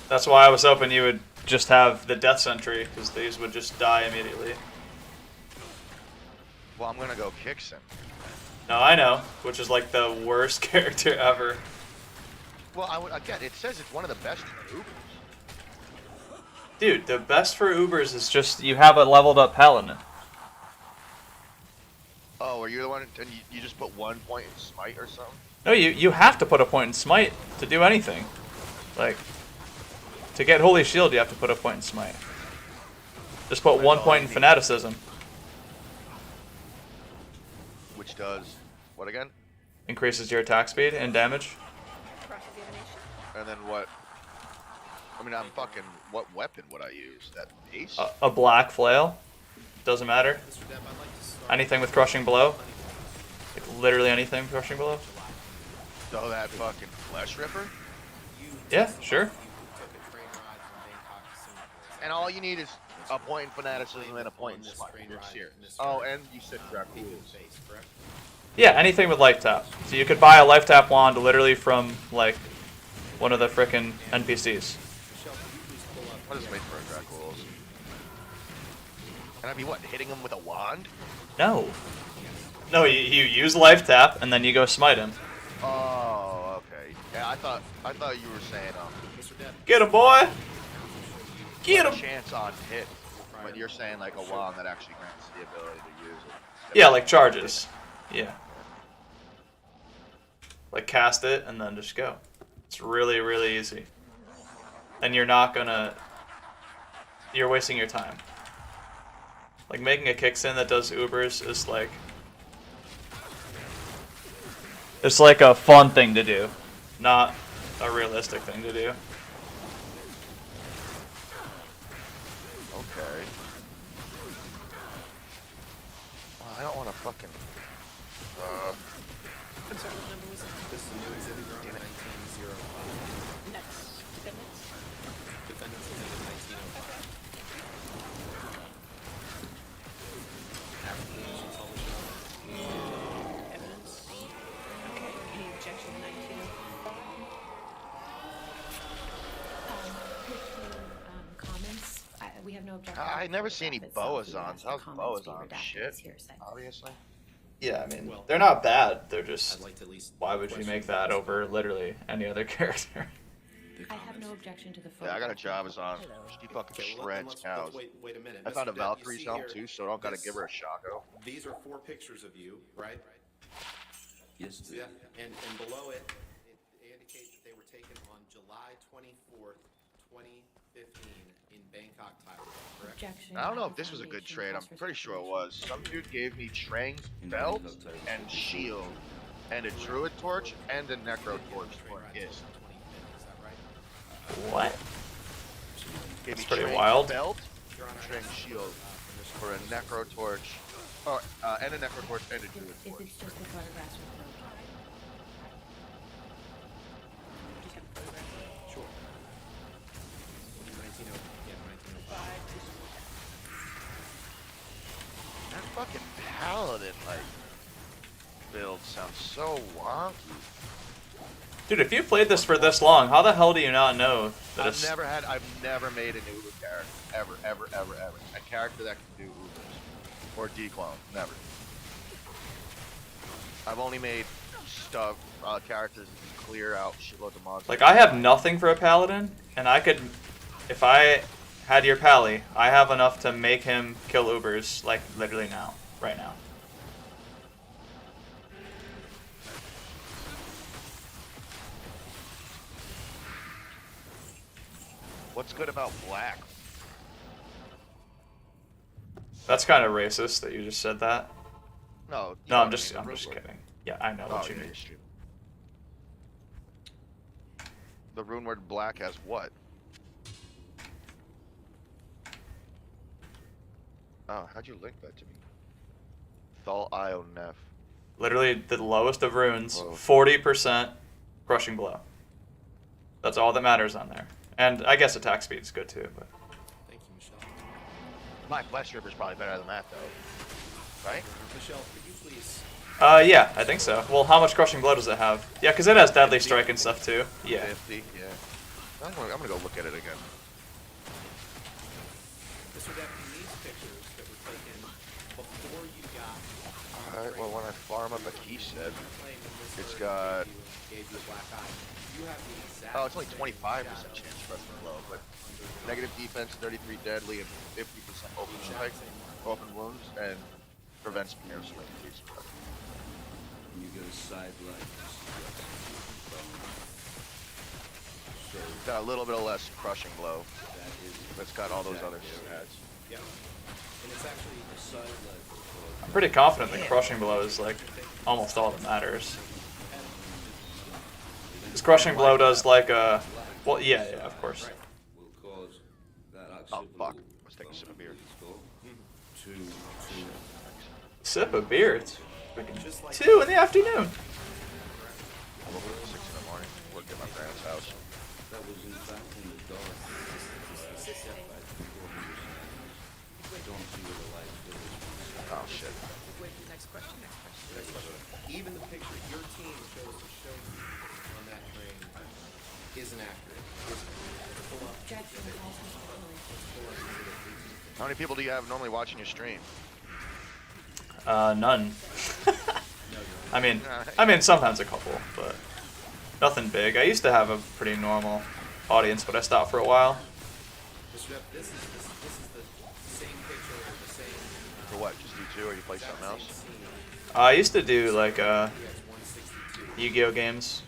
That's why I was hoping you would just have the death sentry, because these would just die immediately. well, I'm gonna go kick some. No, I know, which is like the worst character ever. Well, again, it says it's one of the best for Ubers. Dude, the best for Ubers is just you have a leveled up paladin. Oh, are you the one, and you just put 1 point in smite or something? No, you have to put a point in smite to do anything. Like, to get Holy Shield, you have to put a point in smite. Just put 1 point in fanaticism. Which does what again? Increases your attack speed and damage. And then what? I mean, I'm fucking. What weapon would I use? That ace? A black flail. Doesn't matter. Anything with crushing blow. Like literally anything with crushing blow. So that fucking flesh ripper? Yeah, sure. And all you need is a point in fanaticism and a point in smite. You're serious. Oh, and you said Dracula's. Yeah, anything with life tap. So you could buy a life tap wand literally from like one of the frickin' NPCs. What is made for a Dracula's? Can I be what? Hitting him with a wand? No. No, you use life tap and then you go smite him. Oh, okay. Yeah, I thought you were saying Get him, boy. Get him. Chance on hit, but you're saying like a wand that actually grants the ability to use it. Yeah, like charges. Yeah. Like cast it and then just go. It's really, really easy. And you're not gonna... You're wasting your time. Like making a kicksin that does Ubers is like... It's like a fun thing to do, not a realistic thing to do. Okay. Well, I don't want to fucking. I'm sorry, what number was it? This is the new exhibit you're on 1905. Next. Defendants? Defendants exhibit 1905. African Asian publisher. Evidence? Okay, any objection to 1905? Comments? We have no objection. I never see any Itself, boazons. the How's comments be boazon redacted shit? as hearsay. Obviously. Yeah, I mean, they're not bad. They're just... I'd like to at least Why would you make that over literally any other character? I have no objection to the photo. Yeah, I got a job as on. She fucking shreds cows. Wait a minute. I found a Mr. Depp, you Valkyrie's see helm here, too, so I don't gotta this- give her a Shaco. These are 4 pictures of you, right? Yes, Yeah, and below it, they indicate that they were taken on July 24th, 2015 in Bangkok, Thailand, correct? Objection. I don't know if this was a good trade. I'm pretty sure it was. Some dude gave me Trang's belt and shield, and a druid torch and a necro torch for his. What? Gave That's me pretty Trang's wild. belt, Trang's shield for a necro torch, and a necro torch and a druid If torch. it's just the photographs with no Sure. 1905. That fucking paladin build sounds so wonky. Dude, if you played this for this long, how the hell do you not know that it's... I've never made an Uber character. Ever. A character that can do Ubers. Or declone. Never. I've only made stuff, characters that can clear out shitloads of monsters. Like, I have nothing for a paladin, and I could, if I had your pally, I have enough to make him kill Ubers, like, literally now, right now. What's good about black? That's kind of racist that you just said that. No. No, I'm just kidding. Yeah, I know what you mean. The rune word black has what? Oh, how'd you link that to me? Thal Io Nef. Literally the lowest of runes, 40% crushing blow. That's all that matters on there. And I guess attack speed is good too, but. Thank you, Michelle. My flesh stripper's probably better than that though. Right? Michelle, could you please? Yeah, I think so. Well, how much crushing blow does it have? Yeah, because it has deadly strike and stuff too. Yeah. 50, yeah. I'm gonna go look at it again. Mr. Depp, these pictures that were taken before you got. Alright, well when I farm up a key set, it's got. Gave you a black eye. You have the exact. Oh, it's only 25% chance for blow, but negative defense, 33 deadly, and 50% open strike, open wounds, and prevents mirror strike. You go sideline. So got a little bit of less crushing blow. But it's got all those other stats. Yeah. And it's actually the sideline. I'm pretty confident that crushing blow is like almost all that matters. Because crushing blow does like a, well, yeah, of course. Oh fuck! Let's take a sip of beer. Sip of beer. It's freaking 2 in the afternoon. I'm up at 6 in the morning. Work at my parents' house. that was in fact in the dark. I don't see where the light is. Oh shit. Wait, next question. Even the picture your team chose to show you on that train isn't accurate. Pull up. How many people do you have normally watching your stream? None. I mean, sometimes a couple, but nothing big. I used to have a pretty normal audience, but I stopped for a while. Mr. Depp, this is the same picture or the same. For what? Just you two, or you play something else? I used to do like Yu-Gi-Oh games.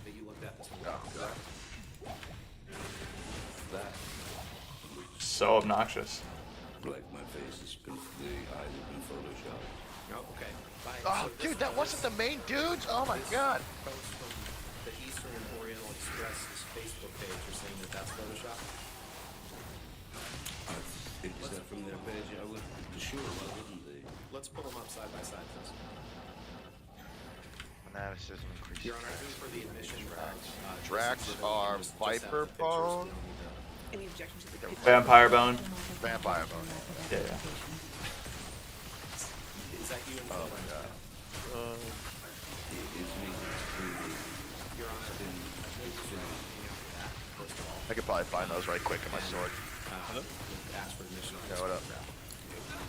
So obnoxious. Like my face has been, the eyes have been photoshopped. Oh, okay. Fine. Oh, dude, that wasn't the main dudes? Oh my god. Post from the Eastern and Oriental Express's Facebook page are saying that that's Photoshop. Is that from their page? I would, sure, why wouldn't they? Let's pull them up side by side, please. Fanaticism increases. Your Honor, who's for the admission of Drax are Viper Bone. Any objection to the Vampire Bone. Vampire Bone. Yeah. Is that you and Oh my god. Your Honor, I could probably find those right quick in my sword. ask for admission. Yeah, what up?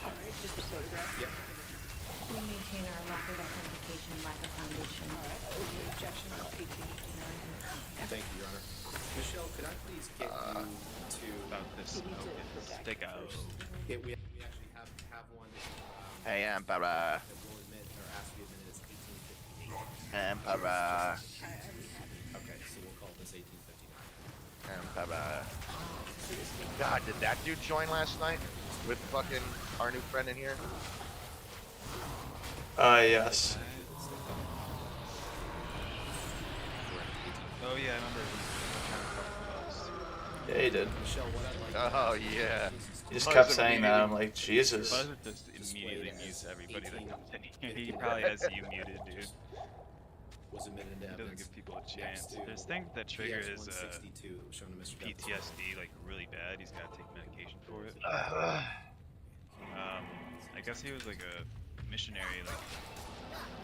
All right, just a photograph. Yep. We maintain our record authentication by the foundation. All right, any objection to 1859? Thank you, Your Honor. Michelle, could I please get you to about this stick out? Yeah, we actually have one. Hey, Emperor. That will admit or ask you to admit it's 1858. Emperor. Okay, so we'll call this 1859. Emperor. God, did that dude join last night with fucking our new friend in here? Yes. Oh yeah, I remember. Yeah, he did. Oh yeah. He just kept saying that. I'm like, Jesus. Buzzer just immediately mutes everybody that comes in here. He probably has you muted, dude. Was admitted into He doesn't evidence. give people a chance. There's things that trigger his PTSD like really bad. He's got to take medication for it. I guess he was like a missionary, like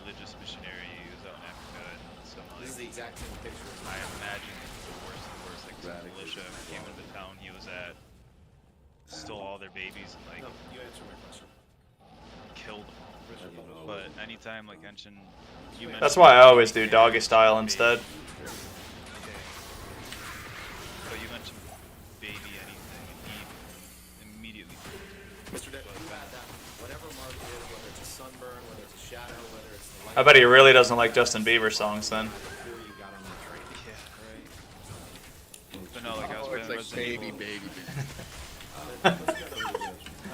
religious missionary. He was out in Africa and some like. This is the exact same picture. I imagine the worst. Like some militia came into the town he was at, stole all their babies and like. No, you answer my question. Killed them all. But anytime like mention, you mentioned. That's why I always do doggy style instead. But you mentioned baby anything, and he immediately. Mr. Depp, you had that, whatever mark it is, whether it's a sunburn, whether it's a shadow, whether it's the light. I bet he really doesn't like Justin Bieber songs then. Before you got on the train. Yeah, right. But no, like I was playing Resident Evil. baby. I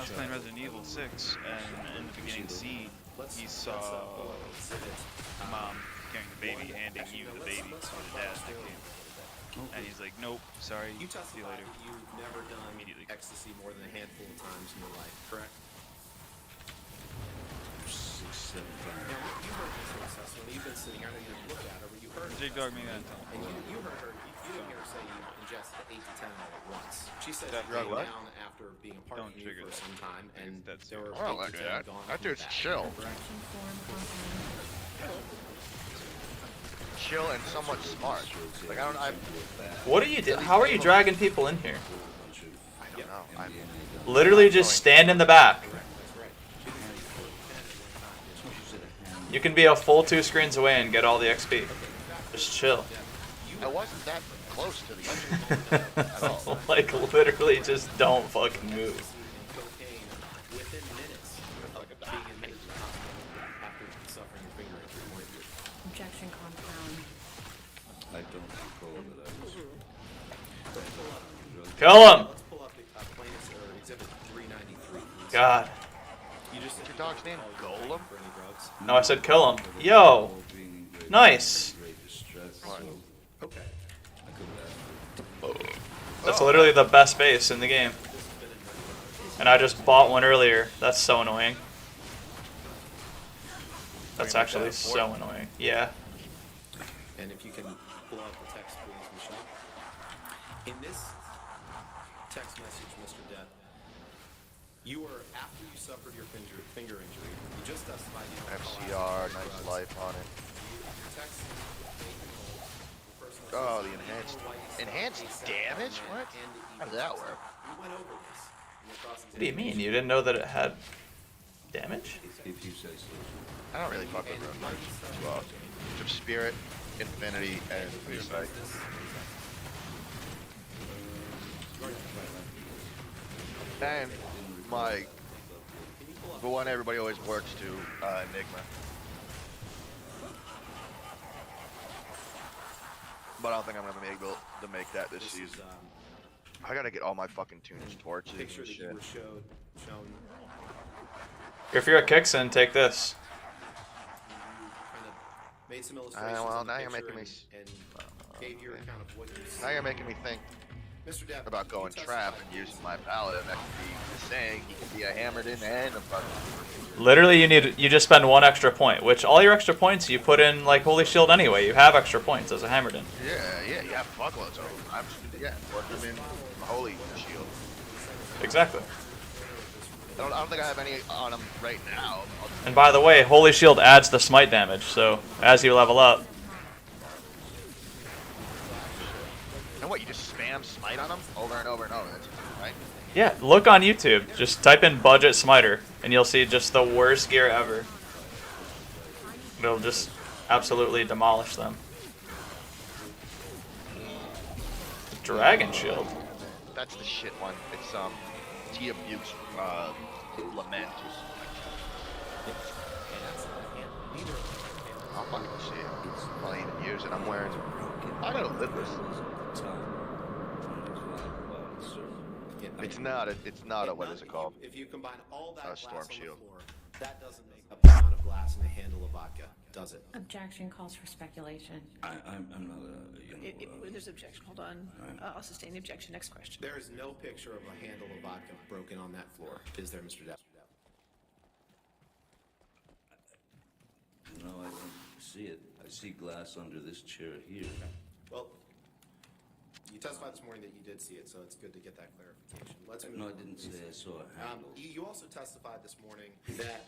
was playing Resident Evil 6, and in the beginning scene, he saw mom carrying the baby, handing you the baby to the dad that came. And he's like, nope, sorry, You see you testified later. that you've never done Immediately. ecstasy more than a handful of times in your life, correct? 6, 7 times. Now, you heard this testimony. You've been sitting, I know you didn't look at her, but you heard Jake Dog me that time. And you heard her, you didn't hear her say you ingested 8 to 10 all at once. She said That she drug came what? down after being apart Don't from you trigger for that. some time, and That's there were I don't 8 to like 10 that. gone That from dude's back. chill. Chill and somewhat smart. Like I don't. What are you do? How are you dragging people in here? I don't know. I'm Literally just stand in the back. You can be a full 2 screens away and get all the XP. Just chill. I wasn't that close to the edge. Like literally just don't fucking move. Cocaine within minutes of being admitted to the hospital after suffering a finger injury. Objection compound. I don't recall that I was. Kill him! Let's pull up the plaintiff's or exhibit 393. Please. God. You just What's your dog's name? Golem? for any drugs? No, I said kill him. Yo! Nice! Okay. That's literally the best base in the game. And I just bought one earlier. That's so annoying. That's actually so annoying. Yeah. And if you can pull out the text, please, Michelle. In this text message, Mr. Depp, you were, after you suffered your finger injury, you just testified you don't FCR, nice life on it. Your text Oh, the enhanced damage? What? How does that work? we went over this. What do you mean? You didn't know that it had damage? If you say so. I don't really fuck with them much. Well, of Spirit, Infinity, and Insight. And my the one everybody always works to, Enigma. But I don't think I'm gonna be able to make that this season. I gotta get all my fucking tunes torches Picture and that you shit. were shown. If you're a Kixen, take this. Kind of made some illustrations. Well, of the now you're picture making me. and gave your account of what you see. Now you're making me think Mr. Depp, about going trap and using my palette. That could be saying he can be a hammered in and a fucking. Literally, you just spend 1 extra point, which all your extra points you put in like Holy Shield anyway. You have extra points as a Hammerden. Yeah, you have fuckloads of them. I'm just, put them in Holy Shield. Exactly. I don't think I have any on them right now. And by the way, Holy Shield adds the smite damage, so as you level up. And what, you just spam smite on them over and over and over, right? Yeah, look on YouTube. Just type in budget smiter, and you'll see just the worst gear ever. It'll just absolutely demolish them. Dragon Shield. That's the shit one. It's Tia Bute's Lament. I'll fucking see it. I'll even use it. I'm wearing. I gotta live this. It's not a what is it called? If you combine all that Storm glass on Shield. the floor, that doesn't make up the amount of glass in a handle of vodka, does it? Objection calls for speculation. I'm not a, There's objection. Hold on. I'll sustain the objection. Next question. There is no picture of a handle of vodka broken on that floor, is there, Mr. Depp? No, I don't see it. I see glass under this chair here. Well, you testified this morning that you did see it, so it's good to get that clarification. Let's move No, I on. didn't say I saw a handle. You also testified this morning that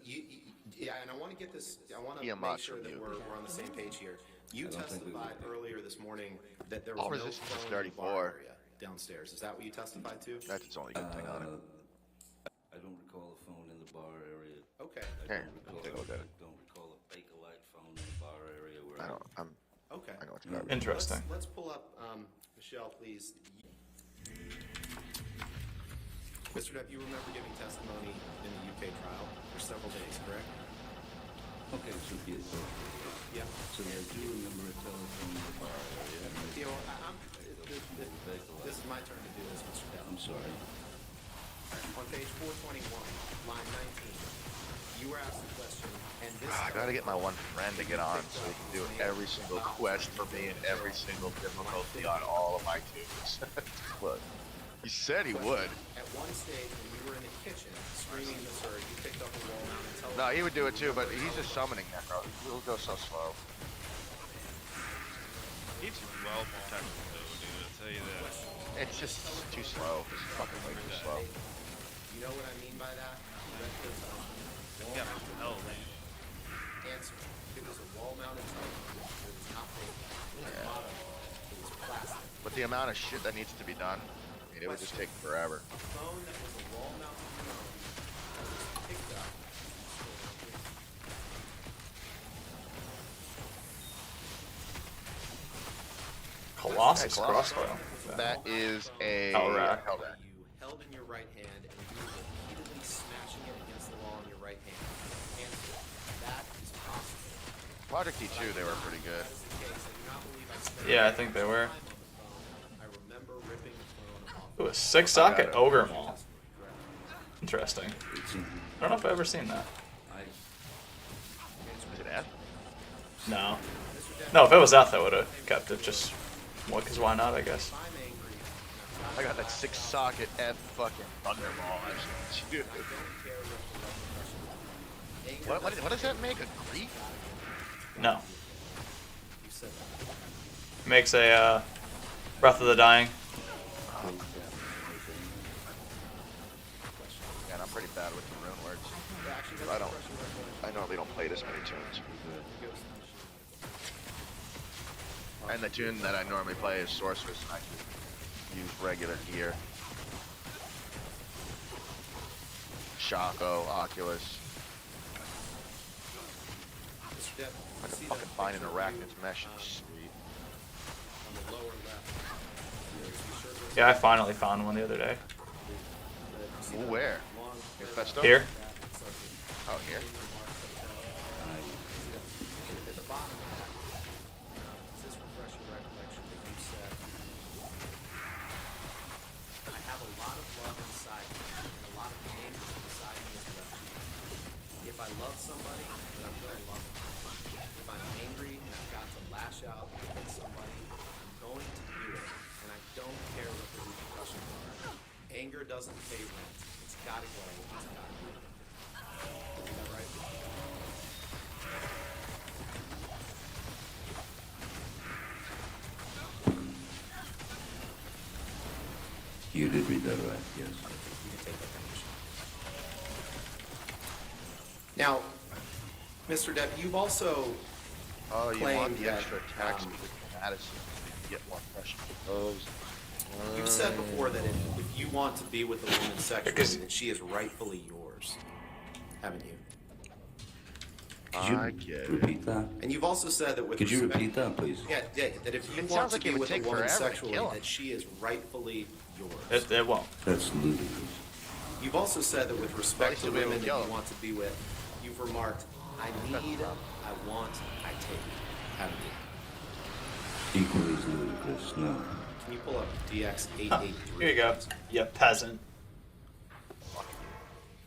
yeah, and I want to get this. I want to Yeah, make much sure from that you. we're on the same page here. You I don't think we testified will. earlier this morning that there was All no resistance is phone in the bar 34. area downstairs. Is that what you testified to? That's its only good thing on it. I don't recall a phone in the bar area. Okay. Here, take a look at it. Don't recall a Bakelite found in the bar area where I don't. Okay. I know what's garbage. Interesting. Let's pull up, Michelle, please. Mr. Depp, you remember giving testimony in the UK trial for several days, correct? Okay, so be it. Yeah. So I do remember a telephone in the bar area. Theo, this is my turn to do this, Mr. Depp. I'm sorry. On page 421, line 19, you were asked a question, and this... I gotta get my one friend to get on so he can do every single quest for me and every single difficulty on all of my tunes. Look, he said he would. At one stage, when you were in the kitchen, screaming this or you picked up a wall-mounted telephone... No, he would do it too, but he's just summoning that, bro. He'll go so slow. He's well protected though, dude. I'll tell you that. It's just too slow. It's fucking way too slow. You know what I mean by that? Yeah, hell, man. Answer. It was a wall-mounted telephone. It was not paper. It was bottom. It was plastic. But the amount of shit that needs to be done, I mean, it would just take forever. A phone that was a wall-mounted phone that was picked up. Colossus crossbow. That is a Hellrat. Hellrat. You held in your right hand and you were repeatedly smashing it against the wall in your right hand. Answer. That is possible. Project E2, they were pretty good. That is the case. I do not believe I spent Yeah, I think they were. time on the phone. I remember ripping the phone off. Ooh, a 6-socket ogre maul. Interesting. I don't know if I've ever seen that. Is it F? No. No, if it was F, I would have kept it. Just, well, because why not, I guess. I got that 6-socket F fucking thunderball. Dude. What does that make? A grief? No. Makes a Breath of the Dying. Man, I'm pretty bad with the rune words. I normally don't play this many tunes. And the tune that I normally play is Sorceress, and I just use regular gear. Shaco, Oculus. I can fucking find an arachnid's mesh in the street. Yeah, I finally found one the other day. Ooh, where? Here. Oh, here? If I love somebody, then I'm going to love them. If I'm angry and I've got to lash out against somebody, I'm going to do it. And I don't care what the repercussions are. Anger doesn't pay rent. It's got to go. It's got to go. Is that right? You did read that right, yes. Now, Mr. Depp, you've also Oh, you claimed want the that, extra tax with Madison to get more pressure proposed. you've said before that if you want to be with a woman sexually, then she is rightfully yours, haven't you? Could you repeat that? And you've also said that with Could you respect- repeat that, please? Yeah, that if you It want sounds to like be it would with a take woman forever to sexually, kill her. that she is rightfully yours. It won't. That's ludicrous. You've also said that with respect to Well, women that kill you them. want to be with, you've remarked, I need, I want, I take, haven't you? Equally as ludicrous, no. Can you pull up DX883? Here you go. You peasant.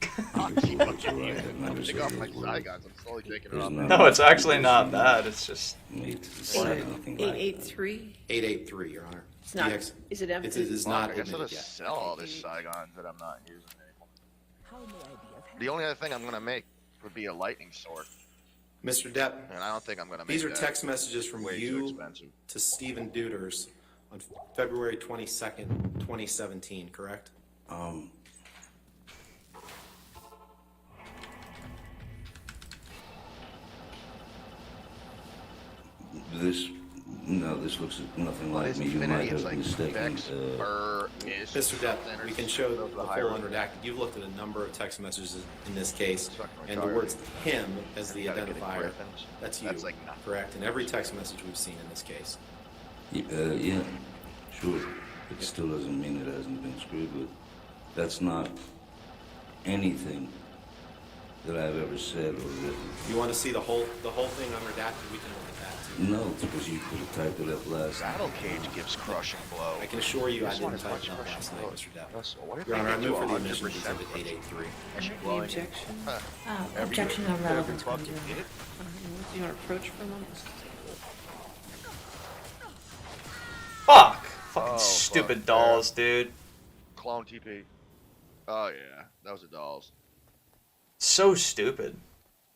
Take off my Zygons. I'm slowly taking it off. No, it's actually not that. It's just. Need to say anything like that. 883? 883, Your Honor. It's not, DX is it empty? It is not I guess I'll admitted just yet. sell all this Zygons that I'm not using anymore. The only other thing I'm gonna make would be a lightning sword. Mr. Depp, And I don't think I'm gonna make these are that. text messages from Way too you expensive. to Stephen Deuters on February 22nd, 2017, correct? No, this looks nothing like me. Isn't You even might any, it's have like mistaken. Vex or is Mr. Depp, something or we can show the full hierarchy. unredacted. You've looked at a number of text messages in this case, and the retarded. words "him" as the Gotta get it identifier, Griffins. that's you, That's like nothing. correct? In every text message we've seen in this case. Yeah, sure. It still doesn't mean it hasn't been screwed with. That's not anything that I've ever said or written. You want to see the whole thing unredacted? We can look at that too. No, because you could have typed it up last. Battle Cage gives crushing blow. I can assure you I This one didn't is type much it up crushing last night, blow. Mr. Depp. What if Your they Honor, I get to move for the 100% admission of Exhibit 883. The objection? Objection on relevance. Do you want to approach for a moment? Fuck! Fucking Oh, stupid fuck. dolls, dude. Clone TP. Oh yeah, that was a dolls. So stupid.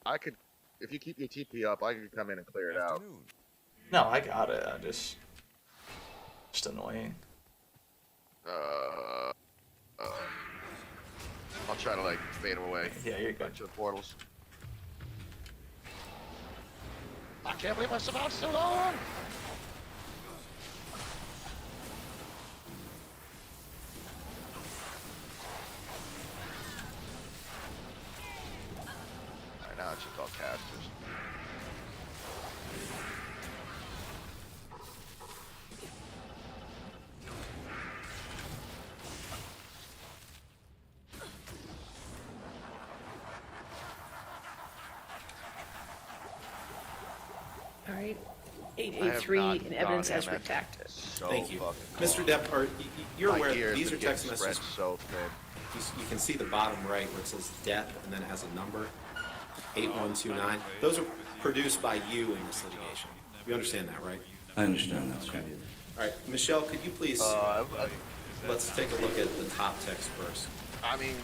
I could, if you keep your TP up, I could come in and clear it out. No, I got it. I just annoying. I'll try to like fade them away. Yeah, you're good. To the portals. I can't believe I survived so long. Alright, now it's just all casters. All right. I have 883 not and evidence gone as in. redacted. So Thank you. fucking Mr. long. Depp, you're My aware ears these are been text getting messages. stretched so thin. You can see the bottom right where it says Depp and then it has a number, 8129. Those are produced by you in this litigation. You understand that, right? I understand that, sir. All right, Michelle, could you please, let's take a look at the top text first. I mean,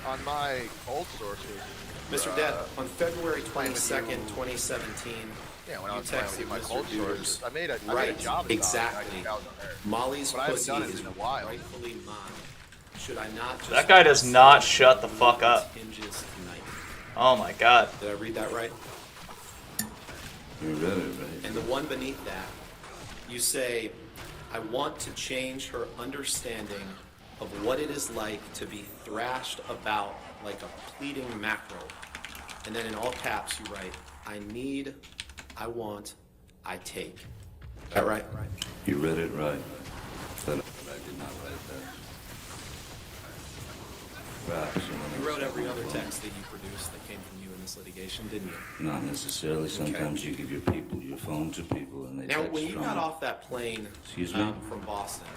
on my old sources. Mr. Depp, on February 22nd, 2017, Yeah, when you I was playing texted with my Mr. cold Duders. sources, I made a Right, job. exactly. Molly's But I haven't pussy done it is in a while. rightfully mine. Should I not just... That guy does not shut the fuck up. Hinges tonight. Oh my god. Did I read that right? You read it, right? And the one beneath that, you say, I want to change her understanding of what it is like to be thrashed about like a pleading mackerel. And then in all caps you write, I need, I want, I take. Is that right? You read it right. But I did not write that. Perhaps someone You else wrote every got other it text that you produced that came from you in this litigation, didn't you? wrong. Not necessarily. Sometimes you give your phone to people and they Now, text when you from got it. off that plane Excuse me? from Boston,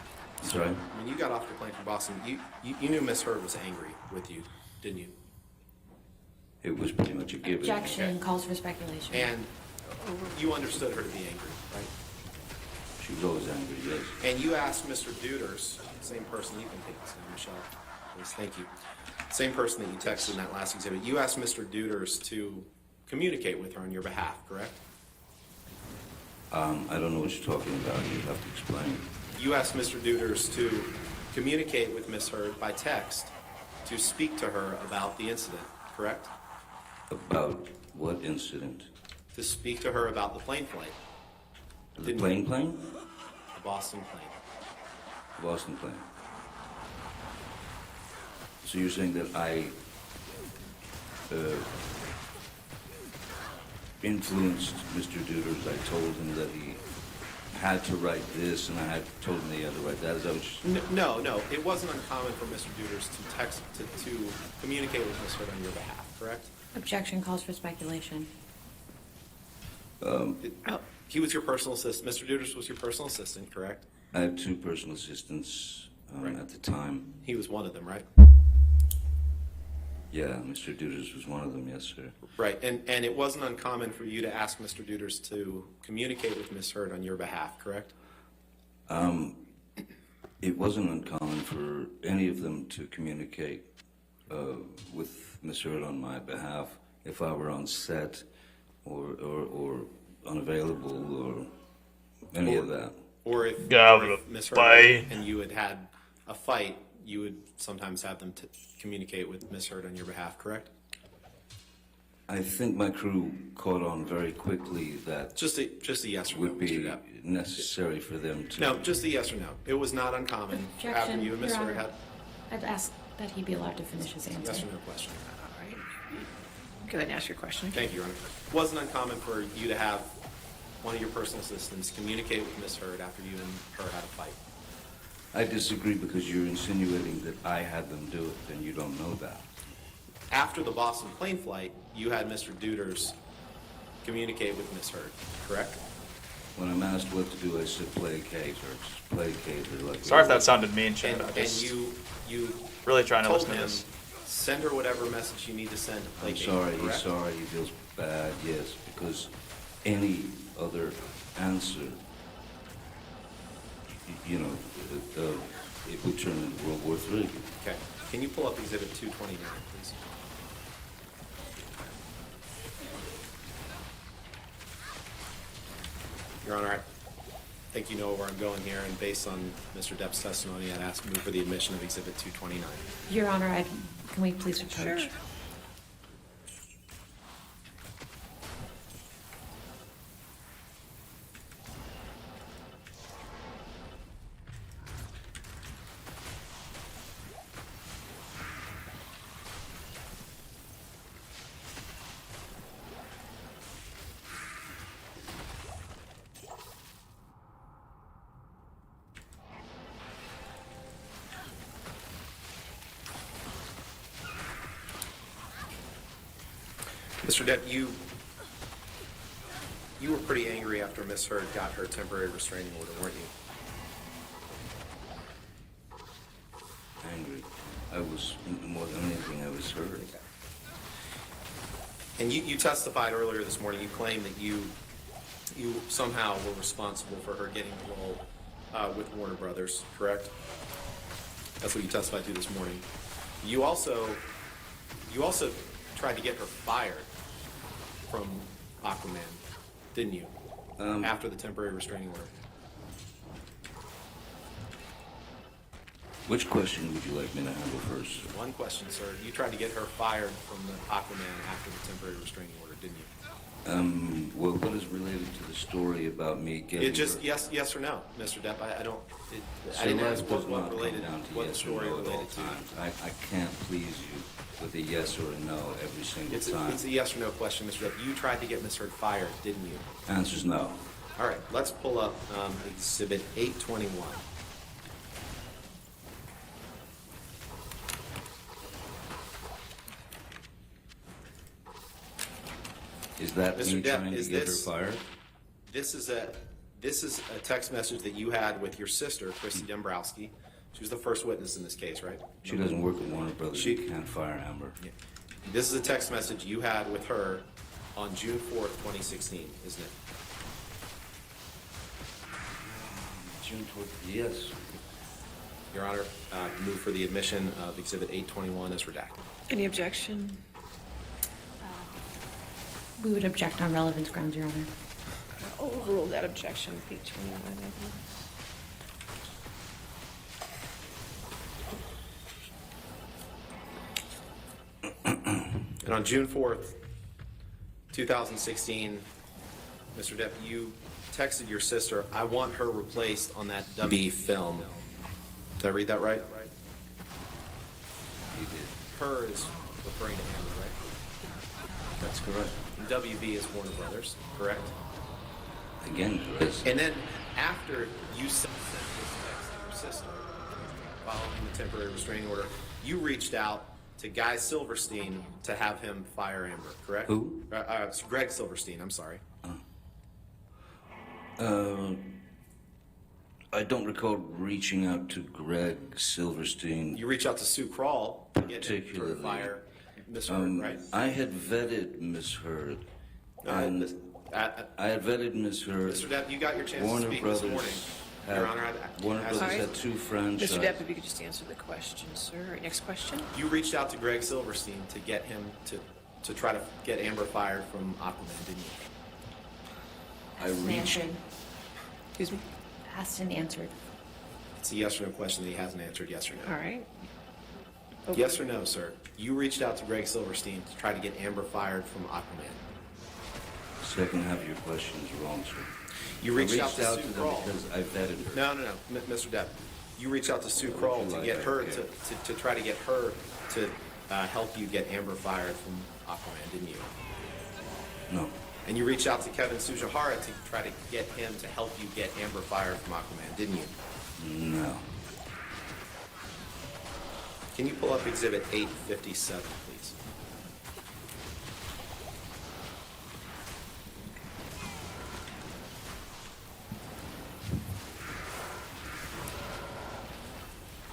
Sorry? when you got off the plane from Boston, you knew Miss Heard was angry with you, didn't you? It was pretty much a given. Objection, calls for speculation. And you understood her to be angry, right? She was always angry, yes. And you asked Mr. Duders, same person, you can take this now, Michelle, please, thank you. Same person that you texted in that last exhibit. You asked Mr. Duders to communicate with her on your behalf, correct? I don't know what you're talking about. You have to explain. You asked Mr. Duders to communicate with Miss Heard by text to speak to her about the incident, correct? About what incident? To speak to her about the plane flight. The plane? The Boston plane. Boston plane. So you're saying that I influenced Mr. Duders. I told him that he had to write this, and I had told him that he had to write that. Is that what you're... No. It wasn't uncommon for Mr. Duders to text, to communicate with Miss Heard on your behalf, correct? Objection, calls for speculation. He was your personal assistant. Mr. Duders was your personal assistant, correct? I had two personal assistants at the time. He was one of them, right? Yeah, Mr. Duders was one of them, yes, sir. Right, and it wasn't uncommon for you to ask Mr. Duders to communicate with Miss Heard on your behalf, correct? It wasn't uncommon for any of them to communicate with Miss Heard on my behalf if I were on set or unavailable or any of that. Or if Miss Heard Bye. and you had a fight, you would sometimes have them communicate with Miss Heard on your behalf, correct? I think my crew caught on very quickly that Just a yes or no, would be Mr. Depp. necessary for them to. No, just a yes or no. It was not uncommon after Objection, you and Ms. Your Hurd Honor. had I'd ask that he be allowed to finish his answer. yes or no question. All right. Go ahead and ask your question. Thank you, Your Honor. It wasn't uncommon for you to have one of your personal assistants communicate with Ms. Hurd after you and her had a fight. I disagree because you're insinuating that I had them do it, and you don't know that. After the Boston plane flight, you had Mr. Deuters communicate with Ms. Hurd, correct? When I'm asked what to do, I said placate or just placate or like. Sorry if that sounded mean, Chad. And you really trying to told listen to him, this. send her whatever message you need to send to I'm placate. sorry. He's correct? sorry. He feels bad. Yes, because any other answer, you know, it would turn into World War III. Okay. Can you pull up Exhibit 229, please? Your Honor, I think you know where I'm going here, and based on Mr. Depp's testimony, I'd ask move for the admission of Exhibit 229. Your Honor, can we please approach? Sure. Mr. Depp, you were pretty angry after Ms. Hurd got her temporary restraining order, weren't you? Angry. I was, more than anything, I was hurt. And you testified earlier this morning, you claimed that you somehow were responsible for her getting the role with Warner Brothers, correct? That's what you testified to this morning. You also tried to get her fired from Aquaman, didn't you? After the temporary restraining order. Which question would you like me to handle first? One question, sir. You tried to get her fired from the Aquaman after the temporary restraining order, didn't you? Well, what is related to the story about me getting? It just her- yes or no, Mr. Depp. I don't. So I didn't life ask does what not come related, down to what the yes or story no at all related to. times. I can't please you with a yes or a no every single time. It's a yes or no question, Mr. Depp. You tried to get Ms. Hurd fired, didn't you? Answer's no. All right, let's pull up Exhibit 821. Is that Mr. me Depp, trying to is get her this- fired? This is a text message that you had with your sister, Christy Dombrowski. She was the first witness in this case, right? She doesn't work at Warner Brothers. She can't fire Amber. This is a text message you had with her on June 4th, 2016, isn't it? June 4th, yes. Your Honor, move for the admission of Exhibit 821 as redacted. Any objection? We would object on relevance grounds, Your Honor. I'll overrule that objection, page 21, I believe. And on June 4th, 2016, Mr. Depp, you texted your sister, I want her replaced on that WB film. Did I read that right? You did. Her is referring to Amber, right? That's correct. And WB is Warner Brothers, correct? Again, correct. And then after you sent this text to your sister, following the temporary restraining order, you reached out to Guy Silverstein to have him fire Amber, correct? Who? Greg Silverstein, I'm sorry. I don't recall reaching out to Greg Silverstein. You reach out to Sue Crawl to get him to Particularly. fire Miss Hurd, right? I had vetted Miss Hurd. And I had vetted Miss Hurd. Mr. Depp, you got your chance Warner to speak Brothers this morning. had, Your Honor, Warner Brothers Sorry. had two franchises. Mr. Depp, if you could just answer the question, sir. Next question. You reached out to Greg Silverstein to get him to try to get Amber fired from Aquaman, didn't you? I Asked and reached. answered. Excuse me? Asked and answered. It's a yes or no question that he hasn't answered yes or no. All right. over. Yes or no, sir? You reached out to Greg Silverstein to try to get Amber fired from Aquaman. Second half of your question is wrong, sir. You reached out to to Sue them Kroll. because I vetted her. No, Mr. Depp. You reached out to Sue Kroll to get her to try to get her to help you get Amber fired from Aquaman, didn't you? No. And you reached out to Kevin Sujihara to try to get him to help you get Amber fired from Aquaman, didn't you? No. Can you pull up Exhibit 857, please?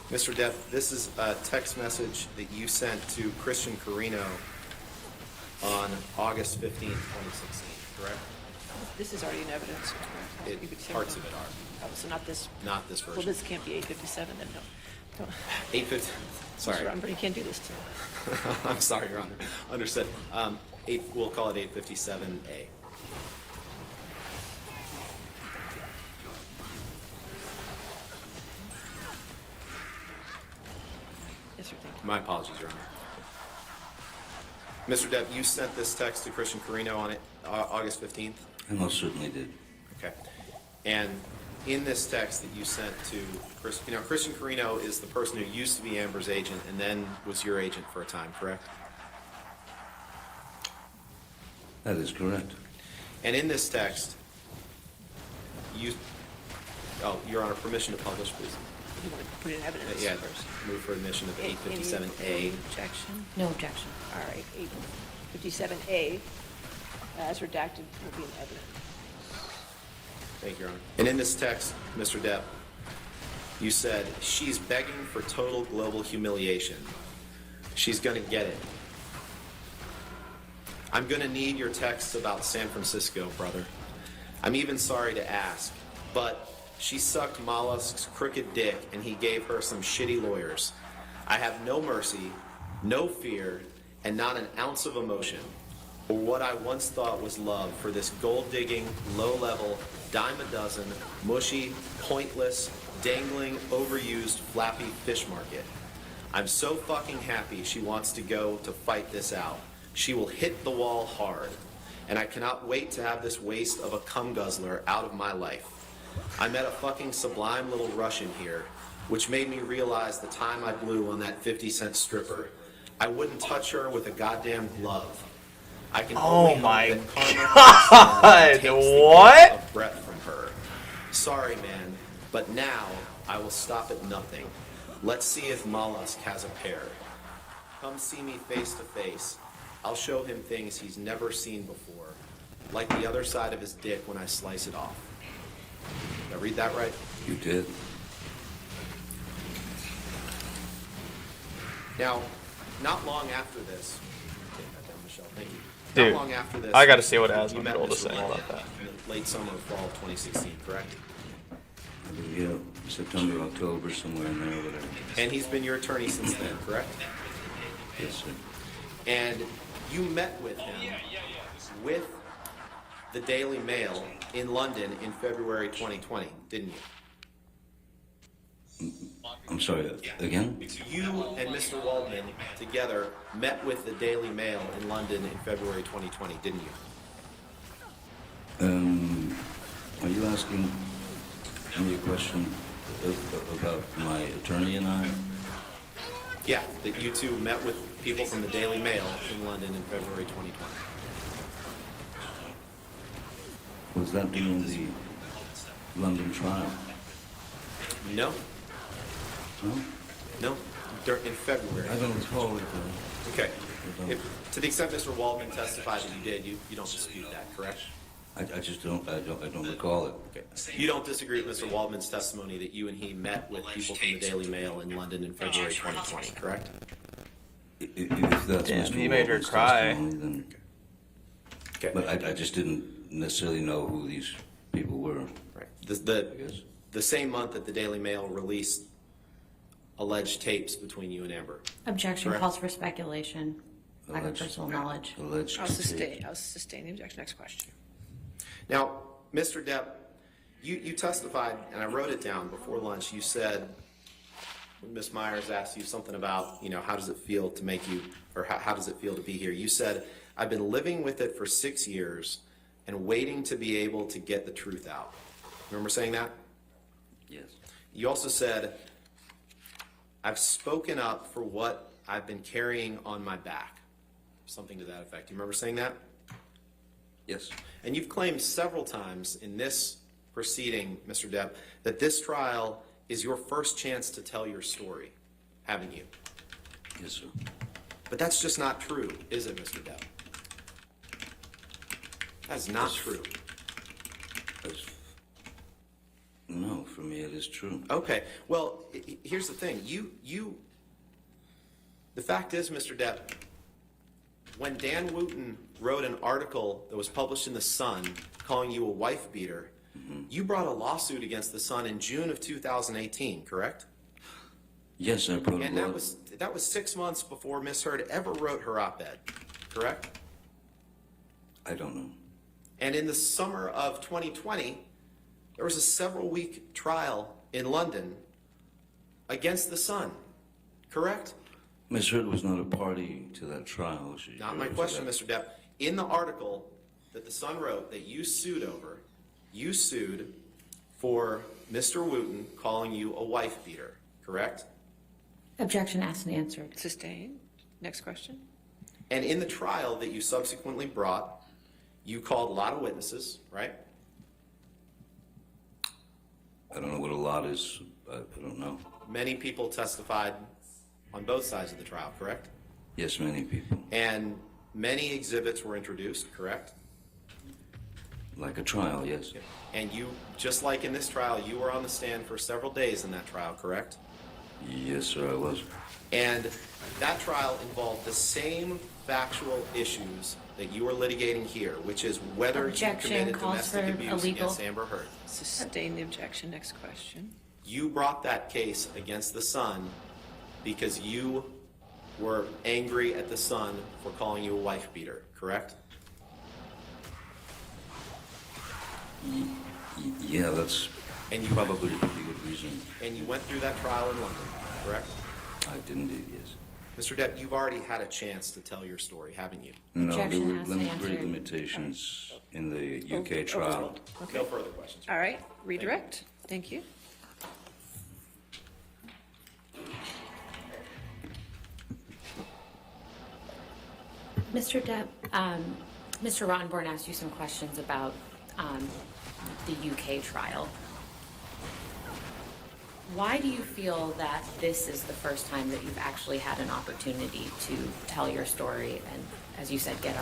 Mr. Depp, this is a text message that you sent to Christian Carino on August 15, 2016, correct? This is already in evidence. Parts of it are. Oh, so not this. Not this version. Well, this can't be 857 then, no. 850. Sorry. Mr. Rumber, you can't do this to me. I'm sorry, Your Honor. Understood. We'll call it 857A. Yes, sir, thank you. My apologies, Your Honor. Mr. Depp, you sent this text to Christian Carino on August 15th? I most certainly did. Okay. And in this text that you sent to Christian Carino is the person who used to be Amber's agent and then was your agent for a time, correct? That is correct. And in this text, Your Honor, permission to publish, please. You want to put it in evidence Yeah, first? move for admission of Any 857A. objection? No objection. All right, 857A, as redacted, will be in evidence. Thank you, Your Honor. And in this text, Mr. Depp, you said, she's begging for total global humiliation. She's going to get it. I'm going to need your texts about San Francisco, brother. I'm even sorry to ask, but she sucked Mollusk's crooked dick and he gave her some shitty lawyers. I have no mercy, no fear, and not an ounce of emotion, or what I once thought was love for this gold-digging, low-level, dime-a-dozen, mushy, pointless, dangling, overused, flappy fish market. I'm so fucking happy she wants to go to fight this out. She will hit the wall hard, and I cannot wait to have this waste of a cum guzzler out of my life. I met a fucking sublime little Russian here, which made me realize the time I blew on that 50-cent stripper. I wouldn't touch her with a goddamn glove. I can only hope that karma takes the gift of breath from her. Sorry, man, but now I will stop at nothing. Let's see if Mollusk has a pair. Come see me face to face. I'll show him things he's never seen before, like the other side of his dick when I slice it off. Did I read that right? You did. Now, not long after this, take that down, Michelle, thank you. Dude, not long after this, I gotta see what you Asmund met told Mr. us saying Levin about that. in the late summer, fall of 2016, correct? Yeah, September, October, somewhere in there, whatever. And he's been your attorney since then, correct? Yes, sir. And you met with him with the Daily Mail in London in February 2020, didn't you? I'm sorry, again? You and Mr. Waldman together met with the Daily Mail in London in February 2020, didn't you? Are you asking me a question about my attorney and I? Yeah, that you two met with people from the Daily Mail in London in February 2020. Was that during the London trial? No, No? no, in February. I don't recall it. Okay. To the extent Mr. Waldman testified that you did, you don't dispute that, correct? I just don't recall it. Okay. You don't disagree with Mr. Waldman's testimony that you and he met with people from the Daily Mail in London in February 2020, correct? If that's Damn, Mr. he made her Waldman's cry. testimony, then... Okay. But I just didn't necessarily know who these people were. Right. The same month that the Daily Mail released alleged tapes between you and Amber. Objection Correct. calls for speculation, lack of personal knowledge. Alleged I'll sustain the objection. Next question. Now, Mr. Depp, you testified, and I wrote it down before lunch. You said when Ms. Myers asked you something about, how does it feel to make you, or how does it feel to be here? You said, I've been living with it for 6 years and waiting to be able to get the truth out. Remember saying that? Yes. You also said, I've spoken up for what I've been carrying on my back. Something to that effect. You remember saying that? Yes. And you've claimed several times in this proceeding, Mr. Depp, that this trial is your first chance to tell your story, haven't you? Yes, sir. But that's just not true, is it, Mr. Depp? That's not true. No, for me it is true. Okay, well, here's the thing. The fact is, Mr. Depp, when Dan Wooten wrote an article that was published in The Sun calling you a wife beater, you brought a lawsuit against The Sun in June of 2018, correct? Yes, I brought And that was 6 months before Ms. Heard ever wrote her op-ed, correct? I don't know. And in the summer of 2020, there was a several-week trial in London against The Sun, correct? Ms. Heard was not a party to that trial. Not my question, Mr. Depp. In the article that The Sun wrote that you sued over, you sued for Mr. Wooten calling you a wife beater, correct? Objection asked and answered. Sustained. Next question. And in the trial that you subsequently brought, you called a lot of witnesses, right? I don't know what a lot is. I don't know. Many people testified on both sides of the trial, correct? Yes, many people. And many exhibits were introduced, correct? Like a trial, yes. And you, just like in this trial, you were on the stand for several days in that trial, correct? Yes, sir, I was. And that trial involved the same factual issues that you are litigating here, which is whether you committed domestic abuse against Amber Heard. Sustain the objection. Next question. You brought that case against The Sun because you were angry at The Sun for calling you a wife beater, correct? Yeah, that's probably a pretty good reason. And you went through that trial in London, correct? I did indeed, yes. Mr. Depp, you've already had a chance to tell your story, haven't you? No, there were great limitations in the UK trial. Okay. No further questions. All right. Redirect. Thank you. Mr. Depp, Mr. Rottenborn asked you some questions about the UK trial. Why do you feel that this is the first time that you've actually had an opportunity to tell your story and, as you said, get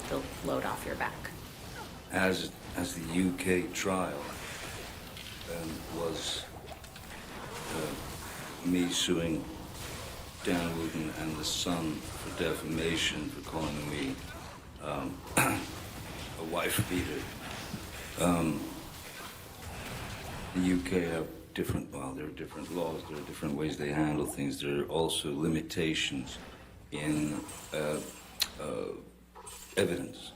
the load off your back? As the UK trial was me suing Dan Wooten and The Sun for defamation for calling me a wife beater. The UK have there are different laws, there are different ways they handle things. There are also limitations in evidence.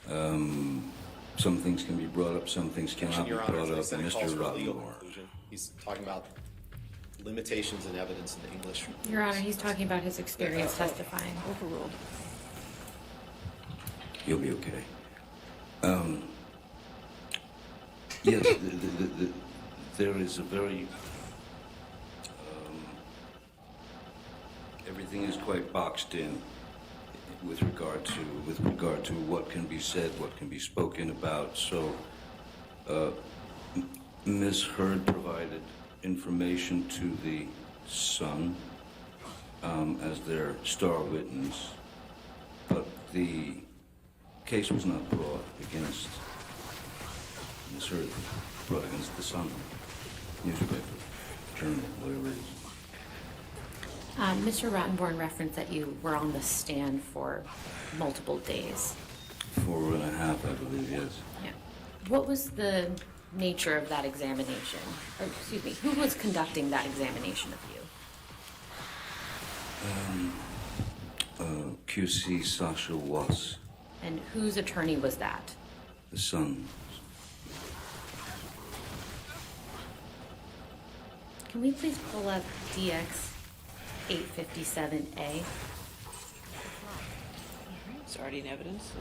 Some things can be brought up, some things cannot be brought up, and Mr. Rottenborn. He's talking about limitations in evidence in the English. Your Honor, he's talking about his experience testifying. Overruled. You'll be okay. Yes, there is a very... everything is quite boxed in with regard to what can be said, what can be spoken about. So, Ms. Heard provided information to the Sun as their star witness, but the case was not brought against Ms. Heard, brought against the Sun, newspaper, journal, whatever it is. Mr. Rottenborn referenced that you were on the stand for multiple days. 4.5, I believe, yes. Yeah. What was the nature of that examination? Or, excuse me, who was conducting that examination of you? QC Sasha Wass, And whose attorney was that? the Sun. Can Can we please pull up DX 857A? It's already in evidence.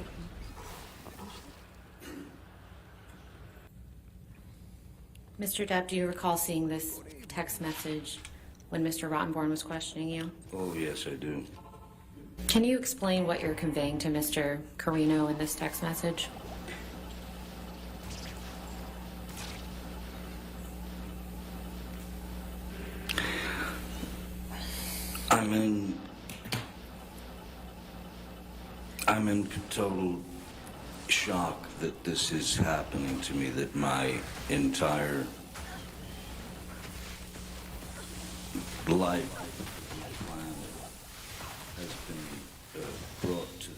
Mr. Depp, do you recall seeing this text message when Mr. Rottenborn was questioning you? Oh, yes, I do. Can you explain what you're conveying to Mr. Carino in this text message? I'm in total shock that this is happening to me, that my entire life on the planet has been brought to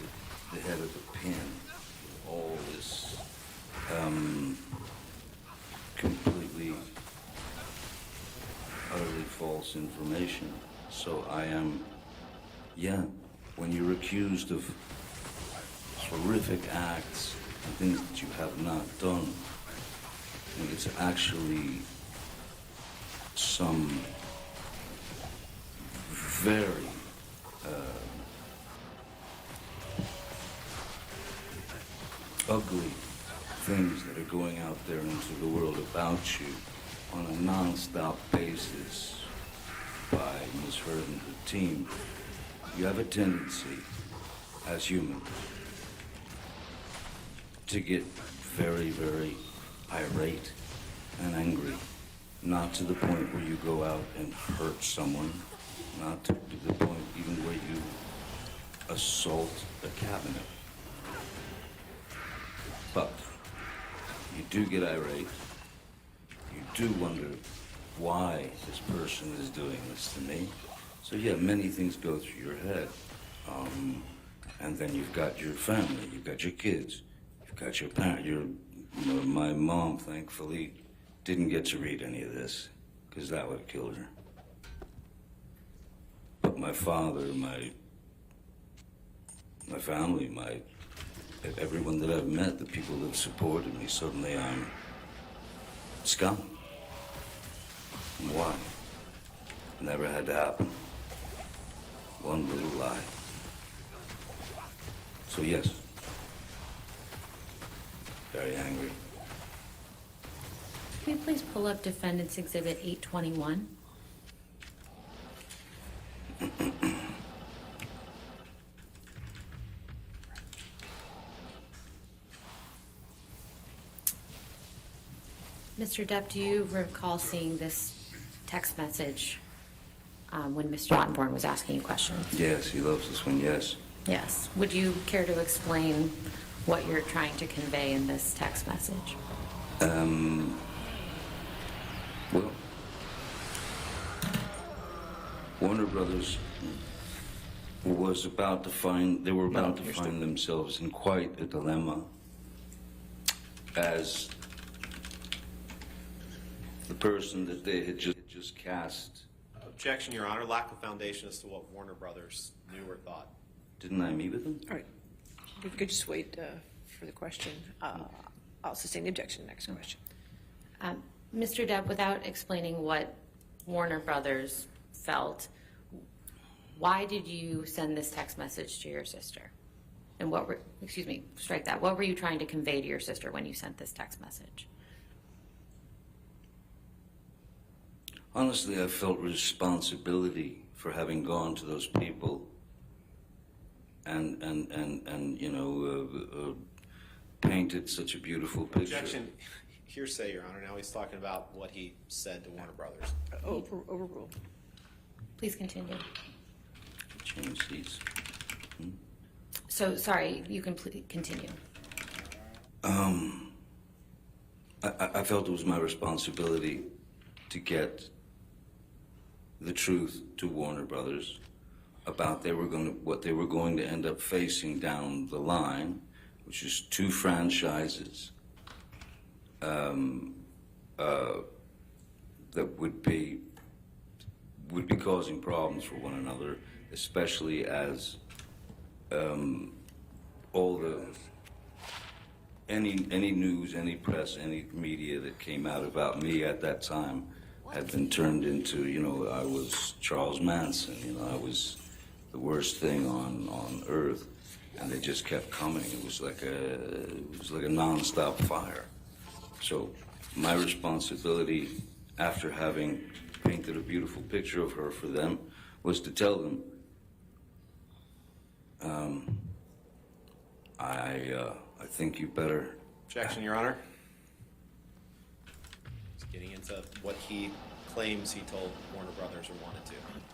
the head of the pin. All this completely, utterly false information. So I am, when you're accused of horrific acts and things that you have not done, and it's actually some very ugly things that are going out there into the world about you on a non-stop basis by Ms. Heard and her team, you have a tendency, as humans, to get very, very irate and angry. Not to the point where you go out and hurt someone, not to the point even where you assault a cabinet. But you do get irate. You do wonder why this person is doing this to me. So yeah, many things go through your head. And then you've got your family, you've got your kids, you've got your parents. My mom, thankfully, didn't get to read any of this, because that would have killed her. But my father, my family, everyone that I've met, the people that have supported me, suddenly I'm scum. Why? Never had to happen. One little lie. So yes, very angry. Can we please pull up Defendant's Exhibit 821? Mr. Depp, do you recall seeing this text message when Mr. Rottenborn was asking you questions? Yes, he loves this one, yes. Yes. Would you care to explain what you're trying to convey in this text message? Well, Warner Brothers was about to find themselves in quite a dilemma as the person that they had just cast. Objection, Your Honor. Lack of foundation as to what Warner Brothers knew or thought. Didn't I meet with them? All right. If you could just wait for the question. I'll sustain the objection. Next question. Mr. Depp, without explaining what Warner Brothers felt, why did you send this text message to your sister? And what were, strike that. What were you trying to convey to your sister when you sent this text message? Honestly, I felt responsibility for having gone to those people and painted such a beautiful picture. Objection. Hearsay, Your Honor. Now he's talking about what he said to Warner Brothers. Overruled. Please continue. Change seats. So, sorry, you can continue. I felt it was my responsibility to get the truth to Warner Brothers about what they were going to end up facing down the line, which is 2 franchises that would be causing problems for one another, especially as any news, any press, any media that came out about me at that time had been turned into, I was Charles Manson, I was the worst thing on earth, and they just kept coming. It was like a non-stop fire. So my responsibility, after having painted a beautiful picture of her for them, was to tell them, I think you better. Objection, Your Honor. He's getting into what he claims he told Warner Brothers or wanted to.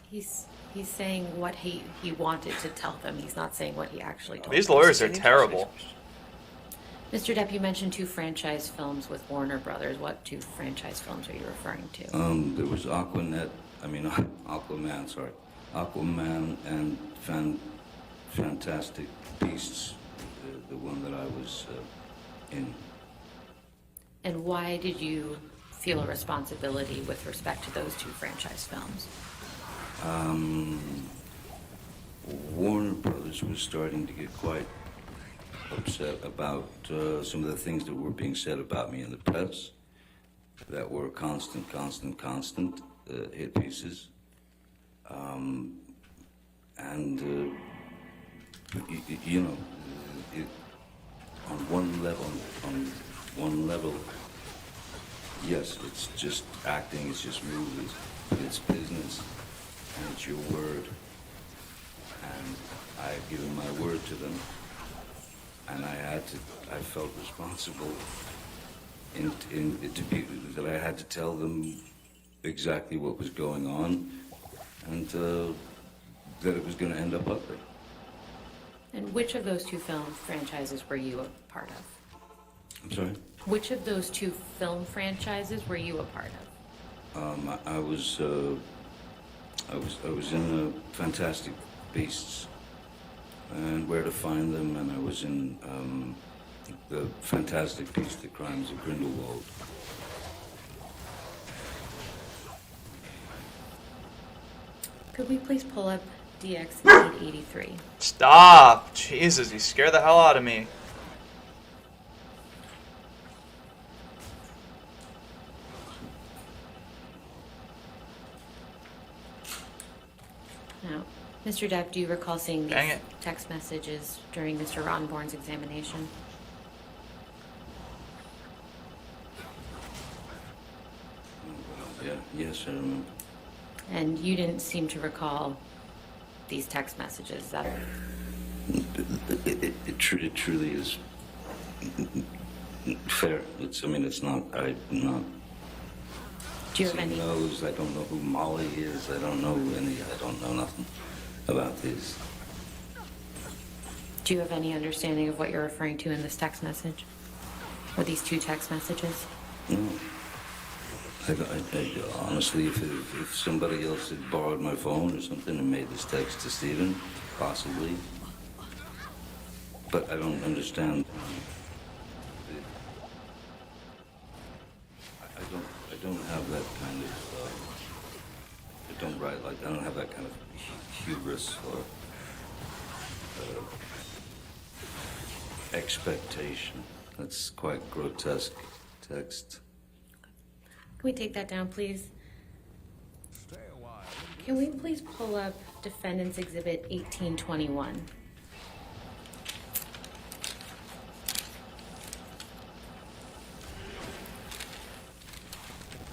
He's saying what he wanted to tell them. He's not saying what he actually told These them. lawyers are terrible. Mr. Depp, you mentioned 2 franchise films with Warner Brothers. What 2 franchise films are you referring to? There was Aquaman and Fantastic Beasts, the one that I was in. And why did you feel a responsibility with respect to those 2 franchise films? Warner Brothers was starting to get quite upset about some of the things that were being said about me in the press that were constant hit pieces. On one level, yes, it's just acting, it's just movies, but it's business, and it's your word. And I had given my word to them, and I felt responsible that I had to tell them exactly what was going on, and that it was going to end up ugly. And which of those 2 film franchises were you a part of? I'm sorry? Which of those 2 film franchises were you a part of? I was in Fantastic Beasts and Where to Find Them, and I was in the Fantastic Beasts: The Crimes of Grindelwald. Could we please pull up DX883? Stop! Jesus, you scare the hell out of me. Now, Mr. Depp, do you recall seeing these text messages during Mr. Ronborn's examination? Yeah, yes, I remember. And you didn't seem to recall these text messages. That it truly is fair. It's not. I'm not. Do you have any? Knows. I don't know who Molly is. I don't know nothing about this. Do you have any understanding of what you're referring to in this text message, or these 2 text messages? No. I honestly, if somebody else had borrowed my phone or something and made this text to Stephen, possibly. But I don't understand. I don't have that kind of. I don't have that kind of hubris or expectation. That's quite grotesque text. Can we take that down, please? Can we please pull up Defendant's Exhibit 1821?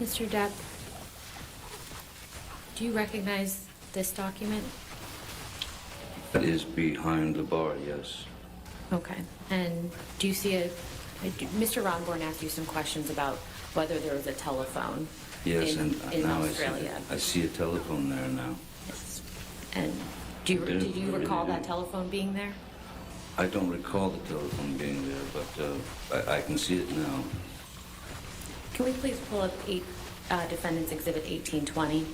Mr. Depp, do you recognize this document? It is behind the bar, yes. Okay. And do you see Mr. Ronborn asked you some questions about whether there was a telephone Yes, in and now Australia. I see a telephone there now. Yes. And did you recall that telephone being there? I don't recall the telephone being there, but I can see it now. Can we please pull up Defendant's Exhibit 1820?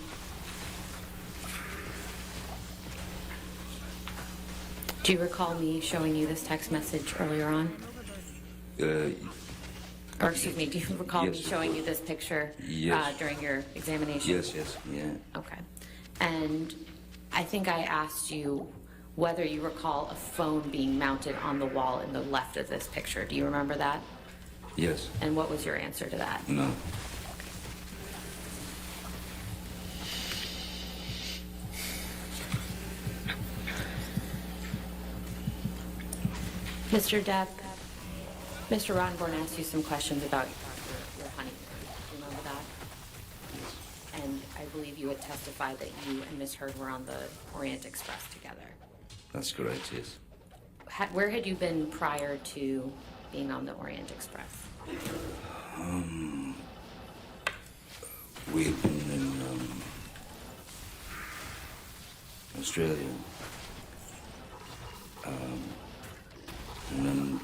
Do you recall me showing you this text message earlier on? Or excuse me, do you recall me showing you this picture during your examination? Yes, yeah. Okay. And I think I asked you whether you recall a phone being mounted on the wall in the left of this picture. Do you remember that? Yes. And what was your answer to that? No. Mr. Depp, Mr. Rottenborn asked you some questions about your honeymoon. Do you remember that? And I believe you had testified that you and Miss Heard were on the Orient Express together. That's correct, yes. Where had you been prior to being on the Orient Express? We had been in Australia. And then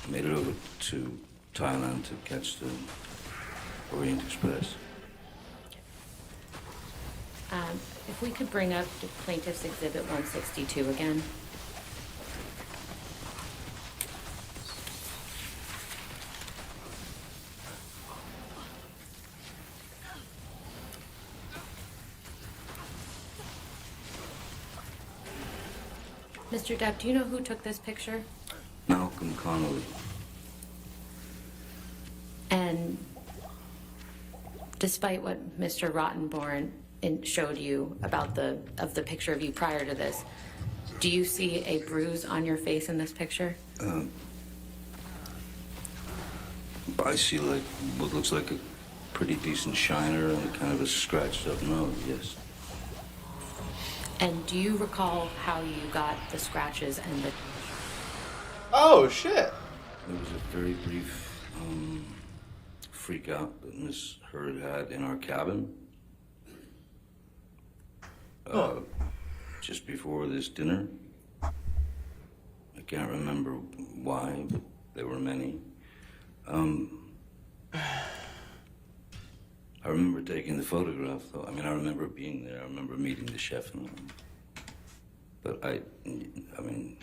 made it over to Thailand to catch the Orient Express. If we could bring up the Plaintiff's Exhibit 162 again. Mr. Depp, do you know who took this picture? Malcolm Connolly. And despite what Mr. Rottenborn showed you about the picture of you prior to this, do you see a bruise on your face in this picture? I see like what looks like a pretty decent shiner and kind of a scratched up nose, yes. And do you recall how you got the scratches and the... Oh, shit. There was a very brief freak out that Miss Heard had in our cabin. Just before this dinner. I can't remember why, but there were many. I remember taking the photograph, though. I mean, I remember being there. I remember meeting the chef and all. But I mean,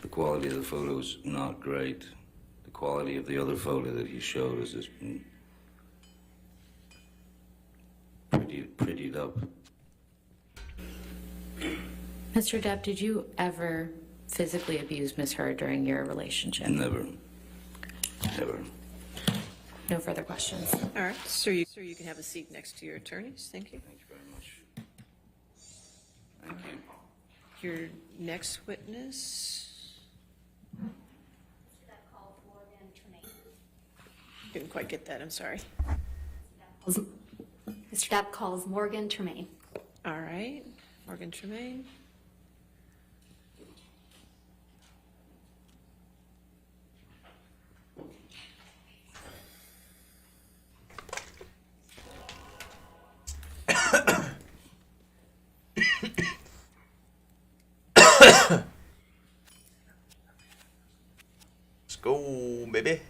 the quality of the photo is not great. The quality of the other photo that he showed is just prettied up. Mr. Depp, did you ever physically abuse Miss Heard during your relationship? Never. Never. No further questions. All right, sir, you can have a seat next to your attorneys. Thank you. Thank you very much. Thank you. Your next witness. Didn't quite get that, I'm sorry. Mr. Depp calls Morgan Tremaine. All right, Morgan Tremaine. Let's go, baby.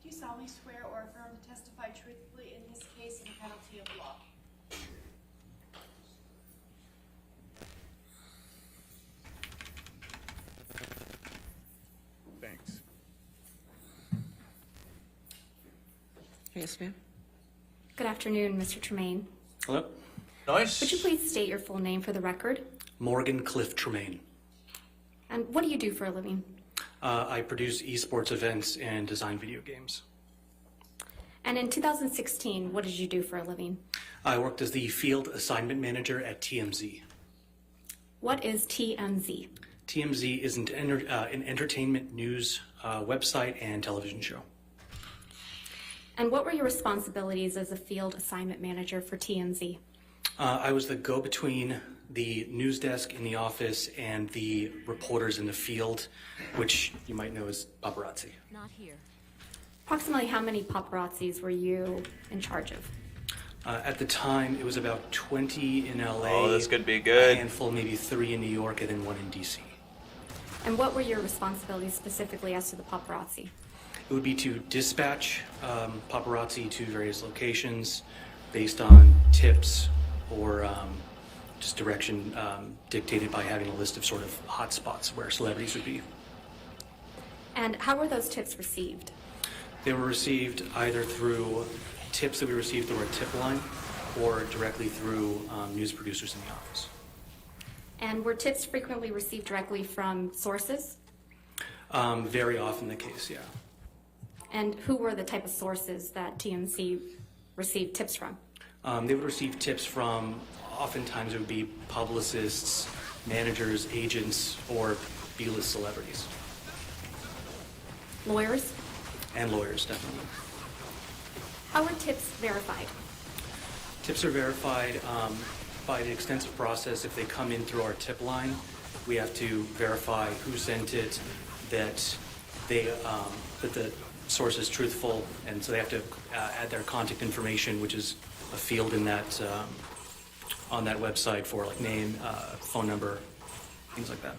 Do you solemnly swear or affirm to testify truthfully in this case in the penalty of law? Thanks. Yes, ma'am. Good afternoon, Mr. Tremaine. Hello? Nice. Would you please state your full name for the record? Morgan Cliff Tremaine. And what do you do for a living? I produce esports events and design video games. And in 2016, what did you do for a living? I worked as the field assignment manager at TMZ. What is TMZ? TMZ is an entertainment news website and television show. And what were your responsibilities as a field assignment manager for TMZ? I was the go-between the news desk in the office and the reporters in the field, which you might know as paparazzi. Not here. Approximately how many paparazzis were you in charge of? At the time, it was about 20 in LA. Oh, this could be good. A handful, maybe 3 in New York, and then 1 in DC. And what were your responsibilities specifically as to the paparazzi? It would be to dispatch paparazzi to various locations based on tips or just direction dictated by having a list of sort of hot spots where celebrities would be. And how were those tips received? They were received either through tips that we received through our tip line or directly through news producers in the office. And were tips frequently received directly from sources? Very often the case, yeah. And who were the type of sources that TMZ received tips from? They would receive tips from, oftentimes it would be publicists, managers, agents, or B-list celebrities. Lawyers? And lawyers, definitely. How are tips verified? Tips are verified by the extensive process. If they come in through our tip line, we have to verify who sent it, that the source is truthful, and so they have to add their contact information, which is a field in that on that website for like name, phone number, things like that.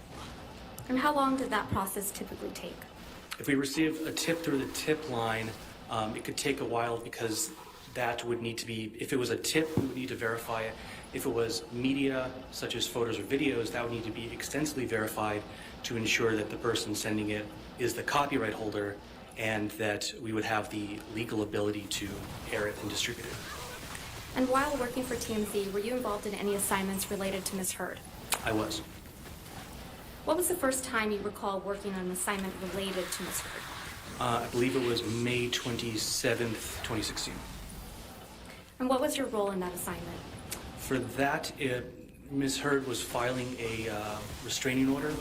And how long did that process typically take? If we receive a tip through the tip line, it could take a while because that would need to be, if it was a tip, we would need to verify it. If it was media, such as photos or videos, that would need to be extensively verified to ensure that the person sending it is the copyright holder and that we would have the legal ability to air it and distribute it. And while working for TMZ, were you involved in any assignments related to Ms. Heard? I was. What was the first time you recall working on an assignment related to Ms. Heard? I believe it was May 27th, 2016. And what was your role in that assignment? For that, Ms. Heard was filing a restraining order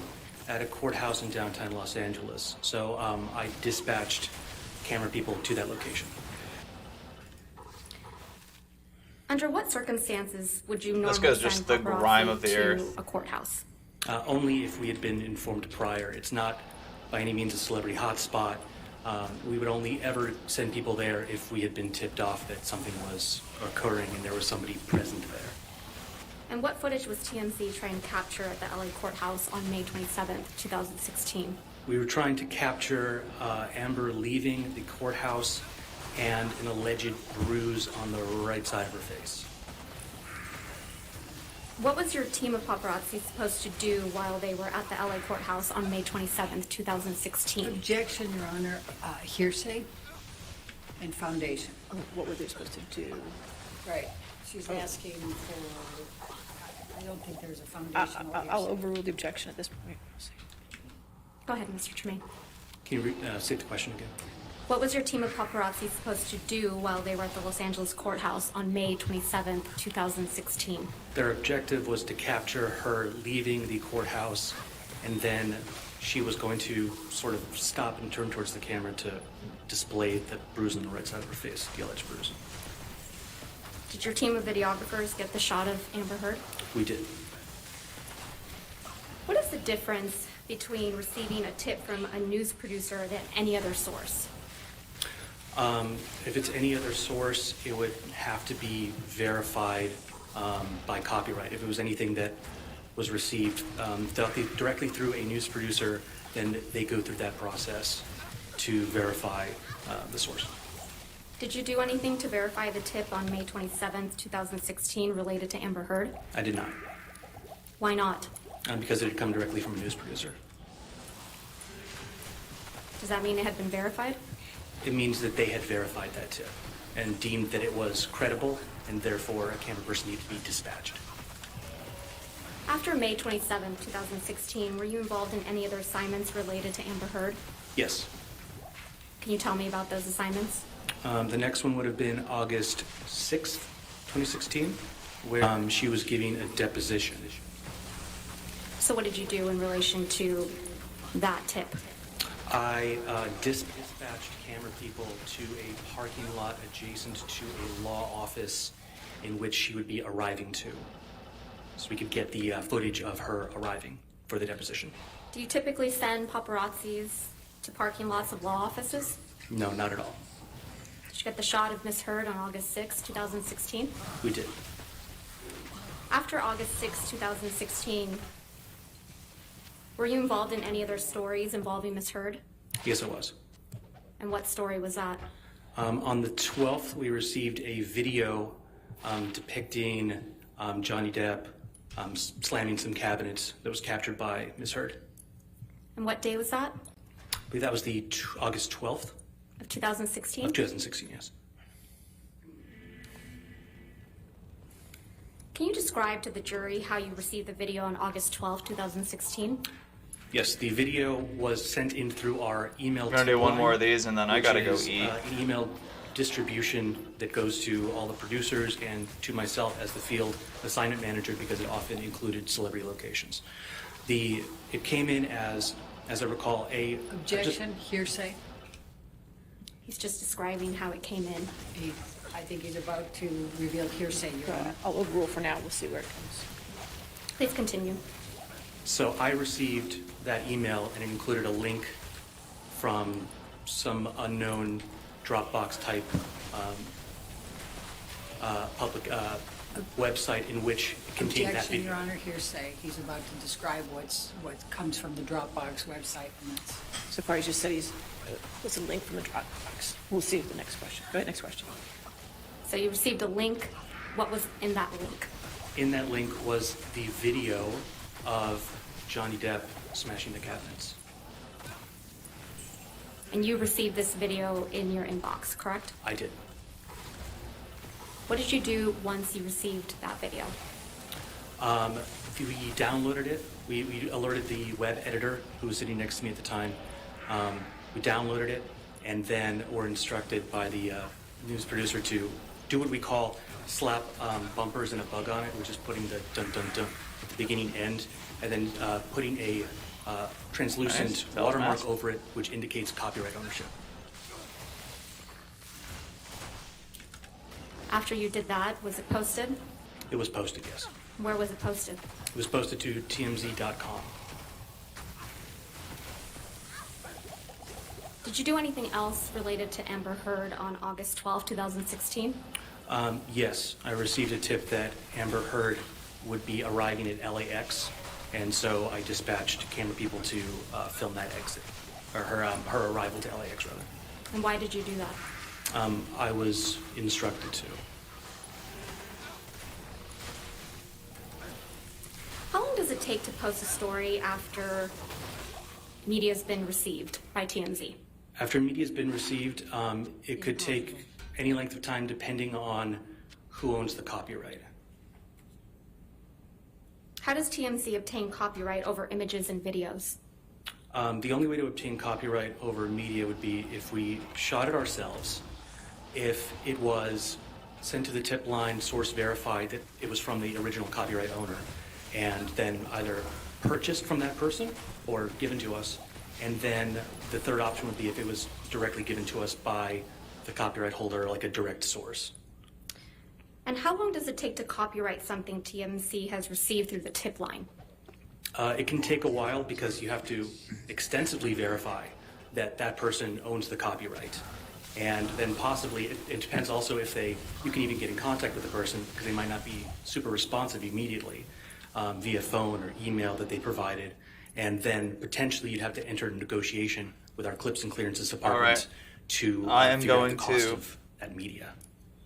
at a courthouse in downtown Los Angeles. So I dispatched camera people to that location. Under what circumstances would you normally This goes send just the paparazzi grime of the to earth. a courthouse? Only if we had been informed prior. It's not by any means a celebrity hotspot. We would only ever send people there if we had been tipped off that something was occurring and there was somebody present there. And what footage was TMZ trying to capture at the LA courthouse on May 27th, 2016? We were trying to capture Amber leaving the courthouse and an alleged bruise on the right side of her face. What was your team of paparazzi supposed to do while they were at the LA courthouse on May 27th, 2016? Objection, Your Honor. Hearsay and foundation. Oh, what were they supposed to do? Right. She's asking for, I don't think there's a foundation. I'll overrule the objection at this point. Go ahead, Mr. Tremaine. Can you state the question again? What was your team of paparazzi supposed to do while they were at the Los Angeles courthouse on May 27th, 2016? Their objective was to capture her leaving the courthouse, and then she was going to sort of stop and turn towards the camera to display the bruise on the right side of her face, the alleged bruise. Did your team of videographers get the shot of Amber Heard? We did. What is the difference between receiving a tip from a news producer than any other source? If it's any other source, it would have to be verified by copyright. If it was anything that was received directly through a news producer, then they go through that process to verify the source. Did you do anything to verify the tip on May 27th, 2016 related to Amber Heard? I did not, Why not? because it had come directly from a news producer. Does that mean it had been verified? It means that they had verified that tip and deemed that it was credible, and therefore a camera person needed to be dispatched. After May 27th, 2016, were you involved in any other assignments related to Amber Heard? Yes. Can you tell me about those assignments? The next one would have been August 6th, 2016, where she was giving a deposition. So what did you do in relation to that tip? I dispatched camera people to a parking lot adjacent to a law office in which she would be arriving to, so we could get the footage of her arriving for the deposition. Do you typically send paparazzis to parking lots of law offices? No, not at all. Did you get the shot of Ms. Heard on August 6, 2016? We did. After August 6, 2016, were you involved in any other stories involving Ms. Heard? Yes, I was. And what story was that? On the 12th, we received a video depicting Johnny Depp slamming some cabinets that was captured by Ms. Heard. And what day was that? I believe that was the August 12th. Of 2016? Of 2016, yes. Can you describe to the jury how you received the video on August 12, 2016? Yes, the video was sent in through our email. We're gonna do one more of these, and then I gotta go eat. An email distribution that goes to all the producers and to myself as the field assignment manager, because it often included celebrity locations. It came in as I recall, Objection, hearsay. He's just describing how it came in. I think he's about to reveal hearsay, Your Honor. I'll rule for now. We'll see where it comes. Please continue. So I received that email, and it included a link from some unknown Dropbox type public website in which it contained that Objection, video. Your Honor, hearsay. He's about to describe what comes from the Dropbox website, and that's... So far, he's just said what's a link from the Dropbox. We'll see the next question. Go ahead, next question. So you received a link. What was in that link? In that link was the video of Johnny Depp smashing the cabinets. And you received this video in your inbox, correct? I did. What did you do once you received that video? We downloaded it. We alerted the web editor who was sitting next to me at the time. We downloaded it, and then were instructed by the news producer to do what we call slap bumpers and a bug on it, which is putting the dun-dun-dun at the beginning end, and then putting a translucent Nice. watermark over it, which indicates copyright ownership. After you did that, was it posted? It was posted, yes. Where was it posted? It was posted to tmz.com. Did you do anything else related to Amber Heard on August 12, 2016? Yes, I received a tip that Amber Heard would be arriving at LAX, and so I dispatched camera people to film that exit, or her arrival to LAX, rather. And why did you do that? I was instructed to. How long does it take to post a story after media's been received by TMZ? After media's been received, it could take any length of time depending on who owns the copyright. How does TMZ obtain copyright over images and videos? The only way to obtain copyright over media would be if we shot it ourselves, if it was sent to the tip line, source verified that it was from the original copyright owner, and then either purchased from that person or given to us. And then the third option would be if it was directly given to us by the copyright holder, like a direct source. And how long does it take to copyright something TMZ has received through the tip line? It can take a while because you have to extensively verify that that person owns the copyright. And then possibly, it depends also if you can even get in contact with the person, because they might not be super responsive immediately via phone or email that they provided. And then potentially you'd have to enter a negotiation with our clips and clearances department to figure out the cost of that media.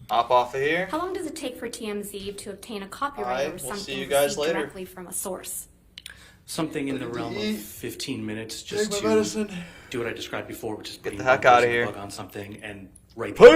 Hop off of here. How long does it take for TMZ to obtain a copyright over We'll something see you guys received later. directly from a source? Something in the realm of 15 minutes just Take my to medicine. do what I described before, which is putting the heck outta bumpers and here. bug on something and write Peace! the